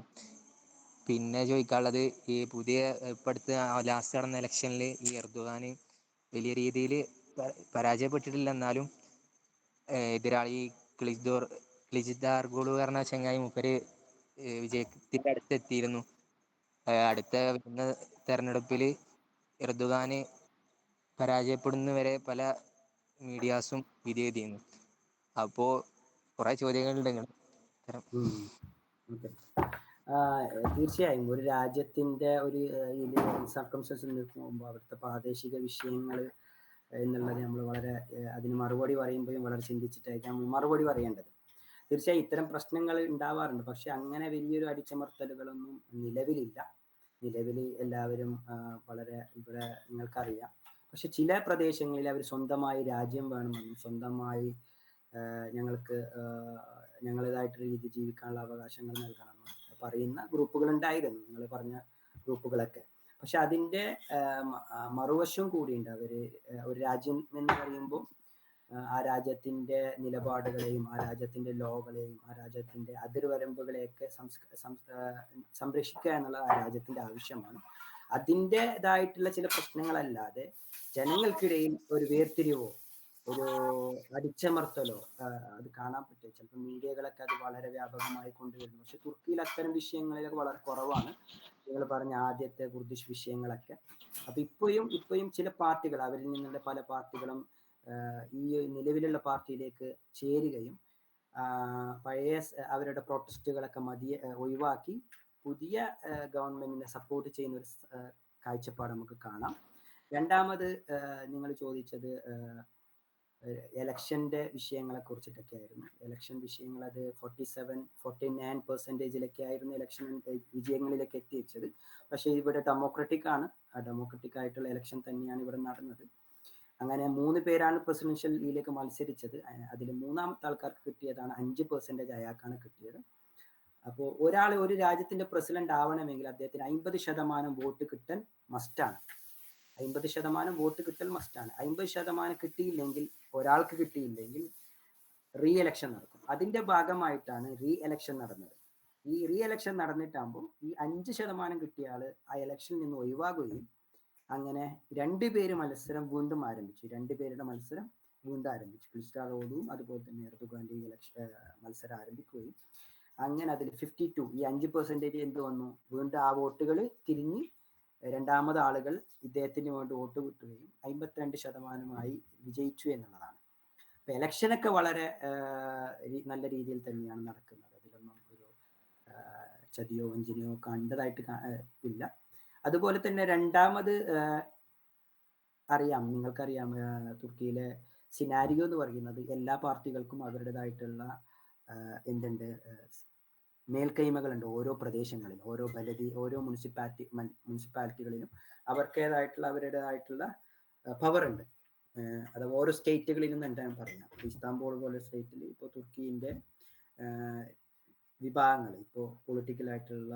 പിന്നെ ചോദിക്കാനുള്ളത്, ഈ പുതിയ ഇപ്പം അടുത്ത് ലാസ്റ്റ് നടന്ന ഇലക്ഷനിൽ ഈ എർദോഗാൻ വലിയ രീതിയിൽ പരാജയപ്പെട്ടിട്ടില്ല. എന്നാലും എതിരാളി ക്ലിജിദാർഗോളു പറഞ്ഞ ചങ്ങായി മൂപ്പര് വിജയത്തിൻ്റെ അടുത്തെത്തിയിരുന്നു. അടുത്ത വരുന്ന തെരഞ്ഞെടുപ്പിൽ എർദോഗാൻ പരാജയപ്പെടുന്നവരെ പല മീഡിയാസും വിധി എഴുതിയിരുന്നു. അപ്പോൾ കുറേ ചോദ്യങ്ങളുണ്ട് ഇങ്ങനെ. തീർച്ചയായും ഒരു രാജ്യത്തിന്റെ ഒരു സർക്കംസ്റ്റൻസിൽ നിൽക്കുമ്പോൾ അവിടുത്തെ പ്രാദേശിക വിഷയങ്ങൾ എന്നുള്ളത് നമ്മൾ വളരെ അതിന് മറുപടി പറയുമ്പോഴും വളരെ ചിന്തിച്ചിട്ടായിരിക്കും മറുപടി പറയേണ്ടത്. തീർച്ചയായും ഇത്തരം പ്രശ്നങ്ങൾ ഉണ്ടാവാറുണ്ട്. പക്ഷെ അങ്ങനെ വലിയൊരു അടിച്ചമർത്തലുകളൊന്നും നിലവിലില്ല. നിലവിൽ എല്ലാവരും വളരെ ഇവിടെ നിങ്ങൾക്കറിയാം. പക്ഷെ ചില പ്രദേശങ്ങളിൽ അവർ സ്വന്തമായി രാജ്യം വേണമെന്നും സ്വന്തമായി ഞങ്ങൾക്ക് ഞങ്ങളുടേതായിട്ടുള്ള രീതി ജീവിക്കാനുള്ള അവകാശങ്ങൾ നൽകണമെന്നും പറയുന്ന ഗ്രൂപ്പുകൾ ഉണ്ടായിരുന്നു, നിങ്ങൾ പറഞ്ഞ ഗ്രൂപ്പുകളൊക്കെ. പക്ഷെ അതിൻ്റെ മറുവശവും കൂടിയുണ്ട്. ഒരു രാജ്യം എന്ന് പറയുമ്പോൾ ആ രാജ്യത്തിൻ്റെ നിലപാടുകളെയും ആ രാജ്യത്തിൻ്റെ ലോകളെയും ആ രാജ്യത്തിൻ്റെ അതിർവരമ്പുകളെയൊക്കെ സംരക്ഷിക്കുക എന്നുള്ളത് ആ രാജ്യത്തിൻ്റെ ആവശ്യമാണ്. അതിൻ്റെതായിട്ടുള്ള ചില പ്രശ്നങ്ങളല്ലാതെ ജനങ്ങൾക്കിടയിൽ ഒരു വേർതിരിവോ ഒരു അടിച്ചമർത്തലോ അത് കാണാൻ പറ്റും. ചിലപ്പോൾ മീഡിയകളൊക്കെ അത് വളരെ വ്യാപകമായി കൊണ്ടുവരുന്നു. പക്ഷെ തുർക്കിയിൽ അത്തരം വിഷയങ്ങളിലൊക്കെ വളരെ കുറവാണ്. നിങ്ങൾ പറഞ്ഞ ആദ്യത്തെ കുർദിഷ് വിഷയങ്ങളൊക്കെ. അപ്പൊ ഇപ്പോഴും ചില പാർട്ടികൾ, അവരിൽ നിന്നുള്ള പല പാർട്ടികളും ഈ നിലവിലുള്ള പാർട്ടിയിലേക്ക് ചേരുകയും പഴയ അവരുടെ പ്രൊട്ടസ്റ്റുകളൊക്കെ ഒഴിവാക്കി പുതിയ ഗവൺമെന്റിനെ സപ്പോർട്ട് ചെയ്യുന്ന ഒരു കാഴ്ചപ്പാട് നമുക്ക് കാണാം. രണ്ടാമത് നിങ്ങൾ ചോദിച്ചത് എലക്ഷന്റെ വിഷയങ്ങളെ കുറിച്ചിട്ടൊക്കെ ആയിരുന്നു. എലക്ഷൻ വിഷയങ്ങൾ അത് 49% ആയിരുന്നു എലക്ഷൻ വിജയങ്ങളിലേക്ക് എത്തിച്ചത്. പക്ഷേ ഇവിടെ ഡെമോക്രാറ്റിക് ആണ്, ഡെമോക്രാറ്റിക് ആയിട്ടുള്ള എലക്ഷൻ തന്നെയാണ് ഇവിടെ നടന്നത്. അങ്ങനെ 3 പേരാണ് പ്രസിഡൻഷ്യൽ ഇതിലേക്ക് മത്സരിച്ചത്. അതിൽ മൂന്നാമത്തെ ആൾക്കാർക്ക് കിട്ടിയതാണ് 5% അയാൾക്കാണ് കിട്ടിയത്. അപ്പോൾ ഒരു രാജ്യത്തിന്റെ പ്രസിഡന്റ് ആവണമെങ്കിൽ അദ്ദേഹത്തിന് 50% വോട്ട് കിട്ടൽ മസ്റ്റാണ്. 50% വോട്ട് കിട്ടൽ മസ്റ്റാണ്. 50% കിട്ടിയില്ലെങ്കിൽ, ഒരാൾക്ക് കിട്ടിയില്ലെങ്കിൽ റീ എലക്ഷൻ നടക്കും. അതിന്റെ ഭാഗമായിട്ടാണ് റീ എലക്ഷൻ നടന്നത്. ഈ റീ എലക്ഷൻ നടന്നിട്ടാകുമ്പോൾ ഈ 5% കിട്ടിയ ആള് ആ എലക്ഷനിൽ നിന്ന് ഒഴിവാകുകയും അങ്ങനെ 2 പേര് മത്സരം വീണ്ടും ആരംഭിച്ചു. 2 പേരുടെ മത്സരം വീണ്ടും ആരംഭിച്ചു. ക്ലിസ്റ്റാറോഡും അതുപോലെ തന്നെ എർദോഗാന്റെ മത്സരം ആരംഭിക്കുകയും അങ്ങനെ അതിൽ 52 ഈ 5% എന്ത് വന്നു, വീണ്ടും ആ വോട്ടുകൾ തിരിഞ്ഞ് രണ്ടാമത് ആളുകൾ ഇദ്ദേഹത്തിന് വേണ്ടി വോട്ട് കിട്ടുകയും 52% വിജയിച്ചു എന്നുള്ളതാണ്. അപ്പൊ എലക്ഷനൊക്കെ വളരെ നല്ല രീതിയിൽ തന്നെയാണ് നടക്കുന്നത്. അതിലൊന്നും ഒരു ചതിയോ വഞ്ചനയോ കണ്ടതായിട്ട് ഇല്ല. അതുപോലെ തന്നെ രണ്ടാമത് നിങ്ങൾക്കറിയാം തുർക്കിയിലെ സിനാരിയോ എന്ന് പറയുന്നത് എല്ലാ പാർട്ടികൾക്കും അവരുടേതായിട്ടുള്ള മേൽക്കൈമകളുണ്ട്. ഓരോ പ്രദേശങ്ങളിലും, ഓരോ മുനിസിപ്പാലിറ്റികളിലും അവരുടേതായിട്ടുള്ള പവർ ഉണ്ട്. അത് ഓരോ സ്റ്റേറ്റുകളിലും എന്താണ് പറയാം. ഇസ്താംബൂൾ പോലെ സ്റ്റേറ്റിൽ ഇപ്പോൾ തുർക്കിന്റെ വിഭാഗങ്ങൾ, ഇപ്പോൾ പൊളിറ്റിക്കലായിട്ടുള്ള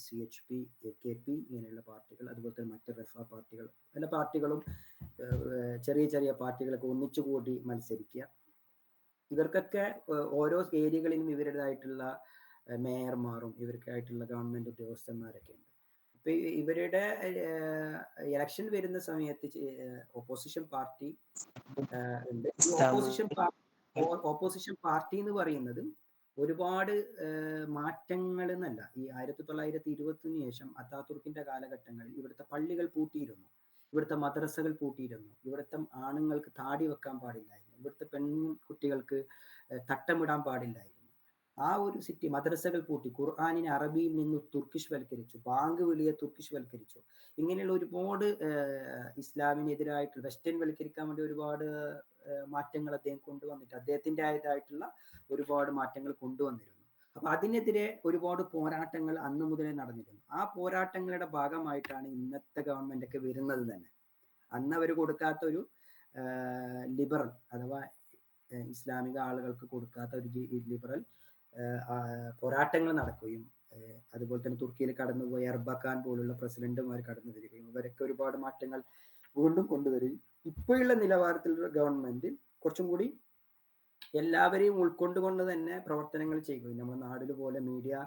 CHP, AKP ഇങ്ങനെയുള്ള പാർട്ടികൾ, അതുപോലെ തന്നെ മറ്റ് റഫ പാർട്ടികൾ, പല പാർട്ടികളും ചെറിയ പാർട്ടികളൊക്കെ ഒന്നിച്ചുകൂടി മത്സരിക്കുക. ഇവർക്കൊക്കെ ഓരോ ഏരിയകളിലും ഇവരുടേതായിട്ടുള്ള മേയർമാരും ഇവർക്കായിട്ടുള്ള ഗവൺമെന്റ് ഉദ്യോഗസ്ഥന്മാരൊക്കെ ഉണ്ട്. അപ്പൊ ഇവരുടെ ഇലക്ഷൻ വരുന്ന സമയത്ത് ഓപ്പോസിഷൻ പാർട്ടി ഉണ്ട്. ഈ ഓപ്പോസിഷൻ പാർട്ടി എന്ന് പറയുന്നത് ഒരുപാട് മാറ്റങ്ങൾ എന്നല്ല, ഈ 1920 ശേഷം അത്താതുർക്കിന്റെ കാലഘട്ടങ്ങളിൽ ഇവിടുത്തെ പള്ളികൾ പൂട്ടിയിരുന്നു, ഇവിടുത്തെ മദ്രസകൾ പൂട്ടിയിരുന്നു, ഇവിടുത്തെ ആണുങ്ങൾക്ക് താടി വെക്കാൻ പാടില്ലായിരുന്നു, ഇവിടുത്തെ പെൺകുട്ടികൾക്ക് തട്ടമിടാൻ പാടില്ലായിരുന്നു. ആ ഒരു സിറ്റി മദ്രസകൾ പൂട്ടി, ഖുർആനിനെ അറബിയിൽ നിന്ന് തുർക്കിഷ് വൽക്കരിച്ചു, ബാങ്ക് വിളിയെ തുർക്കിഷ് വൽക്കരിച്ചു. ഇങ്ങനെയുള്ള ഒരുപാട് ഇസ്ലാമിനെതിരായിട്ട് വെസ്റ്റേൺ വൽക്കരിക്കാൻ വേണ്ടി ഒരുപാട് മാറ്റങ്ങൾ അദ്ദേഹം കൊണ്ടുവന്നിട്ട് അദ്ദേഹത്തിൻ്റെതായിട്ടുള്ള ഒരുപാട് മാറ്റങ്ങൾ കൊണ്ടുവന്നിരുന്നു. അപ്പൊ അതിനെതിരെ ഒരുപാട് പോരാട്ടങ്ങൾ അന്ന് മുതലേ നടന്നിരുന്നു. ആ പോരാട്ടങ്ങളുടെ ഭാഗമായിട്ടാണ് ഇന്നത്തെ ഗവൺമെന്റ് ഒക്കെ വരുന്നത് തന്നെ. അന്ന് അവർ കൊടുക്കാത്ത ഒരു ലിബറൽ അഥവാ ഇസ്ലാമിക ആളുകൾക്ക് കൊടുക്കാത്ത ഒരു ലിബറൽ പോരാട്ടങ്ങൾ നടക്കുകയും അതുപോലെ തന്നെ തുർക്കിയിൽ കടന്നുപോയ എർബക്കാൻ പോലുള്ള പ്രസിഡന്റുമാർ കടന്നു വരികയും ഇവരൊക്കെ ഒരുപാട് മാറ്റങ്ങൾ വീണ്ടും കൊണ്ടുവരികയും ഇപ്പോഴുള്ള നിലവാരത്തിലുള്ള ഗവൺമെന്റ് കുറച്ചും കൂടി എല്ലാവരെയും ഉൾക്കൊണ്ടുകൊണ്ട് തന്നെ പ്രവർത്തനങ്ങൾ ചെയ്യുകയും നമ്മുടെ നാടിൽ പോലെ മീഡിയ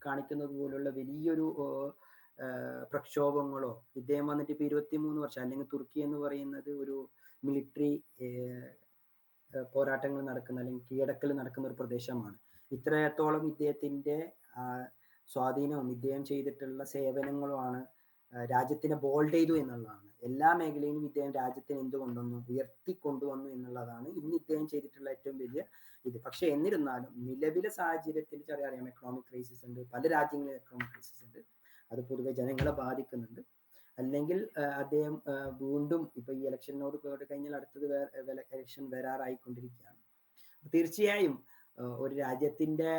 കാണിക്കുന്നത് പോലുള്ള വലിയൊരു പ്രക്ഷോഭങ്ങളോ, ഇദ്ദേഹം വന്നിട്ട് ഇപ്പൊ 23 വർഷം, അല്ലെങ്കിൽ തുർക്കി എന്ന് പറയുന്നത് ഒരു മിലിറ്ററി പോരാട്ടങ്ങൾ നടക്കുന്ന അല്ലെങ്കിൽ കീഴടക്കൽ നടക്കുന്ന ഒരു പ്രദേശമാണ്. ഇത്രത്തോളം ഇദ്ദേഹത്തിന്റെ സ്വാധീനവും ഇദ്ദേഹം ചെയ്തിട്ടുള്ള സേവനങ്ങളുമാണ് രാജ്യത്തിനെ ബോൾഡ് ചെയ്തു എന്നുള്ളതാണ്. എല്ലാ മേഖലയിലും ഇദ്ദേഹം രാജ്യത്തിന് എന്തുകൊണ്ടുവന്നു, ഉയർത്തിക്കൊണ്ടുവന്നു എന്നുള്ളതാണ് ഇന്ന് ഇദ്ദേഹം ചെയ്തിട്ടുള്ള ഏറ്റവും വലിയ ഇത്. പക്ഷെ എന്നിരുന്നാലും നിലവിലെ സാഹചര്യത്തിൽ അറിയാം, എക്കണോമിക് ക്രൈസിസ് ഉണ്ട്, പല രാജ്യങ്ങളിലും എക്കണോമിക് ക്രൈസിസ് ഉണ്ട്, അത് പൊതുവെ ജനങ്ങളെ ബാധിക്കുന്നുണ്ട്. അല്ലെങ്കിൽ അദ്ദേഹം വീണ്ടും ഇപ്പൊ ഈ ഇലക്ഷനോട് കഴിഞ്ഞാൽ അടുത്തത് ഇലക്ഷൻ വരാറായിക്കൊണ്ടിരിക്കുകയാണ്. തീർച്ചയായും ഒരു രാജ്യത്തിന്റെ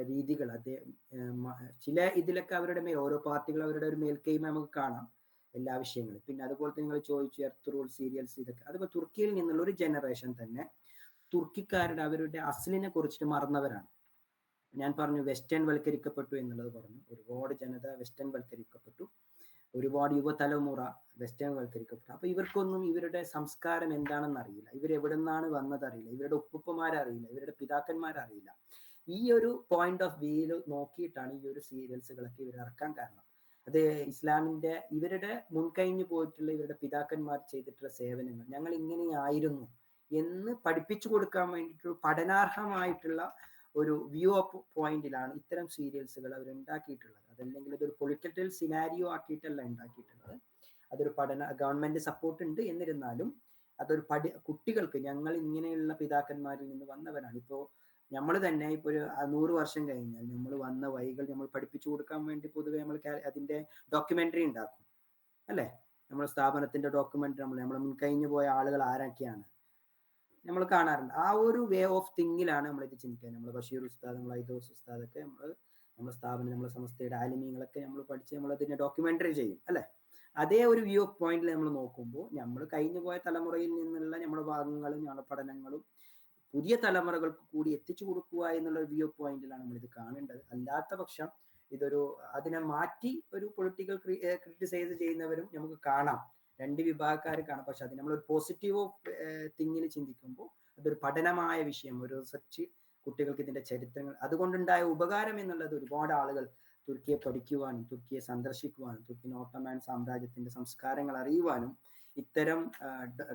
രീതികൾ അദ്ദേഹം ചില ഇതിലൊക്കെ അവരുടെ മേൽ, ഓരോ പാർട്ടികൾ അവരുടെ ഒരു മേൽക്കൈമ നമുക്ക് കാണാം എല്ലാ വിഷയങ്ങളും. പിന്നെ അതുപോലെ തന്നെ നിങ്ങൾ ചോദിച്ചു എർത്ത് റൂൾ സീരിയൽസ് ഇതൊക്കെ, അതുപോലെ തുർക്കിയിൽ നിന്നുള്ള ഒരു ജനറേഷൻ തന്നെ തുർക്കിക്കാരുടെ അവരുടെ അസ്ലിനെ കുറിച്ചിട്ട് മറന്നവരാണ്. ഞാൻ പറഞ്ഞു വെസ്റ്റേൺ വൽക്കരിക്കപ്പെട്ടു എന്നുള്ളത് പറഞ്ഞു. ഒരുപാട് ജനത വെസ്റ്റേൺ വൽക്കരിക്കപ്പെട്ടു, ഒരുപാട് യുവതലമുറ വെസ്റ്റേൺ വൽക്കരിക്കപ്പെട്ടു. അപ്പൊ ഇവർക്കൊന്നും ഇവരുടെ സംസ്കാരം എന്താണെന്ന് അറിയില്ല, ഇവരെവിടെ നിന്നാണ് വന്നത് അറിയില്ല, ഇവരുടെ ഉപ്പുപ്പമാരറിയില്ല, ഇവരുടെ പിതാക്കന്മാരറിയില്ല. ഈ ഒരു പോയിന്റ് ഓഫ് വ്യൂയിൽ നോക്കിയിട്ടാണ് ഈ ഒരു സീരിയൽസുകളൊക്കെ ഇവർ ഇറക്കാൻ കാരണം. അത് ഇസ്ലാമിന്റെ ഇവരുടെ മുൻകഴിഞ്ഞു പോയിട്ടുള്ള ഇവരുടെ പിതാക്കന്മാർ ചെയ്തിട്ടുള്ള സേവനങ്ങൾ ഞങ്ങൾ ഇങ്ങനെയായിരുന്നു എന്ന് പഠിപ്പിച്ചു കൊടുക്കാൻ വേണ്ടിയിട്ട് പഠനാർഹമായിട്ടുള്ള ഒരു വ്യൂ ഓഫ് പോയിന്റിലാണ് ഇത്തരം സീരിയൽസുകൾ അവർ ഉണ്ടാക്കിയിട്ടുള്ളത്. അതല്ലെങ്കിൽ അതൊരു പൊളിറ്റിക്കൽ സിനാരിയോ ആക്കിയിട്ടല്ല ഉണ്ടാക്കിയിട്ടുള്ളത്. അതൊരു ഗവൺമെന്റ് സപ്പോർട്ട് ഉണ്ട്, എന്നിരുന്നാലും അതൊരു കുട്ടികൾക്ക് ഞങ്ങൾ ഇങ്ങനെയുള്ള പിതാക്കന്മാരിൽ നിന്ന് വന്നവരാണ്. ഇപ്പോ നമ്മൾ തന്നെ ഇപ്പൊ ഒരു 100 വർഷം കഴിഞ്ഞാൽ നമ്മൾ വന്ന വഴികൾ നമ്മൾ പഠിപ്പിച്ചു കൊടുക്കാൻ വേണ്ടി പൊതുവെ നമ്മൾ അതിന്റെ ഡോക്യുമെന്ററി ഉണ്ടാക്കും, അല്ലെ? നമ്മുടെ സ്ഥാപനത്തിന്റെ ഡോക്യുമെന്ററി നമ്മൾ മുൻകഴിഞ്ഞു പോയ ആളുകൾ ആരൊക്കെയാണ് നമ്മൾ കാണാറുണ്ട്. ആ ഒരു വേ ഓഫ് തിങ്കിലാണ് നമ്മൾ ഇത് ചിന്തിക്കുക. നമ്മൾ ബഷീർ ഉസ്താദ്, നമ്മൾ ഐദോസ് ഉസ്താദൊക്കെ നമ്മുടെ സ്ഥാപനം, നമ്മുടെ സംസ്ഥയുടെ ആലിമീങ്ങളൊക്കെ നമ്മൾ പഠിച്ച് നമ്മൾ അതിനെ ഡോക്യുമെന്ററി ചെയ്യും, അല്ലെ? അതേ ഒരു വ്യൂ ഓഫ് പോയിന്റിൽ നമ്മൾ നോക്കുമ്പോൾ നമ്മൾ കഴിഞ്ഞു പോയ തലമുറയിൽ നിന്നുള്ള നമ്മുടെ ഭാഗങ്ങളും നമ്മുടെ പഠനങ്ങളും പുതിയ തലമുറകൾക്ക് കൂടി എത്തിച്ചു കൊടുക്കുക എന്നുള്ള വ്യൂ ഓഫ് പോയിന്റിലാണ് നമ്മൾ ഇത് കാണേണ്ടത്. അല്ലാത്ത പക്ഷം ഇതൊരു അതിനെ മാറ്റി ഒരു പൊളിറ്റിക്കൽ ക്രിട്ടിസൈസ് ചെയ്യുന്നവരും നമുക്ക് കാണാം, രണ്ട് വിഭാഗക്കാർ കാണാം. പക്ഷെ അത് നമ്മളൊരു പോസിറ്റീവ് തിങ്ങിൽ ചിന്തിക്കുമ്പോൾ അതൊരു പഠനമായ വിഷയം, ഒരു റിസർച്ച്, കുട്ടികൾക്ക് ഇതിന്റെ ചരിത്രങ്ങൾ, അതുകൊണ്ടുണ്ടായ ഉപകാരം എന്നുള്ളത് ഒരുപാട് ആളുകൾ തുർക്കിയെ പഠിക്കുവാനും തുർക്കിയെ സന്ദർശിക്കുവാനും തുർക്കിൻ ഓട്ടോമാൻ സാമ്രാജ്യത്തിന്റെ സംസ്കാരങ്ങൾ അറിയുവാനും ഇത്തരം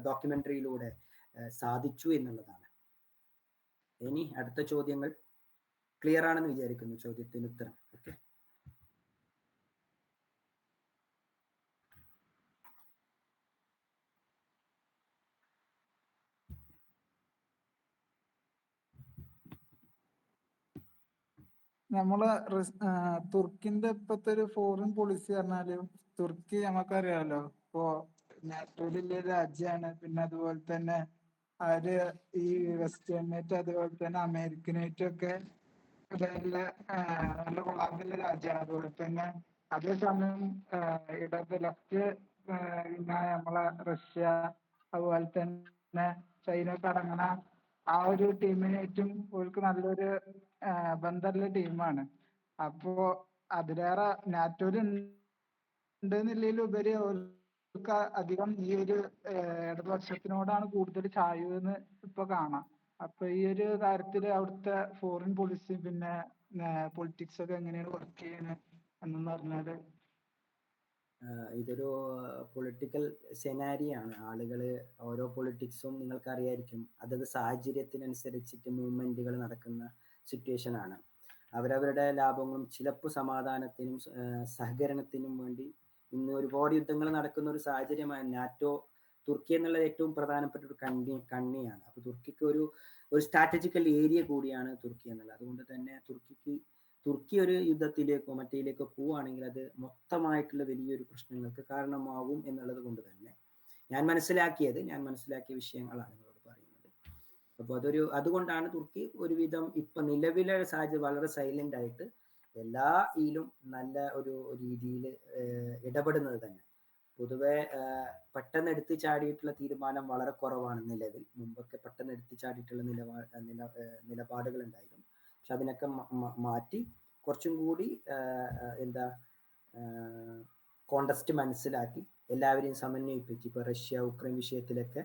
ഡോക്യുമെന്ററിയിലൂടെ സാധിച്ചു എന്നുള്ളതാണ്. ഇനി അടുത്ത ചോദ്യങ്ങൾ ക്ലിയർ ആണെന്ന് വിചാരിക്കുന്നു, ചോദ്യത്തിന് ഉത്തരം. ഓക്കെ, നമ്മള് തുർക്കിന്റെ ഇപ്പത്തെ ഒരു ഫോറിൻ പോളിസി പറഞ്ഞാല്, തുർക്കി നമുക്കറിയാലോ ഇപ്പോ നാറ്റോയിലുള്ള രാജ്യമാണ്. പിന്നെ അതുപോലെ തന്നെ അവര് ഈ വെസ്റ്റേണിനേറ്റ് അതുപോലെ തന്നെ അമേരിക്കനേറ്റും ഒക്കെ നല്ല കൊള്ളാവുന്ന രാജ്യമാണ്. അതുപോലെ തന്നെ അതേസമയം ഇടത് ലെഫ്റ്റ് നമ്മളെ റഷ്യ അതുപോലെ തന്നെ ചൈന ഒക്കെ അടങ്ങണ ആ ഒരു ടീമിനേറ്റും ഓർക്ക് നല്ലൊരു ബന്ധമുള്ള ടീമാണ്. അപ്പോ അതിലേറെ നാറ്റോയിൽ ഉണ്ടെന്നില്ലേലുപരി അവർക്ക് അധികം ഈ ഒരു ഇടതുപക്ഷത്തിനോടാണ് കൂടുതൽ ചായ്വെന്ന് ഇപ്പൊ കാണാം. അപ്പൊ ഈ ഒരു കാര്യത്തില് അവിടുത്തെ ഫോറിൻ പോളിസി പിന്നെ പൊളിറ്റിക്സ് ഒക്കെ എങ്ങനെയാണ് വർക്ക് ചെയ്യുന്നത് എന്നു പറഞ്ഞാല്. ഇതൊരു പൊളിറ്റിക്കൽ സെനാരിയാണ്. ആളുകൾ ഓരോ പൊളിറ്റിക്സും നിങ്ങൾക്കറിയായിരിക്കും, അതത് സാഹചര്യത്തിനനുസരിച്ചിട്ട് മൂവ്മെന്റുകൾ നടക്കുന്ന സിറ്റുവേഷൻ ആണ്. അവരവരുടെ ലാഭങ്ങളും ചിലപ്പോൾ സമാധാനത്തിനും സഹകരണത്തിനും വേണ്ടി ഇന്ന് ഒരുപാട് യുദ്ധങ്ങൾ നടക്കുന്ന ഒരു സാഹചര്യമാണ്. നാറ്റോ തുർക്കി എന്നുള്ളത് ഏറ്റവും പ്രധാനപ്പെട്ട ഒരു കണ്ണിയാണ്. അപ്പോൾ തുർക്കിക്ക് ഒരു സ്ട്രാറ്റജിക്കൽ ഏരിയ കൂടിയാണ് തുർക്കി എന്നുള്ളത്. അതുകൊണ്ട് തന്നെ തുർക്കി ഒരു യുദ്ധത്തിലേക്കോ മറ്റേലേക്കോ പോവുകയാണെങ്കിൽ അത് മൊത്തമായിട്ടുള്ള വലിയൊരു പ്രശ്നങ്ങൾക്ക് കാരണമാവും എന്നുള്ളത് കൊണ്ട് തന്നെ ഞാൻ മനസ്സിലാക്കിയ വിഷയങ്ങളാണ് നിങ്ങളോട് പറയുന്നത്. അപ്പോൾ അതുകൊണ്ടാണ് തുർക്കി ഒരുവിധം ഇപ്പൊ നിലവിലെ സാഹചര്യം വളരെ സൈലന്റ് ആയിട്ട് എല്ലാ നല്ല ഒരു രീതിയിൽ ഇടപെടുന്നത് തന്നെ. പൊതുവെ പെട്ടെന്ന് എടുത്തു ചാടിയിട്ടുള്ള തീരുമാനം വളരെ കുറവാണ് നിലവിൽ. മുമ്പൊക്കെ പെട്ടെന്ന് എടുത്തു ചാടിയിട്ടുള്ള നിലപാടുകൾ ഉണ്ടായിരുന്നു. പക്ഷെ അതിനൊക്കെ മാറ്റി കുറച്ചും കൂടി കോണ്ടസ്റ്റ് മനസ്സിലാക്കി എല്ലാവരെയും സമന്വയിപ്പിച്ച് ഇപ്പൊ റഷ്യ ഉക്രൈൻ വിഷയത്തിലൊക്കെ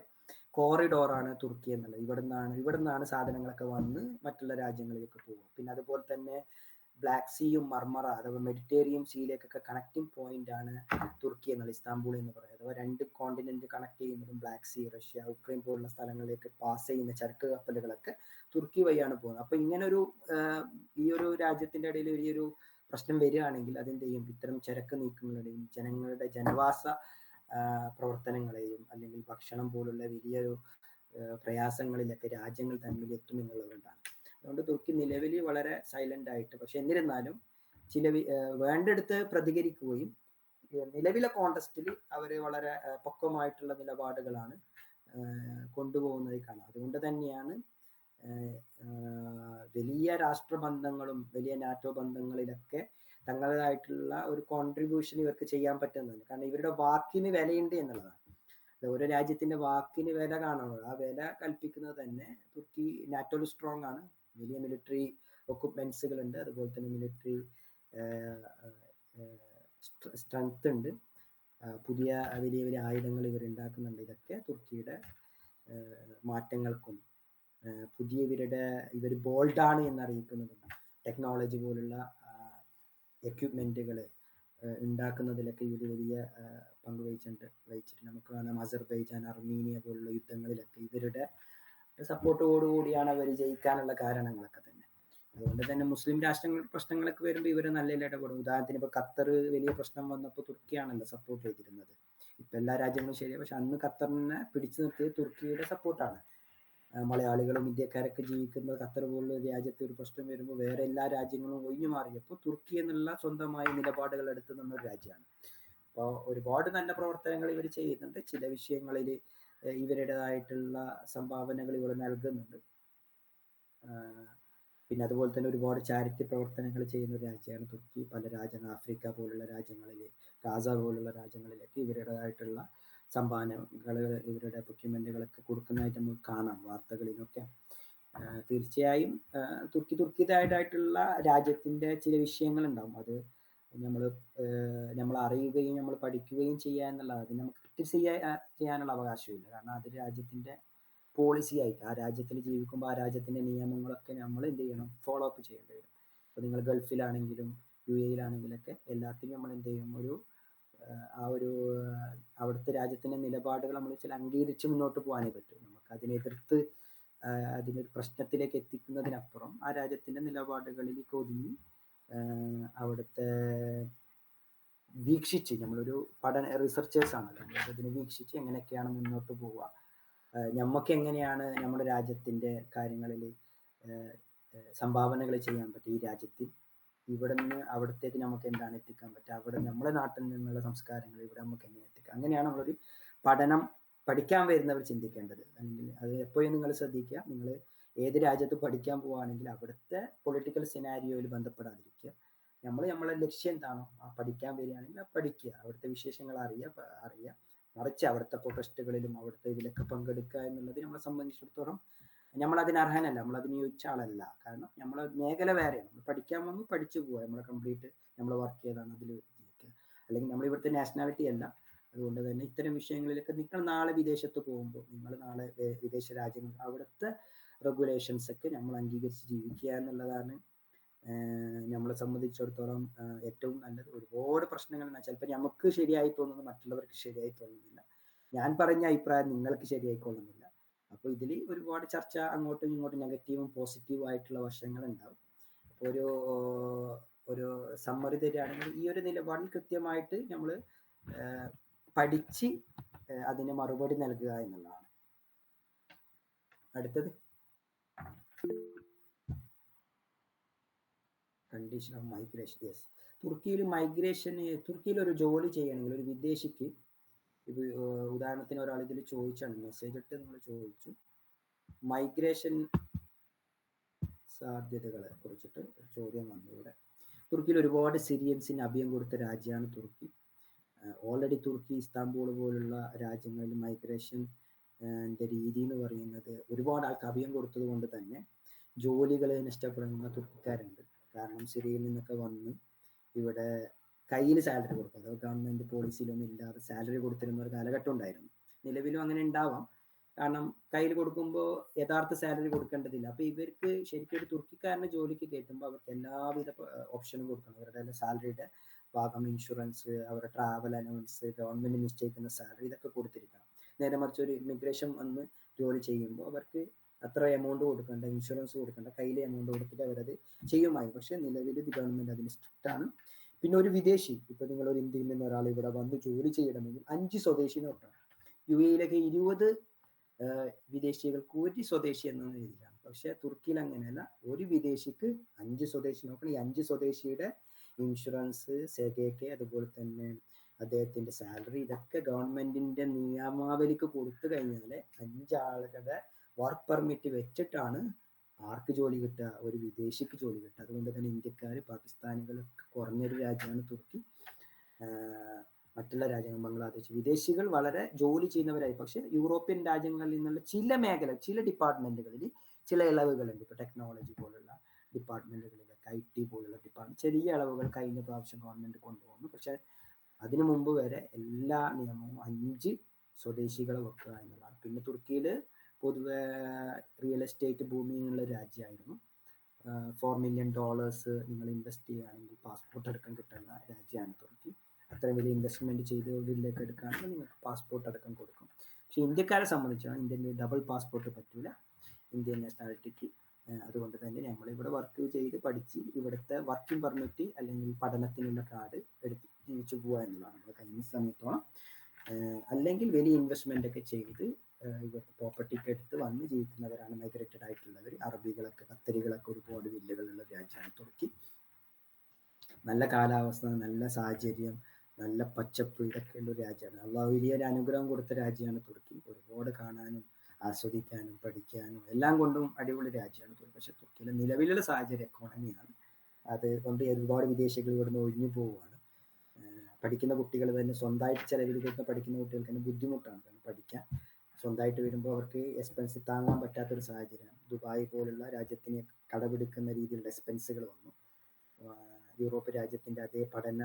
കോറിഡോറാണ് തുർക്കി എന്നുള്ളത്. ഇവിടുന്നാണ് സാധനങ്ങളൊക്കെ വന്ന് മറ്റുള്ള രാജ്യങ്ങളിലേക്ക് പോകുക. പിന്നെ അതുപോലെ തന്നെ ബ്ലാക്ക് സീയും മർമറ അഥവാ മെഡിറ്ററേനിയൻ സീയിലേക്കൊക്കെ കണക്റ്റിംഗ് പോയിന്റ് ആണ് തുർക്കി എന്നുള്ളത്, ഇസ്താംബൂൾ എന്ന് പറയുന്നത്. അഥവാ 2 കോണ്ടിനെന്റ് കണക്ട് ചെയ്യുന്നതും ബ്ലാക്ക് സീ, റഷ്യ, ഉക്രൈൻ പോലുള്ള സ്ഥലങ്ങളിലേക്ക് പാസ് ചെയ്യുന്ന ചരക്ക് കപ്പലുകളൊക്കെ തുർക്കി വഴിയാണ് പോകുന്നത്. അപ്പൊ ഇങ്ങനൊരു ഈ ഒരു രാജ്യത്തിന്റെ ഇടയിൽ വലിയൊരു പ്രശ്നം വരികയാണെങ്കിൽ അതെന്തെയും ഇത്തരം ചരക്ക് നീക്കങ്ങളുടെയും ജനങ്ങളുടെ ജനവാസ പ്രവർത്തനങ്ങളെയും അല്ലെങ്കിൽ ഭക്ഷണം പോലുള്ള വലിയൊരു പ്രയാസങ്ങളിലൊക്കെ രാജ്യങ്ങൾ തമ്മിൽ എത്തും എന്നുള്ളതുകൊണ്ടാണ്. അതുകൊണ്ട് തുർക്കി നിലവിൽ വളരെ സൈലന്റ് ആയിട്ട്, പക്ഷെ എന്നിരുന്നാലും വേണ്ടെടുത്ത് പ്രതികരിക്കുകയും നിലവിലെ കോണ്ടസ്റ്റിൽ അവര് വളരെ പക്വമായിട്ടുള്ള നിലപാടുകളാണ് കൊണ്ടുപോകുന്നത് കാണാം. അതുകൊണ്ട് തന്നെയാണ് വലിയ രാഷ്ട്രബന്ധങ്ങളും വലിയ നാറ്റോ ബന്ധങ്ങളിലൊക്കെ തങ്ങളുടേതായിട്ടുള്ള ഒരു കോൺട്രിബ്യൂഷൻ ഇവർക്ക് ചെയ്യാൻ പറ്റുന്നത്. കാരണം ഇവരുടെ വാക്കിന് വിലയുണ്ട് എന്നുള്ളതാണ്. ഓരോ രാജ്യത്തിന്റെ വാക്കിന് വില കാണണം. ആ വില കൽപ്പിക്കുന്നത് തന്നെ തുർക്കി നാറ്റോയിൽ സ്ട്രോങ് ആണ്. വലിയ മിലിറ്ററി എക്വിപ്മെന്റ്സുകൾ ഉണ്ട്, അതുപോലെ തന്നെ മിലിറ്ററി സ്ട്രെങ്ത് ഉണ്ട്, പുതിയ വലിയ ആയുധങ്ങൾ ഇവർ ഉണ്ടാക്കുന്നുണ്ട്. ഇതൊക്കെ തുർക്കിയുടെ മാറ്റങ്ങൾക്കും ഇവർ ബോൾഡാണ് എന്നറിയിക്കുന്നതും ടെക്നോളജി പോലുള്ള എക്വിപ്മെന്റുകൾ ഉണ്ടാക്കുന്നതിലൊക്കെ ഇവർ വലിയ പങ്ക് വഹിച്ചിട്ട് നമുക്ക് കാണാം. അസർബൈജാൻ, അർമീനിയ പോലുള്ള യുദ്ധങ്ങളിലൊക്കെ ഇവരുടെ സപ്പോർട്ടോടുകൂടിയാണ് അവർ ജയിക്കാനുള്ള കാരണങ്ങളൊക്കെ തന്നെ. അതുകൊണ്ട് തന്നെ മുസ്ലിം രാഷ്ട്രങ്ങൾ പ്രശ്നങ്ങളൊക്കെ വരുമ്പോൾ ഇവർ നല്ല ഇടപെടും. ഉദാഹരണത്തിന് ഇപ്പൊ ഖത്തർ വലിയ പ്രശ്നം വന്നപ്പോൾ തുർക്കിയാണല്ലോ സപ്പോർട്ട് ചെയ്തിരുന്നത്. ഇപ്പൊ എല്ലാ രാജ്യങ്ങളും ശരിയാണ്, പക്ഷെ അന്ന് ഖത്തറിനെ പിടിച്ചു നിർത്തിയത് തുർക്കിയുടെ സപ്പോർട്ടാണ്. മലയാളികളും ഇന്ത്യക്കാരൊക്കെ ജീവിക്കുന്നത് ഖത്തർ പോലുള്ള രാജ്യത്ത് ഒരു പ്രശ്നം വരുമ്പോൾ വേറെ എല്ലാ രാജ്യങ്ങളും ഒഴിഞ്ഞു മാറിയപ്പോൾ തുർക്കി എന്നുള്ള സ്വന്തമായി നിലപാടുകൾ എടുത്തു നിന്നൊരു രാജ്യമാണ്. അപ്പോൾ ഒരുപാട് നല്ല പ്രവർത്തനങ്ങൾ ഇവർ ചെയ്യുന്നുണ്ട്. ചില വിഷയങ്ങളിൽ ഇവരുടേതായിട്ടുള്ള സംഭാവനകൾ ഇവർ നൽകുന്നുണ്ട്. പിന്നെ അതുപോലെ തന്നെ ഒരുപാട് ചാരിറ്റി പ്രവർത്തനങ്ങൾ ചെയ്യുന്ന ഒരു രാജ്യമാണ് തുർക്കി. പല രാജ്യങ്ങൾ, ആഫ്രിക്ക പോലുള്ള രാജ്യങ്ങളിൽ, ഗാസ പോലുള്ള രാജ്യങ്ങളിലേക്ക് ഇവരുടേതായിട്ടുള്ള സംഭാവനകൾ, ഇവരുടെ ഡോക്യുമെന്റുകളൊക്കെ കൊടുക്കുന്നതായിട്ട് നമുക്ക് കാണാം വാർത്തകളിലൊക്കെ. തീർച്ചയായും തുർക്കിയുടേതായിട്ടുള്ള രാജ്യത്തിന്റെ ചില വിഷയങ്ങൾ ഉണ്ടാവും. അത് നമ്മൾ അറിയുകയും നമ്മൾ പഠിക്കുകയും ചെയ്യുക എന്നുള്ളത്, അത് നമുക്ക് ക്രിട്ടിസൈസ് ചെയ്യാനുള്ള അവകാശമില്ല. കാരണം അത് രാജ്യത്തിന്റെ പോളിസി ആയിട്ട് ആ രാജ്യത്തിൽ ജീവിക്കുമ്പോൾ ആ രാജ്യത്തിന്റെ നിയമങ്ങളൊക്കെ നമ്മൾ എന്ത് ചെയ്യണം, ഫോളോ അപ്പ് ചെയ്യേണ്ടി വരും. അപ്പോൾ നിങ്ങൾ ഗൾഫിലാണെങ്കിലും UAE-യിലാണെങ്കിലൊക്കെ എല്ലാത്തിനും നമ്മൾ എന്ത് ചെയ്യും, അവിടുത്തെ രാജ്യത്തിന്റെ നിലപാടുകൾ നമ്മൾ ചില അംഗീകരിച്ച് മുന്നോട്ട് പോകാനേ പറ്റൂ. നമുക്ക് അതിനെതിർത്ത് അതിനൊരു പ്രശ്നത്തിലേക്ക് എത്തിക്കുന്നതിനപ്പുറം ആ രാജ്യത്തിന്റെ നിലപാടുകളിലേക്ക് ഒതുങ്ങി അവിടുത്തെ വീക്ഷിച്ച്, നമ്മളൊരു റിസർച്ചേഴ്സ് ആണല്ലോ, അതിനെ വീക്ഷിച്ച് എങ്ങനെയൊക്കെയാണ് മുന്നോട്ട് പോവുക, നമുക്ക് എങ്ങനെയാണ് നമ്മുടെ രാജ്യത്തിന്റെ കാര്യങ്ങളിൽ സംഭാവനകൾ ചെയ്യാൻ പറ്റും, ഈ രാജ്യത്തിൽ ഇവിടുന്ന് അവിടത്തേക്ക് നമുക്ക് എന്താണ് എത്തിക്കാൻ പറ്റുക, അവിടെ നമ്മുടെ നാട്ടിൽ നിന്നുള്ള സംസ്കാരങ്ങൾ ഇവിടെ നമുക്ക് എങ്ങനെ എത്തിക്കാം. അങ്ങനെയാണ് നമ്മളൊരു പഠിക്കാൻ വരുന്നവർ ചിന്തിക്കേണ്ടത്. അല്ലെങ്കിൽ അത് എപ്പോഴും നിങ്ങൾ ശ്രദ്ധിക്കുക, നിങ്ങൾ ഏത് രാജ്യത്ത് പഠിക്കാൻ പോവുകയാണെങ്കിൽ അവിടുത്തെ പൊളിറ്റിക്കൽ സിനാരിയോയിൽ ബന്ധപ്പെടാതിരിക്കുക. നമ്മളെ ലക്ഷ്യം എന്താണോ പഠിക്കാൻ വരികയാണെങ്കിൽ പഠിക്കുക, അവിടുത്തെ വിശേഷങ്ങൾ അറിയുക, മറിച്ച് അവിടുത്തെ പ്രൊട്ടസ്റ്റുകളിലും അവിടുത്തെ ഇതിലൊക്കെ പങ്കെടുക്കുക എന്നുള്ളത് നമ്മളെ സംബന്ധിച്ചിടത്തോളം നമ്മൾ അതിന് അർഹനല്ല, നമ്മൾ അതിന് യോജിച്ച ആളല്ല. കാരണം നമ്മളെ മേഖല വേറെയാണ്. നമ്മൾ പഠിക്കാൻ വന്നു പഠിച്ചു പോവുക, നമ്മളെ കംപ്ലീറ്റ് നമ്മൾ വർക്ക് ചെയ്താണ് അതിൽ ജീവിക്കുക. അല്ലെങ്കിൽ നമ്മൾ ഇവിടുത്തെ നാഷണാലിറ്റി അല്ല. അതുകൊണ്ട് തന്നെ ഇത്തരം വിഷയങ്ങളിലൊക്കെ നിങ്ങൾ നാളെ വിദേശത്ത് പോകുമ്പോൾ, നിങ്ങൾ നാളെ വിദേശ രാജ്യങ്ങൾ അവിടുത്തെ റെഗുലേഷൻസ് ഒക്കെ നമ്മൾ അംഗീകരിച്ച് ജീവിക്കുക എന്നുള്ളതാണ് നമ്മളെ സംബന്ധിച്ചിടത്തോളം ഏറ്റവും നല്ലത്. ഒരുപാട് പ്രശ്നങ്ങൾ ചിലപ്പോൾ നമുക്ക് ശരിയായി തോന്നുന്നത് മറ്റുള്ളവർക്ക് ശരിയായി തോന്നുന്നില്ല. ഞാൻ പറഞ്ഞ അഭിപ്രായം നിങ്ങൾക്ക് ശരിയായിക്കൊള്ളുന്നില്ല. അപ്പോൾ ഇതിൽ ഒരുപാട് ചർച്ച അങ്ങോട്ടും ഇങ്ങോട്ടും നെഗറ്റീവും പോസിറ്റീവും ആയിട്ടുള്ള വശങ്ങൾ ഉണ്ടാവും. അപ്പോൾ ഒരു സമ്മറി തരികയാണെങ്കിൽ ഈ ഒരു നിലപാടിൽ കൃത്യമായിട്ട് നമ്മൾ പഠിച്ച് അതിന് മറുപടി നൽകുക എന്നുള്ളതാണ്. അടുത്തത് കണ്ടീഷൻ ഓഫ് മൈഗ്രേഷൻ. യെസ്, തുർക്കിയിൽ ഒരു ജോലി ചെയ്യണമെങ്കിൽ ഒരു വിദേശിക്ക്, ഇത് ഉദാഹരണത്തിന് ഒരാൾ ഇതിൽ ചോദിച്ചാണ്, മെസ്സേജ് ഇട്ട് നിങ്ങൾ ചോദിച്ചു, മൈഗ്രേഷൻ സാധ്യതകളെ കുറിച്ചിട്ട് ചോദ്യം വന്നു ഇവിടെ. തുർക്കിയിൽ ഒരുപാട് സിറിയൻസിന് അഭയം കൊടുത്ത രാജ്യമാണ് തുർക്കി. ഓൾറെഡി തുർക്കി, ഇസ്താംബൂൾ പോലുള്ള രാജ്യങ്ങളിൽ മൈഗ്രേഷൻ്റെ രീതി എന്ന് പറയുന്നത് ഒരുപാട് ആൾക്ക് അഭയം കൊടുത്തത് കൊണ്ട് തന്നെ ജോലികൾ നഷ്ടപ്പെടുന്ന തുർക്കിക്കാരുണ്ട്. കാരണം സിറിയയിൽ നിന്നൊക്കെ വന്ന് ഇവിടെ കയ്യിൽ സാലറി കൊടുക്കും, അതോ ഗവൺമെന്റ് പോളിസിയിലൊന്നും ഇല്ലാതെ സാലറി കൊടുത്തിരുന്ന ഒരു കാലഘട്ടം ഉണ്ടായിരുന്നു. നിലവിലും അങ്ങനെ ഉണ്ടാവാം, കാരണം കയ്യിൽ കൊടുക്കുമ്പോൾ യഥാർത്ഥ സാലറി കൊടുക്കേണ്ടതില്ല. അപ്പൊ ഇവർക്ക് ശരിക്കും ഒരു തുർക്കിക്കാരനെ ജോലിക്ക് കയറ്റുമ്പോൾ അവർക്ക് എല്ലാവിധ ഓപ്ഷനും കൊടുക്കണം. അവരുടെ സാലറിയുടെ ഭാഗം, ഇൻഷുറൻസ്, അവരുടെ ട്രാവൽ അലവൻസ്, ഗവൺമെന്റ് നിശ്ചയിക്കുന്ന സാലറി, ഇതൊക്കെ കൊടുത്തിരിക്കണം. നേരെ മറിച്ച് ഒരു ഇമിഗ്രേഷൻ വന്ന് ജോലി ചെയ്യുമ്പോൾ അവർക്ക് അത്ര എമൗണ്ട് കൊടുക്കേണ്ട, ഇൻഷുറൻസ് കൊടുക്കേണ്ട, കയ്യിൽ എമൗണ്ട് കൊടുത്തിട്ട് അവരത് ചെയ്യുമായിരുന്നു. പക്ഷെ നിലവിൽ ഗവൺമെന്റ് അതിന് സ്ട്രിക്റ്റ് ആണ്. പിന്നെ ഒരു വിദേശി, ഇപ്പൊ നിങ്ങൾ ഒരു ഇന്ത്യയിൽ നിന്ന് ഒരാൾ ഇവിടെ വന്ന് ജോലി ചെയ്യണമെങ്കിൽ 5 സ്വദേശി നോക്കണം. UAE-യിലൊക്കെ 20 വിദേശികൾക്ക് 1 സ്വദേശി എന്ന രീതിയിലാണ്. പക്ഷെ തുർക്കിയിൽ അങ്ങനെയല്ല, ഒരു വിദേശിക്ക് 5 സ്വദേശി നോക്കണം. ഈ 5 സ്വദേശിയുടെ ഇൻഷുറൻസ്, SGK, അതുപോലെ തന്നെ അദ്ദേഹത്തിന്റെ സാലറി, ഇതൊക്കെ ഗവൺമെന്റിന്റെ നിയമാവലിക്ക് കൊടുത്തു കഴിഞ്ഞാൽ 5 ആളുകളുടെ വർക്ക് പെർമിറ്റ് വെച്ചിട്ടാണ് ആർക്ക് ജോലി കിട്ടുക, ഒരു വിദേശിക്ക് ജോലി കിട്ടുക. അതുകൊണ്ട് തന്നെ ഇന്ത്യക്കാർ, പാകിസ്ഥാനികളൊക്കെ കുറഞ്ഞൊരു രാജ്യമാണ് തുർക്കി. മറ്റുള്ള രാജ്യങ്ങൾ, ബംഗ്ലാദേശ്, വിദേശികൾ വളരെ ജോലി ചെയ്യുന്നവരായി. പക്ഷെ യൂറോപ്യൻ രാജ്യങ്ങളിൽ നിന്നുള്ള ചില മേഖല, ചില ഡിപ്പാർട്ട്മെന്റുകളിൽ ചില ഇളവുകളുണ്ട്. ഇപ്പൊ ടെക്നോളജി പോലുള്ള ഡിപ്പാർട്ട്മെന്റുകളിലൊക്കെ, IT പോലുള്ള ഡിപ്പാർട്ട്മെന്റ് ചെറിയ ഇളവുകൾ കഴിഞ്ഞ പ്രാവശ്യം ഗവൺമെന്റ് കൊണ്ടുവന്നു. പക്ഷെ അതിനു മുമ്പ് വരെ എല്ലാ നിയമവും 5 സ്വദേശികളെ വെക്കുക എന്നുള്ളതാണ്. പിന്നെ തുർക്കിയിൽ പൊതുവെ റിയൽ എസ്റ്റേറ്റ് ഭൂമിയുള്ള രാജ്യമായിരുന്നു. $4 million നിങ്ങൾ ഇൻവെസ്റ്റ് ചെയ്യുകയാണെങ്കിൽ പാസ്പോർട്ട് അടക്കം കിട്ടുന്ന രാജ്യമാണ് തുർക്കി. അത്രയും വലിയ ഇൻവെസ്റ്റ്മെന്റ് ചെയ്തതിലേക്ക് എടുക്കുകയാണെങ്കിൽ നിങ്ങൾക്ക് പാസ്പോർട്ട് അടക്കം കൊടുക്കും. പക്ഷെ ഇന്ത്യക്കാരെ സംബന്ധിച്ചാണ് ഇന്ത്യയിൽ ഡബിൾ പാസ്പോർട്ട് പറ്റൂല, ഇന്ത്യൻ നാഷണാലിറ്റിക്ക്. അതുകൊണ്ട് തന്നെ നമ്മളിവിടെ വർക്ക് ചെയ്ത് പഠിച്ച് ഇവിടുത്തെ വർക്കിംഗ് പെർമിറ്റ് അല്ലെങ്കിൽ പഠനത്തിനുള്ള കാർഡ് എടുത്ത് ജീവിച്ചു പോകുക എന്നുള്ളതാണ് നമ്മൾ കഴിഞ്ഞ സമയത്തോളം. അല്ലെങ്കിൽ വലിയ ഇൻവെസ്റ്റ്മെന്റ് ഒക്കെ ചെയ്ത് ഇവിടുത്തെ പ്രോപ്പർട്ടിക്ക് എടുത്ത് വന്ന് ജീവിക്കുന്നവരാണ് മൈഗ്രേറ്റഡ് ആയിട്ടുള്ളവർ. അറബികളൊക്കെ, ഖത്തരികളൊക്കെ ഒരുപാട് വില്ലകളുള്ള രാജ്യമാണ് തുർക്കി. നല്ല കാലാവസ്ഥ, നല്ല സാഹചര്യം, നല്ല പച്ചപ്പ്, ഇതൊക്കെ ഉള്ള രാജ്യമാണ്. അള്ളാഹു വലിയൊരു അനുഗ്രഹം കൊടുത്ത രാജ്യമാണ് തുർക്കി. ഒരുപാട് കാണാനും ആസ്വദിക്കാനും പഠിക്കാനും എല്ലാം കൊണ്ടും അടിപൊളി രാജ്യമാണ് തുർക്കി. പക്ഷെ തുർക്കിയിലെ നിലവിലുള്ള സാഹചര്യം, എക്കോണമിയാണ്, അത് കൊണ്ട് ഒരുപാട് വിദേശികൾ ഇവിടുന്ന് ഒഴിഞ്ഞു പോവുകയാണ്. പഠിക്കുന്ന കുട്ടികൾ തന്നെ സ്വന്തമായിട്ട് ചെലവിൽ കൊടുത്ത് പഠിക്കുന്ന കുട്ടികൾക്ക് തന്നെ ബുദ്ധിമുട്ടാണ്. കാരണം പഠിക്കാൻ സ്വന്തമായിട്ട് വരുമ്പോൾ അവർക്ക് എക്സ്പെൻസ് താങ്ങാൻ പറ്റാത്തൊരു സാഹചര്യമാണ്. ദുബായ് പോലുള്ള രാജ്യത്തിന് കടപിടിക്കുന്ന രീതിയിലുള്ള എക്സ്പെൻസുകൾ വന്നു. യൂറോപ്പ് രാജ്യത്തിന്റെ അതേ പഠന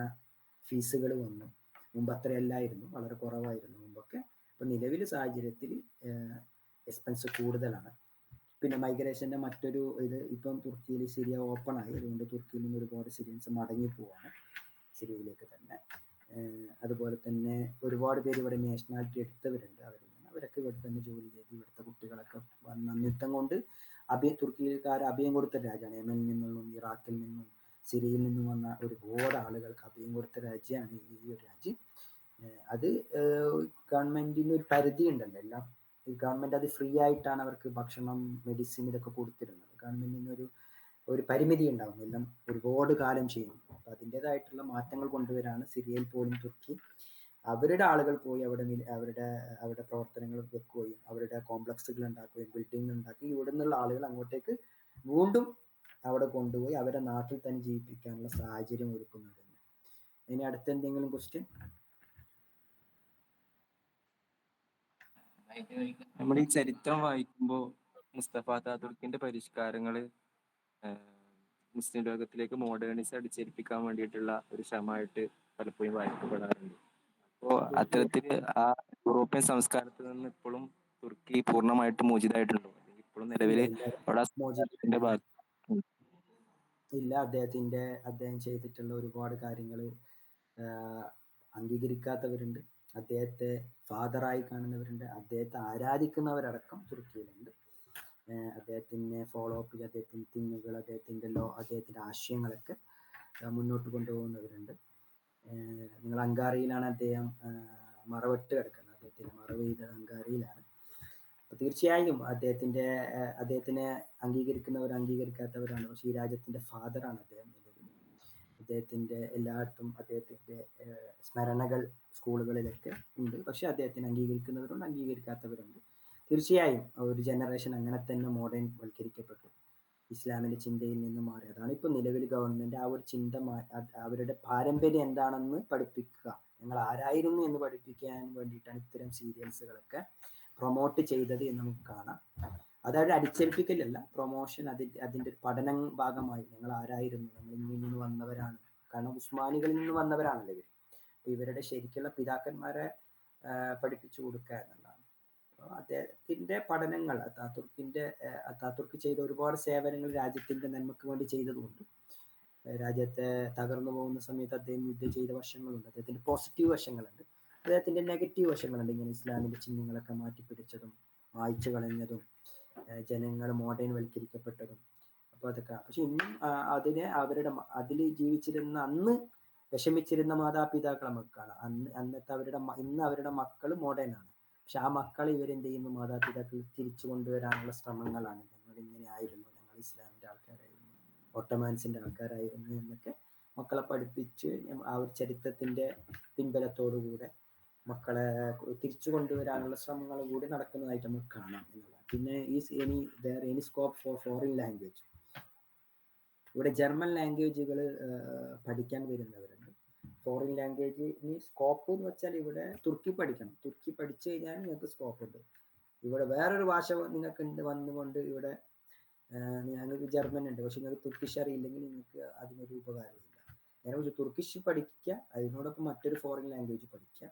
ഫീസുകൾ വന്നു. മുമ്പ് അത്രയല്ലായിരുന്നു, വളരെ കുറവായിരുന്നു മുമ്പൊക്കെ. അപ്പൊ നിലവിലെ സാഹചര്യത്തിൽ എക്സ്പെൻസ് കൂടുതലാണ്. പിന്നെ മൈഗ്രേഷന്റെ മറ്റൊരു ഇത്, ഇപ്പം തുർക്കിയിൽ സിറിയ ഓപ്പൺ ആയി. അതുകൊണ്ട് തുർക്കിയിൽ നിന്ന് ഒരുപാട് സിറിയൻസ് മടങ്ങി പോവാണ് സിറിയയിലേക്ക് തന്നെ. അതുപോലെ തന്നെ ഒരുപാട് പേര് ഇവിടെ നാഷണാലിറ്റി എടുത്തവരുണ്ട്. അവരൊക്കെ ഇവിടെ തന്നെ ജോലി ചെയ്ത് ഇവിടുത്തെ കുട്ടികളൊക്കെ വന്ന നിമിത്തം കൊണ്ട് തുർക്കിക്കാർ അഭയം കൊടുത്ത രാജ്യമാണ്. യമനിൽ നിന്നും, ഇറാഖിൽ നിന്നും, സിറിയയിൽ നിന്നും വന്ന ഒരുപാട് ആളുകൾക്ക് അഭയം കൊടുത്ത രാജ്യമാണ് ഈ ഒരു രാജ്യം. അത് ഗവൺമെന്റിന് ഒരു പരിധി ഉണ്ടല്ലോ, എല്ലാം ഗവൺമെന്റ് അത് ഫ്രീ ആയിട്ടാണ് അവർക്ക് ഭക്ഷണം, മെഡിസിൻ ഇതൊക്കെ കൊടുത്തിരുന്നത്. ഗവൺമെന്റിന് ഒരു പരിമിതി ഉണ്ടാവും, എല്ലാം ഒരുപാട് കാലം ചെയ്യും. അപ്പൊ അതിൻ്റെതായിട്ടുള്ള മാറ്റങ്ങൾ കൊണ്ടുവരാണ് സിറിയയിൽ പോലും തുർക്കി അവരുടെ ആളുകൾ പോയി അവരുടെ പ്രവർത്തനങ്ങൾ വെക്കുകയും അവരുടെ കോംപ്ലക്സുകൾ ഉണ്ടാക്കുകയും ബിൽഡിംഗ് ഉണ്ടാക്കി ഇവിടെ നിന്നുള്ള ആളുകൾ അങ്ങോട്ടേക്ക് വീണ്ടും അവിടെ കൊണ്ടുപോയി അവരുടെ നാട്ടിൽ തന്നെ ജീവിപ്പിക്കാനുള്ള സാഹചര്യം ഒരുക്കുന്നത്. ഇനി അടുത്ത എന്തെങ്കിലും ക്വസ്റ്റ്യൻ? നമ്മൾ ഈ ചരിത്രം വായിക്കുമ്പോൾ മുസ്തഫ താതുർക്കിന്റെ പരിഷ്കാരങ്ങള് മുസ്ലിം ലോകത്തിലേക്ക് മോഡേണിസം അടിച്ചേൽപ്പിക്കാൻ വേണ്ടിയിട്ടുള്ള ഒരു ശ്രമമായിട്ട് പലപ്പോഴും വായിക്കപ്പെടാറുണ്ട്. അപ്പോ അത്തരത്തില് ആ യൂറോപ്യൻ സംസ്കാരത്തിൽ നിന്ന് ഇപ്പോഴും തുർക്കി പൂർണ്ണമായിട്ട് മോചിതമായിട്ടുണ്ടോ? ഇപ്പോഴും നിലവില് അവിടെ ഭാഗം ഇല്ല, അദ്ദേഹം ചെയ്തിട്ടുള്ള ഒരുപാട് കാര്യങ്ങൾ അംഗീകരിക്കാത്തവരുണ്ട്, അദ്ദേഹത്തെ ഫാദറായി കാണുന്നവരുണ്ട്, അദ്ദേഹത്തെ ആരാധിക്കുന്നവരടക്കം തുർക്കിയിലുണ്ട്. അദ്ദേഹത്തിനെ ഫോളോ അപ്പ് ചെയ്ത് അദ്ദേഹത്തിൻ്റെ തിങ്ങുകൾ, അദ്ദേഹത്തിൻ്റെ ആശയങ്ങളൊക്കെ മുന്നോട്ട് കൊണ്ടുപോകുന്നവരുണ്ട്. നിങ്ങൾ അങ്കാറയിലാണ് അദ്ദേഹം മറവിട്ട് കിടക്കുന്നത്, അദ്ദേഹത്തിൻ്റെ മറവ് ചെയ്തത് അങ്കാറയിലാണ്. അപ്പോൾ തീർച്ചയായും അദ്ദേഹത്തിനെ അംഗീകരിക്കുന്നവർ അംഗീകരിക്കാത്തവരാണ്, പക്ഷേ ഈ രാജ്യത്തിൻ്റെ ഫാദറാണ് അദ്ദേഹം. അദ്ദേഹത്തിൻ്റെ എല്ലായിടത്തും അദ്ദേഹത്തിൻ്റെ സ്മരണകൾ സ്കൂളുകളിലൊക്കെ ഉണ്ട്, പക്ഷെ അദ്ദേഹത്തിന് അംഗീകരിക്കുന്നവരുണ്ട്, അംഗീകരിക്കാത്തവരുണ്ട്. തീർച്ചയായും ഒരു ജനറേഷൻ അങ്ങനെ തന്നെ മോഡേൺ വൽക്കരിക്കപ്പെട്ടു, ഇസ്ലാമിൻ്റെ ചിന്തയിൽ നിന്ന് മാറി. അതാണ് ഇപ്പോൾ നിലവിൽ ഗവൺമെൻറ് ആ ഒരു ചിന്ത അവരുടെ പാരമ്പര്യം എന്താണെന്ന് പഠിപ്പിക്കുക, ഞങ്ങൾ ആരായിരുന്നു എന്ന് പഠിപ്പിക്കാൻ വേണ്ടിയിട്ടാണ് ഇത്തരം സീരിയൽസുകളൊക്കെ പ്രൊമോട്ട് ചെയ്തത് എന്ന് നമുക്ക് കാണാം. അതായത് അടിച്ചേൽപ്പിക്കലല്ല, പ്രൊമോഷൻ, അതിൻ്റെ ഒരു പഠനം ഭാഗമായി ഞങ്ങൾ ആരായിരുന്നു, ഞങ്ങൾ ഇന്നിൽ നിന്ന് വന്നവരാണ്. കാരണം ഉസ്മാനികളിൽ നിന്ന് വന്നവരാണല്ലോ ഇവർ. ഇവരുടെ ശരിക്കുള്ള പിതാക്കന്മാരെ പഠിപ്പിച്ചു കൊടുക്കുക എന്നുള്ളതാണ്. അദ്ദേഹത്തിൻ്റെ പഠനങ്ങൾ, അത്താതുർക്ക് ചെയ്ത ഒരുപാട് സേവനങ്ങൾ രാജ്യത്തിൻ്റെ നന്മയ്ക്ക് വേണ്ടി ചെയ്തതുകൊണ്ട്, രാജ്യത്തെ തകർന്നു പോകുന്ന സമയത്ത് അദ്ദേഹം യുദ്ധം ചെയ്ത വശങ്ങളുണ്ട്, അദ്ദേഹത്തിൻ്റെ പോസിറ്റീവ് വശങ്ങളുണ്ട്, അദ്ദേഹത്തിൻ്റെ നെഗറ്റീവ് വശങ്ങളുണ്ട്. ഇങ്ങനെ ഇസ്ലാമിൻ്റെ ചിഹ്നങ്ങളൊക്കെ മാറ്റിപ്പിടിച്ചതും വായിച്ചു കളഞ്ഞതും ജനങ്ങൾ മോഡേൺ വൽക്കരിക്കപ്പെട്ടതും. അപ്പോൾ അതൊക്കെ, പക്ഷെ ഇന്നും അതിൽ ജീവിച്ചിരുന്ന അന്ന് വിഷമിച്ചിരുന്ന മാതാപിതാക്കൾ നമുക്ക് കാണാം. ഇന്ന് അവരുടെ മക്കൾ മോഡേൺ ആണ്, പക്ഷെ ആ മക്കളെ ഇവരെന്ത് ചെയ്യുന്നു, മാതാപിതാക്കൾ തിരിച്ചു കൊണ്ടുവരാനുള്ള ശ്രമങ്ങളാണ്. ഞങ്ങൾ ഇങ്ങനെ ആയിരുന്നു, ഞങ്ങൾ ഇസ്ലാമിൻ്റെ ആൾക്കാരായിരുന്നു, ഒട്ടോമാൻസിൻ്റെ ആൾക്കാരായിരുന്നു എന്നൊക്കെ മക്കളെ പഠിപ്പിച്ച് ആ ഒരു ചരിത്രത്തിൻ്റെ പിൻബലത്തോടുകൂടെ മക്കളെ തിരിച്ചു കൊണ്ടുവരാനുള്ള ശ്രമങ്ങൾ കൂടി നടക്കുന്നതായിട്ട് നമുക്ക് കാണാം എന്നുള്ളതാണ്. പിന്നെ any scope for foreign language, ഇവിടെ ജർമ്മൻ ലാംഗ്വേജുകൾ പഠിക്കാൻ വരുന്നവരുണ്ട്. ഫോറിൻ ലാംഗ്വേജിന് സ്കോപ്പ് എന്ന് വെച്ചാൽ ഇവിടെ തുർക്കി പഠിക്കണം, തുർക്കി പഠിച്ചു കഴിഞ്ഞാൽ നിങ്ങൾക്ക് സ്കോപ്പ് ഉണ്ട്. ഇവിടെ വേറൊരു ഭാഷ നിങ്ങൾക്ക് വന്നുകൊണ്ട് ഇവിടെ ഞങ്ങൾക്ക് ജർമ്മൻ ഉണ്ട്, പക്ഷെ നിങ്ങൾക്ക് തുർക്കിഷ് അറിയില്ലെങ്കിൽ നിങ്ങൾക്ക് അതിനൊരു ഉപകാരമില്ല. നേരെ തുർക്കിഷ് പഠിക്കുക, അതിനോടൊപ്പം മറ്റൊരു ഫോറിൻ ലാംഗ്വേജ് പഠിക്കുക.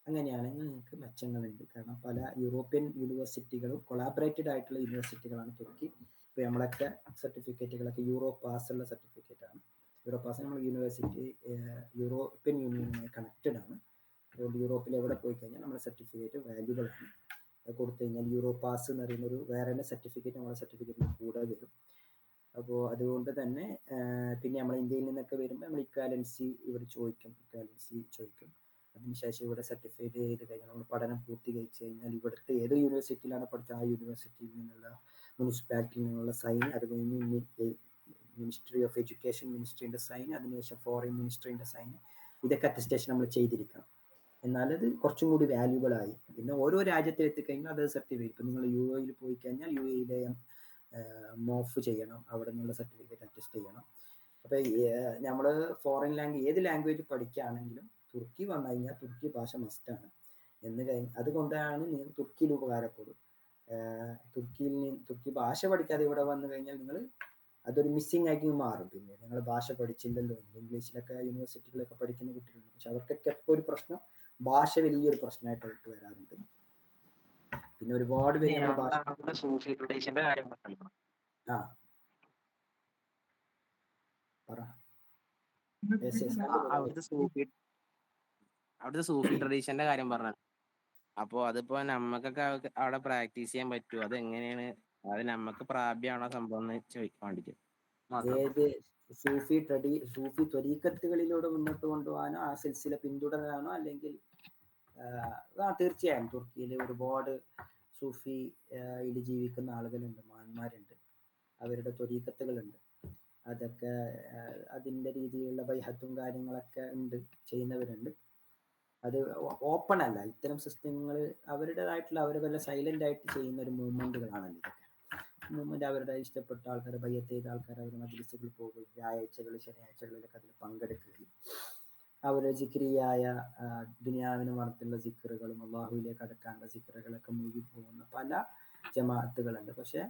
അങ്ങനെയാണെങ്കിൽ നിങ്ങൾക്ക് മെച്ചങ്ങളുണ്ട്. കാരണം പല യൂറോപ്യൻ യൂണിവേഴ്സിറ്റികളും കൊളാബറേറ്റഡ് ആയിട്ടുള്ള യൂണിവേഴ്സിറ്റികളാണ് തുർക്കി. ഇപ്പോൾ നമ്മളൊക്കെ സർട്ടിഫിക്കറ്റുകളൊക്കെ യൂറോ പാസ് ഉള്ള സർട്ടിഫിക്കറ്റ് ആണ്. യൂറോ പാസ് നമ്മൾ യൂണിവേഴ്സിറ്റി യൂറോപ്യൻ യൂണിയനുമായി കണക്റ്റഡ് ആണ്. അതുകൊണ്ട് യൂറോപ്പിൽ എവിടെ പോയി കഴിഞ്ഞാൽ നമ്മുടെ സർട്ടിഫിക്കറ്റ് വാല്യൂബിൾ ആണ്. കൊടുത്തു കഴിഞ്ഞാൽ യൂറോ പാസ് എന്ന് പറയുന്ന ഒരു വേറെ സർട്ടിഫിക്കറ്റ് നമ്മുടെ സർട്ടിഫിക്കറ്റിന് കൂടെ വരും. അപ്പോൾ അതുകൊണ്ട് തന്നെ പിന്നെ നമ്മൾ ഇന്ത്യയിൽ നിന്നൊക്കെ വരുമ്പോൾ നമ്മൾ ഇക്വാലൻസി ഇവിടെ ചോദിക്കും. അതിനുശേഷം ഇവിടെ സർട്ടിഫൈഡ് ചെയ്ത് കഴിഞ്ഞാൽ നമ്മൾ പഠനം പൂർത്തീകരിച്ച് കഴിഞ്ഞാൽ ഇവിടുത്തെ ഏത് യൂണിവേഴ്സിറ്റിയിലാണ് പഠിച്ചത് ആ യൂണിവേഴ്സിറ്റിയിൽ നിന്നുള്ള മുനിസിപ്പാലിറ്റിയിൽ നിന്നുള്ള സൈൻ, അത് കഴിഞ്ഞ് മിനിസ്ട്രി ഓഫ് എഡ്യൂക്കേഷൻ മിനിസ്ട്രീൻ്റെ സൈൻ, അതിനുശേഷം ഫോറിൻ മിനിസ്ട്രീൻ്റെ സൈൻ, ഇതൊക്കെ അറ്റസ്റ്റേഷൻ നമ്മൾ ചെയ്തിരിക്കണം. എന്നാലത് കുറച്ചും കൂടി വാല്യൂബിൾ ആയി. പിന്നെ ഓരോ രാജ്യത്തിൽ എത്തിക്കഴിഞ്ഞാൽ അത് സർട്ടിഫിക്കറ്റ്, ഇപ്പം നിങ്ങൾ യു എയിൽ പോയി കഴിഞ്ഞാൽ യു എയിലെ മോഫ് ചെയ്യണം, അവിടെ നിന്നുള്ള സർട്ടിഫിക്കറ്റ് അറ്റസ്റ്റ് ചെയ്യണം. അപ്പോൾ നമ്മൾ ഫോറിൻ ലാംഗ്വേജ് ഏത് ലാംഗ്വേജ് പഠിക്കുകയാണെങ്കിലും തുർക്കി വന്നു കഴിഞ്ഞാൽ തുർക്കി ഭാഷ മസ്റ്റാണ് അതുകൊണ്ടാണ് നിങ്ങൾ തുർക്കിയിൽ ഉപകാരപ്പെടും. തുർക്കി ഭാഷ പഠിക്കാതെ ഇവിടെ വന്നു കഴിഞ്ഞാൽ നിങ്ങൾ അതൊരു മിസ്സിങ് ആക്കി മാറും. പിന്നെ നിങ്ങൾ ഭാഷ പഠിച്ചില്ലല്ലോ, ഇംഗ്ലീഷിലൊക്കെ യൂണിവേഴ്സിറ്റികളൊക്കെ പഠിക്കുന്ന കുട്ടികളുണ്ട്, പക്ഷെ അവർക്കൊക്കെ എപ്പോൾ ഒരു പ്രശ്നം ഭാഷ വലിയൊരു പ്രശ്നമായിട്ട് അവർക്ക് വരാറുണ്ട്. പിന്നെ ഒരുപാട് പേര് അവിടുത്തെ സൂഫി ട്രഡീഷന്റെ കാര്യം പറഞ്ഞു. അപ്പൊ അതിപ്പോ നമ്മക്കൊക്കെ അവിടെ പ്രാക്ടീസ് ചെയ്യാൻ പറ്റുമോ? അത് എങ്ങനെയാണ്, അത് നമ്മക്ക് പ്രാപ്യമാണോ സംഭവം എന്ന് ചോദിക്കാൻ വേണ്ടിട്ട്. ഏത് സൂഫി ത്വരീഖത്തുകളിലൂടെ മുന്നോട്ട് കൊണ്ടുപോകാനോ ആ സിൽസില പിന്തുടരാനോ, അല്ലെങ്കിൽ തീർച്ചയായും തുർക്കിയിൽ ഒരുപാട് സൂഫി ജീവിക്കുന്ന ആളുകളുണ്ട്, മഹാന്മാരുണ്ട്, അവരുടെ ത്വരീഖത്തുകളുണ്ട്. അതൊക്കെ അതിൻ്റെ രീതിയിലുള്ള ബൈഹത്തും കാര്യങ്ങളൊക്കെ ഉണ്ട്, ചെയ്യുന്നവരുണ്ട്. അത് ഓപ്പൺ അല്ല, ഇത്തരം സിസ്റ്റങ്ങൾ അവരുടേതായിട്ടുള്ള അവരെ സൈലന്റ് ആയിട്ട് ചെയ്യുന്ന ഒരു മൂവ്മെന്റുകളാണല്ലോ ഇതൊക്കെ. മൂവ്മെന്റ് അവരുടെ ഇഷ്ടപ്പെട്ട ആൾക്കാർ, ബയ്യത്ത് ചെയ്ത ആൾക്കാർ അവർ മജ്‌ലിസുകളിൽ പോകുകയും വ്യാഴാഴ്ചകൾ ശനിയാഴ്ചകളിലൊക്കെ അതിൽ പങ്കെടുക്കുകയും അവർ ജിക്രിയായ ദുനിയാവിന് മറത്തുള്ള ജിക്കറുകളും അള്ളാഹുവിലേക്ക് അടുക്കാനുള്ള ജിക്കറുകളൊക്കെ മുഴുകി പോകുന്ന പല ജമാഅത്തുകളുണ്ട്. പക്ഷെ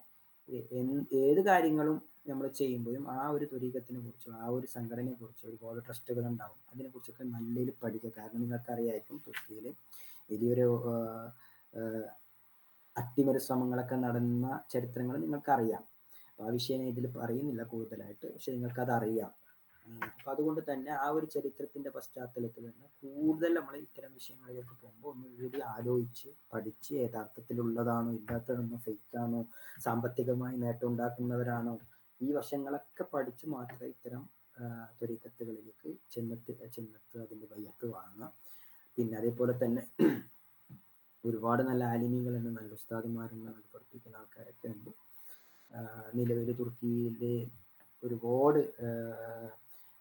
ഏത് കാര്യങ്ങളും നമ്മൾ ചെയ്യുമ്പോഴും ആ ഒരു ത്വരീഖത്തിനെ കുറിച്ചോ ആ ഒരു സംഘടനയെ കുറിച്ചോ ഒരുപാട് ട്രസ്റ്റുകൾ ഉണ്ടാവും. അതിനെക്കുറിച്ചൊക്കെ നല്ല പഠിക്കുക. കാരണം നിങ്ങൾക്കറിയായിരിക്കും തുർക്കിയിൽ വലിയൊരു അട്ടിമറി ശ്രമങ്ങളൊക്കെ നടന്ന ചരിത്രങ്ങൾ നിങ്ങൾക്കറിയാം. അപ്പോൾ ആ വിഷയം ഇതിൽ പറയുന്നില്ല കൂടുതലായിട്ട്, പക്ഷെ നിങ്ങൾക്കത് അറിയാം. അപ്പം അതുകൊണ്ട് തന്നെ ആ ഒരു ചരിത്രത്തിൻ്റെ പശ്ചാത്തലത്തിൽ തന്നെ കൂടുതൽ നമ്മൾ ഇത്തരം വിഷയങ്ങളിലേക്ക് പോകുമ്പോൾ ഒന്നുകൂടി ആലോചിച്ച് പഠിച്ച് യഥാർത്ഥത്തിലുള്ളതാണോ ഇല്ലാത്തതാണോ ഫേക്കാണോ സാമ്പത്തികമായി നേട്ടം ഉണ്ടാക്കുന്നവരാണോ ഈ വശങ്ങളൊക്കെ പഠിച്ച് മാത്രമേ ഇത്തരം ത്വരീക്കത്തുകളിലേക്ക് ചെന്നെത്ത് അതിൻ്റെ ബയ്യത്ത് വാങ്ങാം. പിന്നെ അതേപോലെ തന്നെ ഒരുപാട് നല്ല ആലിമീങ്ങളുണ്ട്, നല്ല ഉസ്താദുമാരുണ്ട്, നല്ല പഠിപ്പിക്കുന്ന ആൾക്കാരൊക്കെ ഉണ്ട്. നിലവിൽ തുർക്കിയിലെ ഒരുപാട്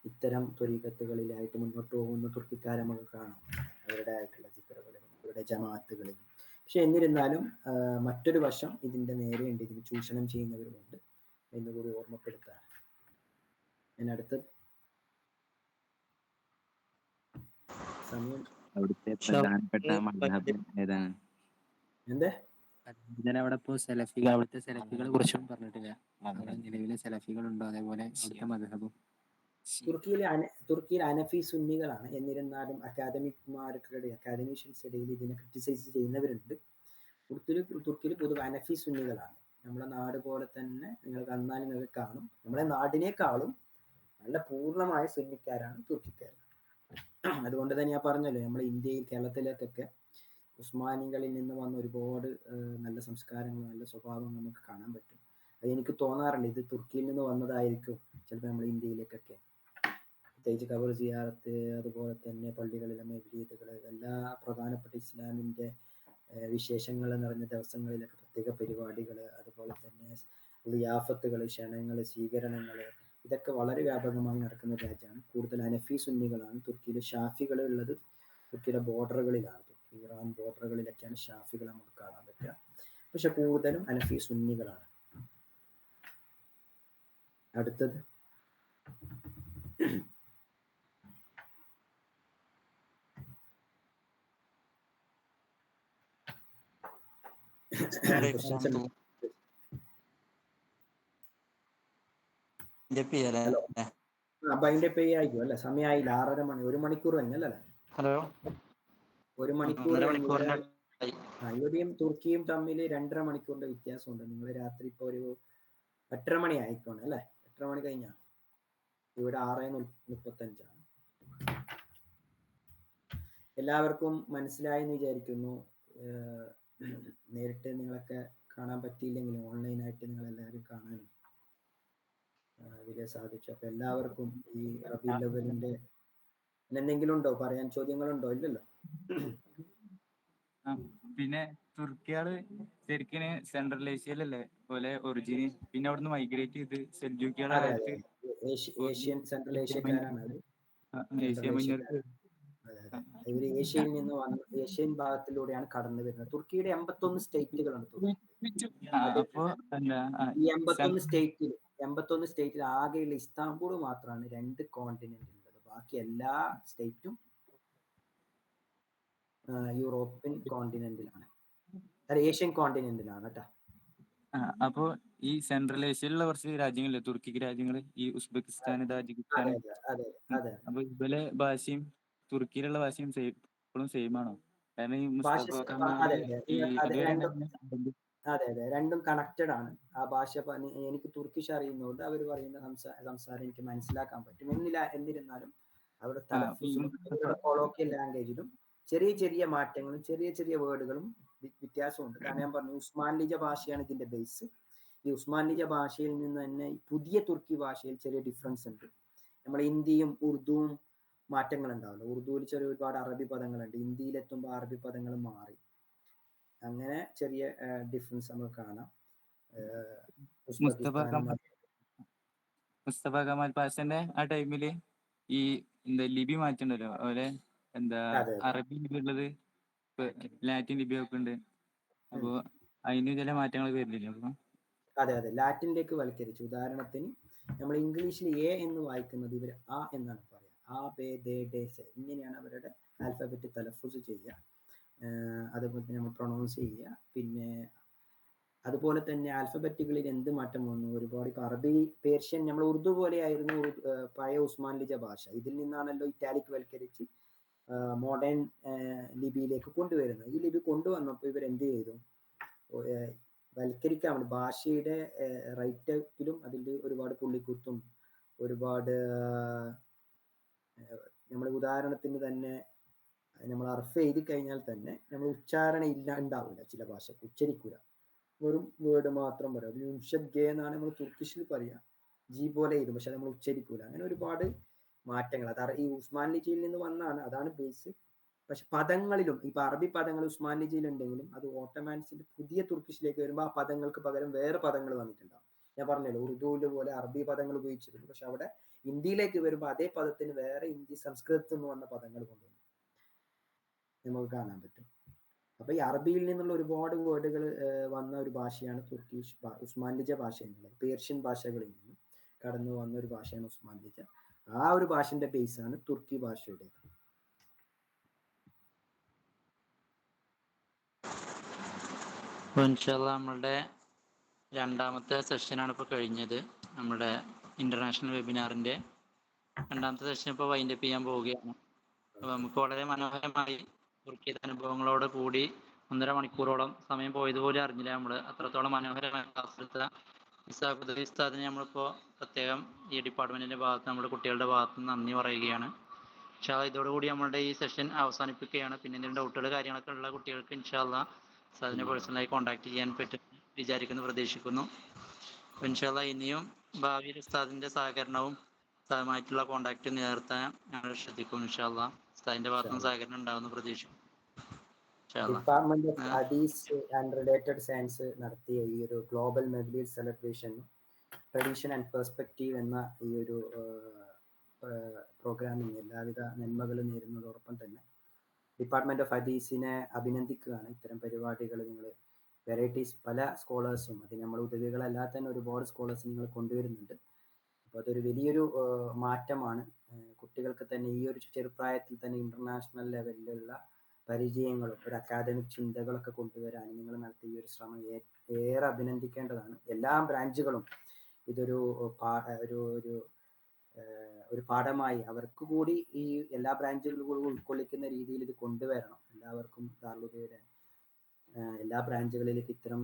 ഇത്തരം ത്വരീക്കത്തുകളിലായിട്ട് മുന്നോട്ട് പോകുന്ന തുർക്കിക്കാരെ നമുക്ക് കാണാം, അവരുടേതായിട്ടുള്ള ജിക്കറുകളിലും അവരുടെ ജമാഅത്തുകളിലും. പക്ഷെ എന്നിരുന്നാലും മറ്റൊരു വശം ഇതിൻ്റെ നേരെയുണ്ട്, ഇതിന് ചൂഷണം ചെയ്യുന്നവരുമുണ്ട് എന്നുകൂടി ഓർമ്മപ്പെടുത്താണ്. അടുത്തത് സമയം അവിടുത്തെ പ്രധാനപ്പെട്ട മദ്ഹബ് ഏതാണ്? എന്താ അവിടെ ഇപ്പോ അവിടുത്തെ സെലഫികളെ കുറിച്ചും പറഞ്ഞിട്ടില്ല. അവിടെ നിലവിലെ സെലഫികളുണ്ടോ, അതേപോലെ അവിടുത്തെ മദ്ഹബും. തുർക്കിയിൽ അനഫി സുന്നികളാണ്. എന്നിരുന്നാലും അക്കാദമീഷ്യൻസ് ഇടയിൽ ഇതിനെ ക്രിറ്റിസൈസ് ചെയ്യുന്നവരുണ്ട്. തുർക്കിയിൽ പൊതുവെ അനഫി സുന്നികളാണ്. നമ്മുടെ നാട് പോലെ തന്നെ നിങ്ങൾക്ക് വന്നാൽ നിങ്ങൾക്ക് കാണും, നമ്മുടെ നാടിനേക്കാളും നല്ല പൂർണ്ണമായ സുന്നിക്കാരാണ് തുർക്കിക്കാർ. അതുകൊണ്ട് തന്നെ ഞാൻ പറഞ്ഞല്ലോ, നമ്മുടെ ഇന്ത്യയിൽ കേരളത്തിലേക്കൊക്കെ ഉസ്മാനികളിൽ നിന്ന് വന്ന ഒരുപാട് നല്ല സംസ്കാരങ്ങൾ, നല്ല സ്വഭാവം നമുക്ക് കാണാൻ പറ്റും. അത് എനിക്ക് തോന്നാറുണ്ട് ഇത് തുർക്കിയിൽ നിന്ന് വന്നതായിരിക്കും ചിലപ്പോൾ നമ്മുടെ ഇന്ത്യയിലേക്കൊക്കെ. പ്രത്യേകിച്ച് ഖബർ സിയാറത്ത്, അതുപോലെ തന്നെ പള്ളികളിലെ മൗലീദുകൾ, എല്ലാ പ്രധാനപ്പെട്ട ഇസ്ലാമിൻ്റെ വിശേഷങ്ങൾ നിറഞ്ഞ ദിവസങ്ങളിലൊക്കെ പ്രത്യേക പരിപാടികൾ, അതുപോലെ തന്നെ ലിയാഫത്തുകൾ, ക്ഷണങ്ങൾ, സ്വീകരണങ്ങൾ, ഇതൊക്കെ വളരെ വ്യാപകമായി നടക്കുന്ന രാജ്യമാണ്. കൂടുതൽ അനഫി സുന്നികളാണ്. തുർക്കിയിൽ ഷാഫികൾ ഉള്ളത് തുർക്കിയുടെ ബോർഡറുകളിലാണ്. തുർക്കി ഇറാൻ ബോർഡറുകളിലൊക്കെയാണ് ഷാഫികൾ നമുക്ക് കാണാൻ പറ്റുക. പക്ഷെ കൂടുതലും അനഫി സുന്നികളാണ്. അടുത്തത് ബൈൻഡപ്പ് ചെയ്യായിരിക്കും അല്ലെ? സമയമായില്ല, 6:30 മണി, 1 മണിക്കൂർ കഴിഞ്ഞല്ലേ? ഹലോ, 1 മണിക്കൂർ. ഇവിടെയും തുർക്കിയും തമ്മിൽ 2.5 മണിക്കൂറിന്റെ വ്യത്യാസമുണ്ട്. നിങ്ങൾ രാത്രി ഇപ്പോൾ ഒരു 8:30 മണി ആയിക്കോണം അല്ലേ? 8:30 മണി കഴിഞ്ഞാണ്. ഇവിടെ 6:35. എല്ലാവർക്കും മനസ്സിലായി എന്ന് വിചാരിക്കുന്നു. നേരിട്ട് നിങ്ങളൊക്കെ കാണാൻ പറ്റിയില്ലെങ്കിലും ഓൺലൈനായിട്ട് നിങ്ങൾ എല്ലാവരും കാണാനും വലിയ സാധിച്ചു. അപ്പൊ എല്ലാവർക്കും ഈ റബീഉൽ അവ്വലിന്റെ എന്തെങ്കിലും ഉണ്ടോ പറയാൻ? ചോദ്യങ്ങളുണ്ടോ? ഇല്ലല്ലോ. പിന്നെ തുർക്കികള് ശരിക്കും സെൻട്രൽ ഏഷ്യയിലല്ലേ പോലെ ഒറിജിന്, പിന്നെ അവിടുന്ന് മൈഗ്രേറ്റ് ചെയ്ത് സെൽജൂക്കികളായിട്ട് ഏഷ്യൻ സെൻട്രൽ ഏഷ്യക്കാരാണ് അവർ. ഇവര് ഏഷ്യയിൽ നിന്ന് വന്ന് ഏഷ്യൻ ഭാഗത്തിലൂടെയാണ് കടന്നു വരുന്നത്. തുർക്കിയുടെ 81 സ്റ്റേറ്റുകളുണ്ട്. ഈ 81 സ്റ്റേറ്റിൽ ആകെയുള്ള ഇസ്താംബൂൾ മാത്രമാണ് 2 കോണ്ടിനെന്റിൽ ഉള്ളത്. ബാക്കി എല്ലാ സ്റ്റേറ്റും യൂറോപ്യൻ കോണ്ടിനെന്റിലാണ്, ഏഷ്യൻ കോണ്ടിനെന്റിലാണ് കേട്ടോ. അപ്പോ ഈ സെൻട്രൽ ഏഷ്യയിലുള്ള കുറച്ച് രാജ്യങ്ങളില്ലേ, തുർക്കിക്ക് രാജ്യങ്ങൾ, ഈ ഉസ്ബെക്കിസ്ഥാൻ, താജിക്കിസ്ഥാൻ, അപ്പൊ ഇവലെ ഭാഷയും തുർക്കിയിലുള്ള ഭാഷയും ഇപ്പോഴും സെയിം ആണോ? കാരണം ഈ അതെ, രണ്ടും കണക്റ്റഡ് ആണ്. ആ ഭാഷ എനിക്ക് തുർക്കിഷ് അറിയുന്നതുകൊണ്ട് അവർ പറയുന്ന സംസാരം എനിക്ക് മനസ്സിലാക്കാൻ പറ്റും. എന്നിരുന്നാലും അവരുടെ തലഫുസും കൊളോക്കിയൽ ലാംഗ്വേജിലും ചെറിയ മാറ്റങ്ങളും ചെറിയ വേർഡുകളും വ്യത്യാസമുണ്ട്. കാരണം ഞാൻ പറഞ്ഞു ഉസ്മാൻലിജ ഭാഷയാണ് ഇതിന്റെ ബേസ്. ഈ ഉസ്മാൻലിജ ഭാഷയിൽ നിന്ന് തന്നെ പുതിയ തുർക്കി ഭാഷയിൽ ചെറിയ ഡിഫറൻസ് ഉണ്ട്. നമ്മുടെ ഹിന്ദിയും ഉറുദുവും മാറ്റങ്ങൾ ഉണ്ടാവില്ല. ഉറുദുവിൽ ഒരുപാട് അറബി പദങ്ങളുണ്ട്, ഹിന്ദിയിലെത്തുമ്പോൾ അറബി പദങ്ങൾ മാറി. അങ്ങനെ ചെറിയ ഡിഫറൻസ് നമുക്ക് കാണാം. മുസ്തഫ കമാൽ പാഷന്റെ ആ ടൈമില് ഈ ലിപി മാറ്റുണ്ടല്ലോ, അതുപോലെ അറബി ലിപി ഉള്ളത് ലാറ്റിൻ ലിപി ഒക്കെ ഉണ്ട്. അപ്പൊ അതിന് ചില മാറ്റങ്ങൾ വരുന്നില്ല. അതെ, ലാറ്റിനിലേക്ക് വൽക്കരിച്ചു. ഉദാഹരണത്തിന് നമ്മൾ ഇംഗ്ലീഷിൽ എ എന്ന് വായിക്കുന്നത് ഇവർ ആ എന്നാണ് പറയുക. ആ ബേ ദേ ഡേ സെ, ഇങ്ങനെയാണ് അവരുടെ ആൽഫബറ്റ് തലഫുസ് ചെയ്യുക. അതുപോലെ തന്നെ നമ്മൾ പ്രൊണൗൺസ് ചെയ്യുക. പിന്നെ അതുപോലെ തന്നെ ആൽഫബറ്റുകളിൽ എന്ത് മാറ്റം വന്നു? ഒരുപാട് ഇപ്പോൾ അറബി, പേർഷ്യൻ, നമ്മൾ ഉറുദു പോലെയായിരുന്നു പഴയ ഉസ്മാൻലിജ ഭാഷ. ഇതിൽ നിന്നാണല്ലോ ഇറ്റാലിക് വൽക്കരിച്ച് മോഡേൺ ലിപിയിലേക്ക് കൊണ്ടുവരുന്നത്. ഈ ലിപി കൊണ്ടുവന്നപ്പോൾ ഇവരെന്ത് ചെയ്തു? വൽക്കരിക്കാൻ വേണ്ടി ഭാഷയുടെ റൈറ്റിലും അതിൽ ഒരുപാട് പുള്ളിക്കുത്തും ഒരുപാട് നമ്മൾ ഉദാഹരണത്തിന് തന്നെ നമ്മൾ അർഫ് എഴുതി കഴിഞ്ഞാൽ തന്നെ നമ്മൾ ഉച്ചാരണം ഉണ്ടാവില്ല, ചില ഭാഷക്ക് ഉച്ചരിക്കൂല, വെറും വേർഡ് മാത്രം പറയാം. അത് യുംഷദ് ഗേ എന്നാണ് നമ്മൾ തുർക്കിഷിൽ പറയാ, ജി പോലെ എഴുതും, പക്ഷെ നമ്മൾ ഉച്ചരിക്കൂല. അങ്ങനെ ഒരുപാട് മാറ്റങ്ങൾ അത് ഈ ഉസ്മാൻ ലിജിയിൽ നിന്ന് വന്നാണ്, അതാണ് ബേസ്. പക്ഷെ പദങ്ങളിലും ഇപ്പൊ അറബി പദങ്ങൾ ഉസ്മാൻ ലിജിയിൽ ഉണ്ടെങ്കിലും അത് ഓട്ടോമാൻസിന്റെ പുതിയ തുർക്കിഷിലേക്ക് വരുമ്പോൾ ആ പദങ്ങൾക്ക് പകരം വേറെ പദങ്ങൾ വന്നിട്ടുണ്ടാവും. ഞാൻ പറഞ്ഞല്ലോ ഉറുദുവിൽ പോലെ അറബി പദങ്ങൾ ഉപയോഗിച്ചിട്ടുണ്ട്, പക്ഷെ അവിടെ ഹിന്ദിയിലേക്ക് വരുമ്പോൾ അതേ പദത്തിന് വേറെ ഹിന്ദി സംസ്കൃതത്തിൽ നിന്ന് വന്ന പദങ്ങൾ കൊണ്ടുവന്നു നമുക്ക് കാണാൻ പറ്റും. അപ്പൊ ഈ അറബിയിൽ നിന്നുള്ള ഒരുപാട് വേർഡുകൾ വന്ന ഒരു ഭാഷയാണ് തുർക്കിഷ് ഉസ്മാൻ ലിജ ഭാഷ എന്നുള്ളത്. പേർഷ്യൻ ഭാഷകളിൽ നിന്നും കടന്നു വന്ന ഒരു ഭാഷയാണ് ഉസ്മാൻ ലിജ. ആ ഒരു ഭാഷന്റെ ബേസാണ് തുർക്കി ഭാഷയുടേത്. നമ്മളുടെ രണ്ടാമത്തെ സെഷനാണ് ഇപ്പോൾ കഴിഞ്ഞത്. നമ്മുടെ ഇന്റർനാഷണൽ വെബിനാറിന്റെ രണ്ടാമത്തെ സെഷൻ ഇപ്പോൾ വൈൻഡപ്പ് ചെയ്യാൻ പോവുകയാണ്. അപ്പോൾ നമുക്ക് വളരെ മനോഹരമായി തുർക്കി അനുഭവങ്ങളോട് കൂടി 1.5 മണിക്കൂറോളം സമയം പോയതുപോലെ അറിഞ്ഞില്ല. നമ്മൾ അത്രത്തോളം മനോഹരമായ ക്ലാസ് എടുത്ത ഇസാഖ് ഉസ്താദിനെ നമ്മളിപ്പോൾ പ്രത്യേകം ഈ ഡിപ്പാർട്ട്മെന്റിന്റെ ഭാഗത്ത് നമ്മുടെ കുട്ടികളുടെ ഭാഗത്ത് നിന്ന് നന്ദി പറയുകയാണ്. ഇതോടുകൂടി നമ്മളുടെ ഈ സെഷൻ അവസാനിപ്പിക്കുകയാണ്. പിന്നെ എന്തെങ്കിലും ഡൗട്ടുകൾ കാര്യങ്ങളൊക്കെ ഉള്ള കുട്ടികൾക്ക് ഇൻഷാല്ലാ ഉസ്താദിനെ പേഴ്സണലായി കോൺടാക്ട് ചെയ്യാൻ പറ്റും വിചാരിക്കുന്നു, പ്രതീക്ഷിക്കുന്നു. ഇൻഷാല്ലാ ഇനിയും ഭാവിയിൽ ഉസ്താദിന്റെ സഹകരണവും ഉസ്താദുമായിട്ടുള്ള കോൺടാക്ട് നിലനിർത്താൻ ഞങ്ങൾ ശ്രദ്ധിക്കും. ഇൻഷാല്ലാ ഉസ്താദിന്റെ ഭാഗത്തുനിന്ന് സഹകരണം ഉണ്ടാകുമെന്ന് പ്രതീക്ഷിക്കും. ഡിപ്പാർട്ട്മെന്റ് ഓഫ് ഹദീസ് ആൻഡ് റിലേറ്റഡ് സയൻസ് നടത്തിയ ഈ ഒരു ഗ്ലോബൽ മജ്ലിസ് സെലിബ്രേഷൻ ട്രഡീഷൻ ആൻഡ് പെർസ്പെക്റ്റീവ് എന്ന ഈ ഒരു പ്രോഗ്രാമിന് എല്ലാവിധ നന്മകളും നേരുന്നതോടൊപ്പം തന്നെ ഡിപ്പാർട്ട്മെന്റ് ഓഫ് ഹദീസിനെ അഭിനന്ദിക്കുകയാണ്. ഇത്തരം പരിപാടികൾ നിങ്ങൾ വെറൈറ്റീസ് പല സ്കോളേഴ്സും അതിന് നമ്മൾ ഉദവികളല്ലാതെ തന്നെ ഒരുപാട് സ്കോളേഴ്സ് നിങ്ങൾ കൊണ്ടുവരുന്നുണ്ട്. അപ്പോൾ അതൊരു വലിയൊരു മാറ്റമാണ്. കുട്ടികൾക്ക് തന്നെ ഈ ഒരു ചെറുപ്രായത്തിൽ തന്നെ ഇന്റർനാഷണൽ ലെവലിലുള്ള പരിചയങ്ങളും ഒരു അക്കാദമിക് ചിന്തകളൊക്കെ കൊണ്ടുവരാൻ നിങ്ങൾ നടത്തിയ ഈ ഒരു ശ്രമം ഏറെ അഭിനന്ദിക്കേണ്ടതാണ്. എല്ലാ ബ്രാഞ്ചുകളും ഇതൊരു ഒരു പാഠമായി അവർക്ക് കൂടി ഈ എല്ലാ ബ്രാഞ്ചുകളും കൂടി ഉൾക്കൊള്ളിക്കുന്ന രീതിയിൽ ഇത് കൊണ്ടുവരണം. എല്ലാവർക്കും ദാറുൽ എല്ലാ ബ്രാഞ്ചുകളിലേക്ക് ഇത്തരം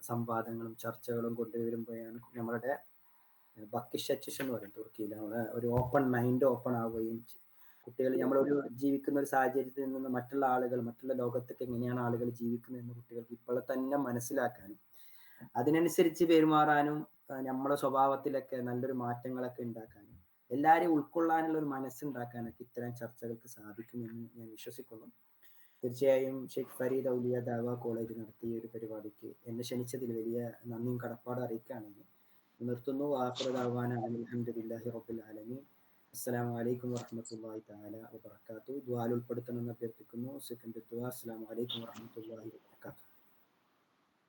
സംവാദങ്ങളും ചർച്ചകളും കൊണ്ടുവരുമ്പോഴാണ് നമ്മളുടെ ബക്കിഷച്ച് എന്ന് പറയും തുർക്കിയിൽ, നമ്മളെ ഒരു ഓപ്പൺ മൈൻഡ് ഓപ്പൺ ആവുകയും കുട്ടികൾ നമ്മളൊരു ജീവിക്കുന്ന ഒരു സാഹചര്യത്തിൽ നിന്ന് മറ്റുള്ള ആളുകൾ മറ്റുള്ള ലോകത്തൊക്കെ എങ്ങനെയാണ് ആളുകൾ ജീവിക്കുന്നതെന്ന് കുട്ടികൾക്ക് ഇപ്പോൾ തന്നെ മനസ്സിലാക്കാനും അതിനനുസരിച്ച് പെരുമാറാനും നമ്മുടെ സ്വഭാവത്തിലൊക്കെ നല്ലൊരു മാറ്റങ്ങളൊക്കെ ഉണ്ടാക്കാനും എല്ലാവരെയും ഉൾക്കൊള്ളാനുള്ള ഒരു മനസ്സുണ്ടാക്കാനൊക്കെ ഇത്തരം ചർച്ചകൾക്ക് സാധിക്കുമെന്ന് ഞാൻ വിശ്വസിക്കുന്നു. തീർച്ചയായും ഷെയ്ഖ് ഫരീദ് ഔലിയ ദഅവ കോളേജ് നടത്തിയ ഒരു പരിപാടിക്ക് എന്നെ ക്ഷണിച്ചതിൽ വലിയ നന്ദിയും കടപ്പാടും അറിയിക്കുകയാണെങ്കിൽ നിർത്തുന്നു. ആഖിറു ദഅവാന അൽഹംദുലില്ലാഹി റബ്ബിൽ ആലമീൻ. അസ്സലാമു അലൈക്കും വറഹ്മത്തുള്ളാഹി തആല വബറകാതുഹു. ദുആയിൽ ഉൾപ്പെടുത്തണമെന്ന് അഭ്യർത്ഥിക്കുന്നു. സെക്കൻഡ് ദുആ. അസ്സലാമു അലൈക്കും വറഹ്മത്തുള്ളാഹി വബറകാതുഹു.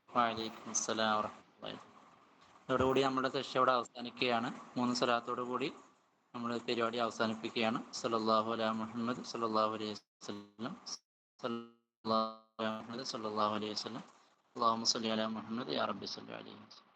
വഅലൈക്കും അസ്സലാം വറഹ്മത്തുള്ളാഹി. ഇതോടുകൂടി നമ്മുടെ സെഷൻ ഇവിടെ അവസാനിക്കുകയാണ്. 3 സ്വലാത്തോടു കൂടി നമ്മൾ പരിപാടി അവസാനിപ്പിക്കുകയാണ്. സല്ലല്ലാഹു അലാ മുഹമ്മദ് സല്ലല്ലാഹു അലൈഹി വസല്ലം സല്ലല്ലാഹു അലൈഹി വസല്ലം അല്ലാഹുമ്മ സ്വല്ലി അലാ മുഹമ്മദ് യാ റബ്ബി സ്വല്ലി അലൈഹി വസല്ലം.